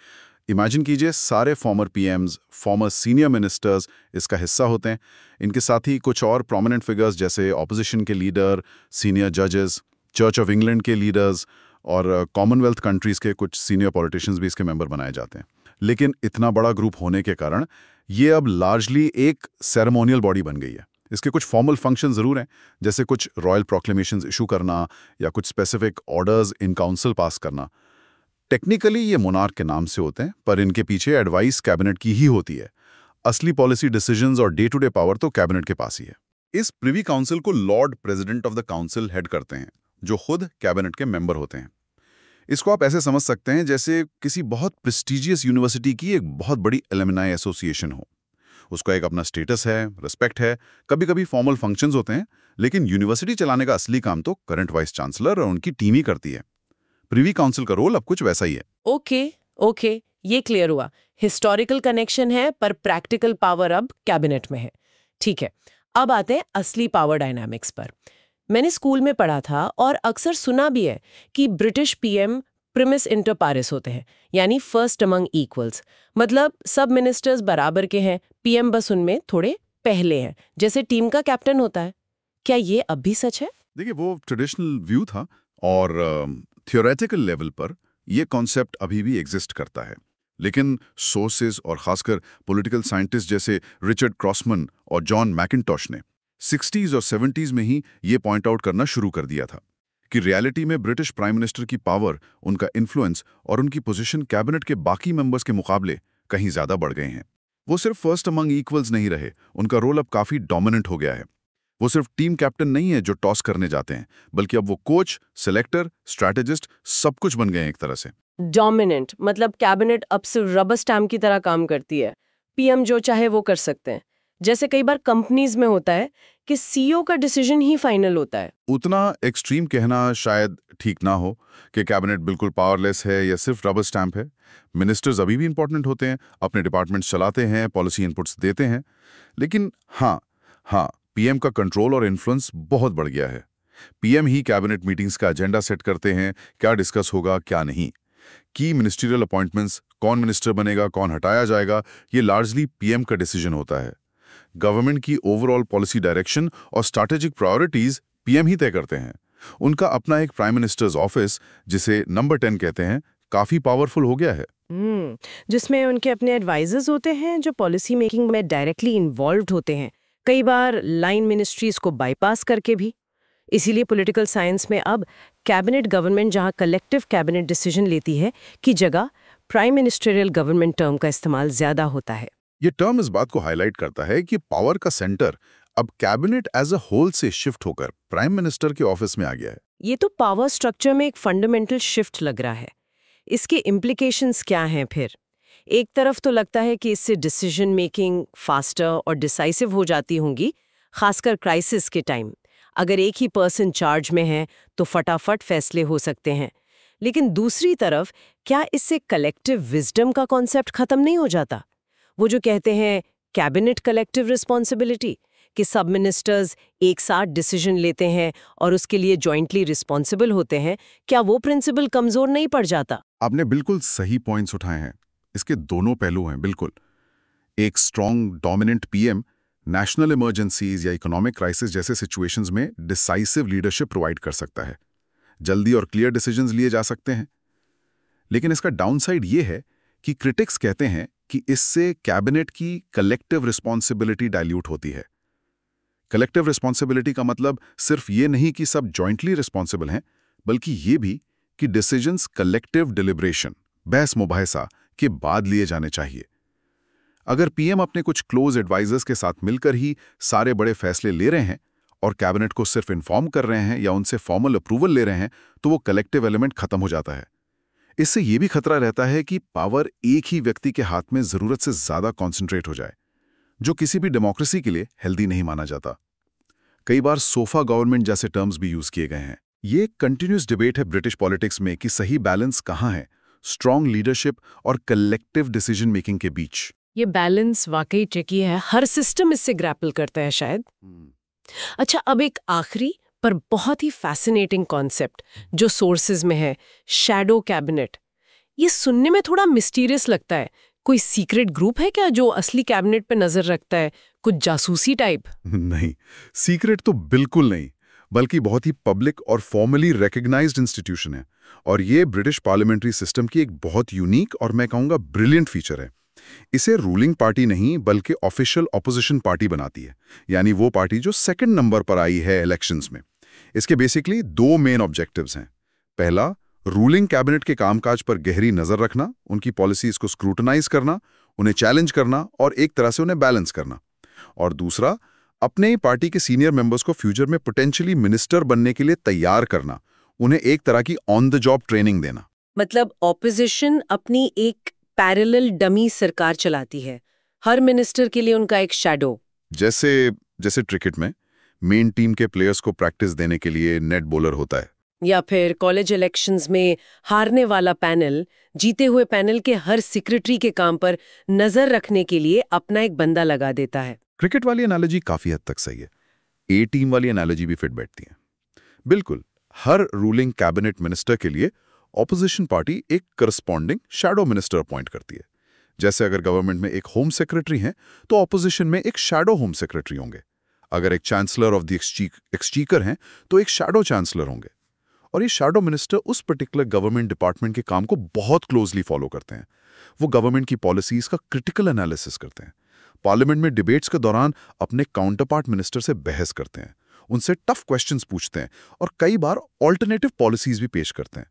इमेजिन कीजिए, सारे farmer PM's, farmer senior ministers इसका हिस्सा होते हैं। इनके साथ ही कुछ और प्रोमिनेंट फिगर्स जैसे ऑपोजिशन के लीडर, सीनियर जजेस, चर्च ऑफ इंग्लैंड के लीडर्स और कॉमनवेल्थ कंट्रीज के कुछ सीनियर पॉलिटिशियंस भी इसके मेंबर बनाए जाते हैं। लेकिन इतना बड़ा ग्रुप होने के कारण ये अब लार्जली एक सेरेमोनियल बॉडी बन गई है। इसके कुछ फॉर्मल फंक्शन जरूर हैं, जैसे कुछ रॉयल प्रोक्लेमेशंस इशू करना या कुछ स्पेसिफिक ऑर्डर्स इन काउंसिल पास करना। टेक्निकली ये मोनार्क के नाम से होते हैं, पर इनके पीछे एडवाइस कैबिनेट की ही होती है। असली पॉलिसी डिसीजंस और डे टू डे पावर तो कैबिनेट के पास ही है। इस प्रिवी काउंसिल को Lord president of the council head करते हैं, जो खुद कैबिनेट के मेंबर होते हैं। इसको आप ऐसे समझ सकते हैं जैसे किसी बहुत प्रेस्टिजियस यूनिवर्सिटी की एक बहुत बड़ी एलुमनाई एसोसिएशन हो। उसका एक अपना स्टेटस है, रिस्पेक्ट है, कभी कभी फॉर्मल फंक्शंस होते हैं, लेकिन यूनिवर्सिटी चलाने का असली काम तो करंट वाइस चांसलर और उनकी टीम ही करती है। प्रिवी काउंसिल का रोल अब कुछ वैसा ही है। ओके, ये क्लियर हुआ। हिस्टोरिकल कनेक्शन है पर प्रैक्टिकल पावर अब कैबिनेट में है। ठीक है, अब आते हैं असली पावर डायनामिक्स पर। मैंने स्कूल में पढ़ा था और अक्सर सुना भी है कि ब्रिटिश पीएम प्रिमिस इंटर पारिस होते हैं, यानी फर्स्ट अमंग इक्वल्स। मतलब सब मिनिस्टर्स बराबर के हैं, पीएम बस उनमें थोड़े पहले हैं, जैसे टीम का कैप्टन होता है। क्या ये अब भी सच है? देखिए, वो ट्रेडिशनल व्यू था और थियोरेटिकल लेवल पर यह कॉन्सेप्ट अभी भी एग्जिस्ट करता है। लेकिन सोर्सेज और खासकर पॉलिटिकल साइंटिस्ट जैसे रिचर्ड क्रॉसमैन और जॉन मैकिन्टॉश ने 60s और 70s में ही ये पॉइंट आउट करना शुरू कर दिया था कि रियलिटी में ब्रिटिश प्राइम मिनिस्टर की पावर, उनका इन्फ्लुएंस और उनकी पोजीशन कैबिनेट के बाकी मेंबर्स के मुकाबले कहीं ज्यादा बढ़ गए हैं। वो सिर्फ फर्स्ट अमंग इक्वल्स नहीं रहे, उनका रोल अब काफी डोमिनेंट हो गया है। वो सिर्फ टीम कैप्टन नहीं है जो टॉस करने जाते हैं, बल्कि अब वो कोच, सिलेक्टर, स्ट्रैटेजिस्ट सब कुछ बन गए हैं एक तरह से। डोमिनेंट मतलब कैबिनेट अब सिर्फ रबर स्टैम्प की तरह काम करती है, पीएम जो चाहे वो कर सकते हैं। जैसे कई बार कंपनीज में होता है कि सीईओ का डिसीजन ही फाइनल होता है। उतना एक्सट्रीम कहना शायद ठीक ना हो कि कैबिनेट बिल्कुल पावरलेस है या सिर्फ रबर स्टैम्प है। मिनिस्टर्स अभी भी इंपॉर्टेंट होते हैं, अपने डिपार्टमेंट्स चलाते हैं, पॉलिसी इनपुट्स देते हैं। लेकिन हाँ, पीएम का कंट्रोल और इन्फ्लुएंस बहुत बढ़ गया है। पीएम ही कैबिनेट मीटिंग्स का एजेंडा सेट करते हैं, क्या डिस्कस होगा क्या नहीं। की मिनिस्ट्रियल अपॉइंटमेंट्स, कौन मिनिस्टर बनेगा, कौन हटाया जाएगा, ये लार्जली पीएम का डिसीजन होता है। गवर्नमेंट की ओवरऑल पॉलिसी डायरेक्शन और स्ट्रैटेजिक प्रायोरिटीज पीएम ही तय करते हैं। उनका अपना एक प्राइम मिनिस्टर्स ऑफिस, जिसे नंबर 10 कहते हैं, काफी पावरफुल हो गया है। जिसमें उनके अपने एडवाइजर्स होते हैं जो पॉलिसी मेकिंग में डायरेक्टली इन्वॉल्व्ड होते हैं, कई बार लाइन मिनिस्ट्रीज को बाईपास करके भी। इसीलिए पॉलिटिकल साइंस में अब कैबिनेट गवर्नमेंट जहां कलेक्टिव कैबिनेट डिसीजन लेती है की जगह प्राइम मिनिस्टरियल गवर्नमेंट टर्म का इस्तेमाल ज्यादा होता है। ये टर्म इस बात को हाईलाइट करता है कि पावर का सेंटर अब कैबिनेट एज अ होल से शिफ्ट होकर प्राइम मिनिस्टर के ऑफिस में आ गया है। ये तो पावर स्ट्रक्चर में एक फंडामेंटल शिफ्ट लग रहा है। इसके इम्प्लीकेशंस क्या हैं फिर? एक तरफ तो लगता है कि इससे डिसीजन मेकिंग फास्टर और डिसाइसिव हो जाती होंगी, खासकर क्राइसिस के टाइम। अगर एक ही पर्सन चार्ज में है तो फटाफट फैसले हो सकते हैं। लेकिन दूसरी तरफ क्या इससे कलेक्टिव विजडम का कॉन्सेप्ट खत्म नहीं हो जाता? वो जो कहते हैं कैबिनेट कलेक्टिव रिस्पॉन्सिबिलिटी, कि सब मिनिस्टर्स एक साथ डिसीजन लेते हैं और उसके लिए जॉइंटली रिस्पॉन्सिबल होते हैं, क्या वो प्रिंसिपल कमजोर नहीं पड़ जाता? आपने बिल्कुल सही पॉइंट्स उठाए हैं। इसके दोनों पहलू हैं। बिल्कुल, एक strong dominant PM national emergencies या इकोनॉमिक क्राइसिस जैसे सिचुएशंस में डिसाइसिव लीडरशिप प्रोवाइड कर सकता है, जल्दी और क्लियर डिसीजंस लिए जा सकते हैं। लेकिन इसका डाउनसाइड ये है कि क्रिटिक्स कहते हैं कि इससे कैबिनेट की कलेक्टिव रिस्पॉन्सिबिलिटी डाइल्यूट होती है। कलेक्टिव रिस्पॉन्सिबिलिटी का मतलब सिर्फ ये नहीं कि सब जॉइंटली रिस्पॉन्सिबल हैं, बल्कि ये भी कि डिसीजंस कलेक्टिव डिलिब्रेशन, बहस मुबाहिसा के बाद लिए जाने चाहिए। अगर पीएम अपने कुछ क्लोज एडवाइजर्स के साथ मिलकर ही सारे बड़े फैसले ले रहे हैं और कैबिनेट को सिर्फ इन्फॉर्म कर रहे हैं या उनसे फॉर्मल अप्रूवल ले रहे हैं, तो वो कलेक्टिव एलिमेंट खत्म हो जाता है। इससे ये भी खतरा रहता है कि पावर एक ही व्यक्ति के हाथ में जरूरत से ज्यादा कॉन्सेंट्रेट हो जाए, जो किसी भी डेमोक्रेसी के लिए हेल्दी नहीं माना जाता। कई बार सोफा गवर्नमेंट जैसे टर्म्स भी यूज किए गए हैं। ये एक कंटिन्यूस डिबेट है ब्रिटिश पॉलिटिक्स में कि सही बैलेंस कहाँ है स्ट्रॉन्ग लीडरशिप और कलेक्टिव डिसीजन मेकिंग के बीच। ये बैलेंस वाकई ट्रिकी है, हर सिस्टम इससे ग्रैपल करता है शायद। अच्छा, अब एक आखिरी पर बहुत ही फैसिनेटिंग कॉन्सेप्ट जो सोर्सेज में है, शैडो कैबिनेट। ये सुनने में थोड़ा मिस्टीरियस लगता है। कोई सीक्रेट ग्रुप है क्या जो असली कैबिनेट पे नजर रखता है, कुछ जासूसी टाइप? नहीं, सीक्रेट तो बिल्कुल नहीं, बल्कि बहुत ही पब्लिक और फॉर्मली रिकॉग्नाइज्ड इंस्टीट्यूशन है। और ये ब्रिटिश पार्लियामेंट्री सिस्टम की एक बहुत यूनिक और मैं कहूँगा ब्रिलियंट फीचर है। इसे रूलिंग पार्टी नहीं बल्कि ऑफिशियल ऑपोजिशन पार्टी बनाती है, यानी वो पार्टी जो सेकंड नंबर पर आई है इलेक्शंस में। इसके बेसिकली दो मेन ऑब्जेक्टिव्स हैं। पहला, रूलिंग कैबिनेट के कामकाज पर गहरी नजर रखना, उनकी पॉलिसीज को स्क्रूटनाइज करना, उन्हें चैलेंज करना और एक तरह से उन्हें बैलेंस करना। और दूसरा, अपने ही पार्टी के सीनियर मेंबर्स को फ्यूचर में पोटेंशियली मिनिस्टर बनने के लिए तैयार करना, उन्हें एक तरह की ऑन द जॉब ट्रेनिंग देना। मतलब ऑपोजिशन अपनी एक पैरेलल डमी सरकार चलाती है, हर मिनिस्टर के लिए उनका एक शैडो। जैसे जैसे क्रिकेट में मेन टीम के प्लेयर्स को प्रैक्टिस देने के लिए नेट बॉलर होता है, या फिर कॉलेज इलेक्शंस में हारने वाला पैनल जीते हुए पैनल के हर सेक्रेटरी के काम पर नजर रखने के लिए अपना एक बंदा लगा देता है। क्रिकेट वाली एनालॉजी काफी हद तक सही है। ए टीम वाली एनालॉजी भी फिट बैठती है। बिल्कुल, हर रूलिंग कैबिनेट मिनिस्टर के लिए ऑपोजिशन पार्टी एक करस्पॉन्डिंग शैडो मिनिस्टर अपॉइंट करती है। जैसे अगर गवर्नमेंट में एक होम सेक्रेटरी हैं, तो ऑपोजिशन में एक शैडो होम सेक्रेटरी होंगे। अगर एक चांसलर ऑफ द एक्सचीकर हैं, तो एक शैडो चांसलर होंगे। और ये शैडो मिनिस्टर उस पर्टिकुलर गवर्नमेंट डिपार्टमेंट के काम को बहुत क्लोजली फॉलो करते हैं। वो गवर्नमेंट की पॉलिसीज का क्रिटिकल एनालिसिस करते हैं, पार्लियामेंट में डिबेट्स के दौरान अपने काउंटरपार्ट मिनिस्टर से बहस करते हैं, उनसे टफ क्वेश्चंस पूछते हैं और कई बार ऑल्टरनेटिव पॉलिसीज भी पेश करते हैं।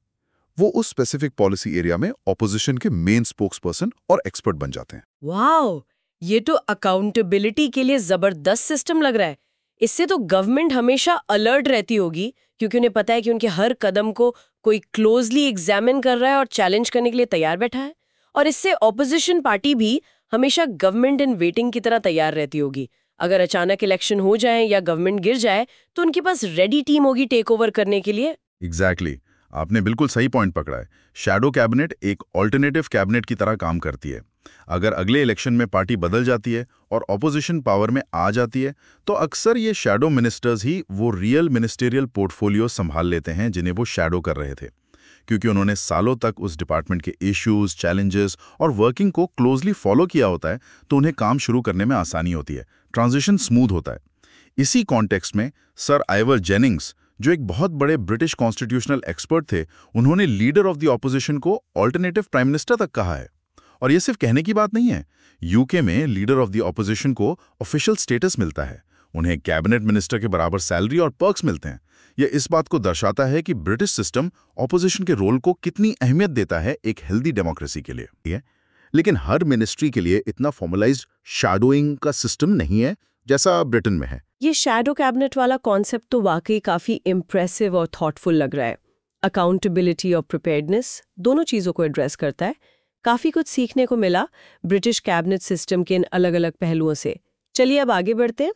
वो उस स्पेसिफिक पॉलिसी एरिया में ऑपोजिशन के मेन स्पोक्सपर्सन और एक्सपर्ट बन जाते हैं। वाओ, ये तो अकाउंटेबिलिटी के लिए जबरदस्त सिस्टम लग रहा है। इससे तो गवर्नमेंट हमेशा अलर्ट रहती होगी, क्योंकि उन्हें पता है कि उनके हर कदम को कोई क्लोजली एग्जामिन कर रहा है और चैलेंज करने के लिए तैयार बैठा है। और इससे ऑपोजिशन पार्टी भी हमेशा गवर्नमेंट इन वेटिंग की तरह तैयार रहती होगी। अगर अचानक इलेक्शन हो जाए या गवर्नमेंट गिर जाए, तो उनके पास रेडी टीम होगी टेक ओवर करने के लिए। एग्जैक्टली, आपने बिल्कुल सही पॉइंट पकड़ा है। शैडो कैबिनेट एक ऑल्टरनेटिव कैबिनेट की तरह काम करती है। अगर अगले इलेक्शन में पार्टी बदल जाती है और ऑपोजिशन पावर में आ जाती है, तो अक्सर ये शैडो मिनिस्टर्स ही वो रियल मिनिस्टेरियल पोर्टफोलियो संभाल लेते हैं जिन्हें वो शैडो कर रहे थे, क्योंकि उन्होंने सालों तक उस डिपार्टमेंट के इश्यूज, चैलेंजेस और वर्किंग को क्लोजली फॉलो किया होता है, तो उन्हें काम शुरू करने में आसानी होती है, ट्रांजिशन स्मूथ होता है। इसी कॉन्टेक्स्ट में सर आइवर जेनिंग्स, जो एक बहुत बड़े ब्रिटिश कॉन्स्टिट्यूशनल एक्सपर्ट थे, उन्होंने लीडर ऑफ द ऑपोजिशन को ऑल्टरनेटिव प्राइम मिनिस्टर तक कहा है। और ये सिर्फ कहने की बात नहीं है। यूके में लीडर ऑफ द ऑपोजिशन को ऑफिशियल स्टेटस मिलता है, उन्हें कैबिनेट मिनिस्टर के बराबर सैलरी और पर्क्स मिलते हैं। यह इस बात को दर्शाता है कि ब्रिटिश सिस्टम ऑपोजिशन के रोल को कितनी अहमियत देता है एक हेल्दी डेमोक्रेसी के लिए। लेकिन हर मिनिस्ट्री के लिए इतना फॉर्मलाइज्ड शैडोइंग का सिस्टम नहीं है जैसा ब्रिटेन में है। ये शैडो कैबिनेट वाला कॉन्सेप्ट तो वाकई काफी इम्प्रेसिव और थॉटफुल लग रहा है। अकाउंटेबिलिटी और प्रिपेयर्डनेस दोनों चीजों को एड्रेस करता है। काफी कुछ सीखने को मिला ब्रिटिश कैबिनेट सिस्टम के इन अलग अलग पहलुओं से। चलिए अब आगे बढ़ते हैं।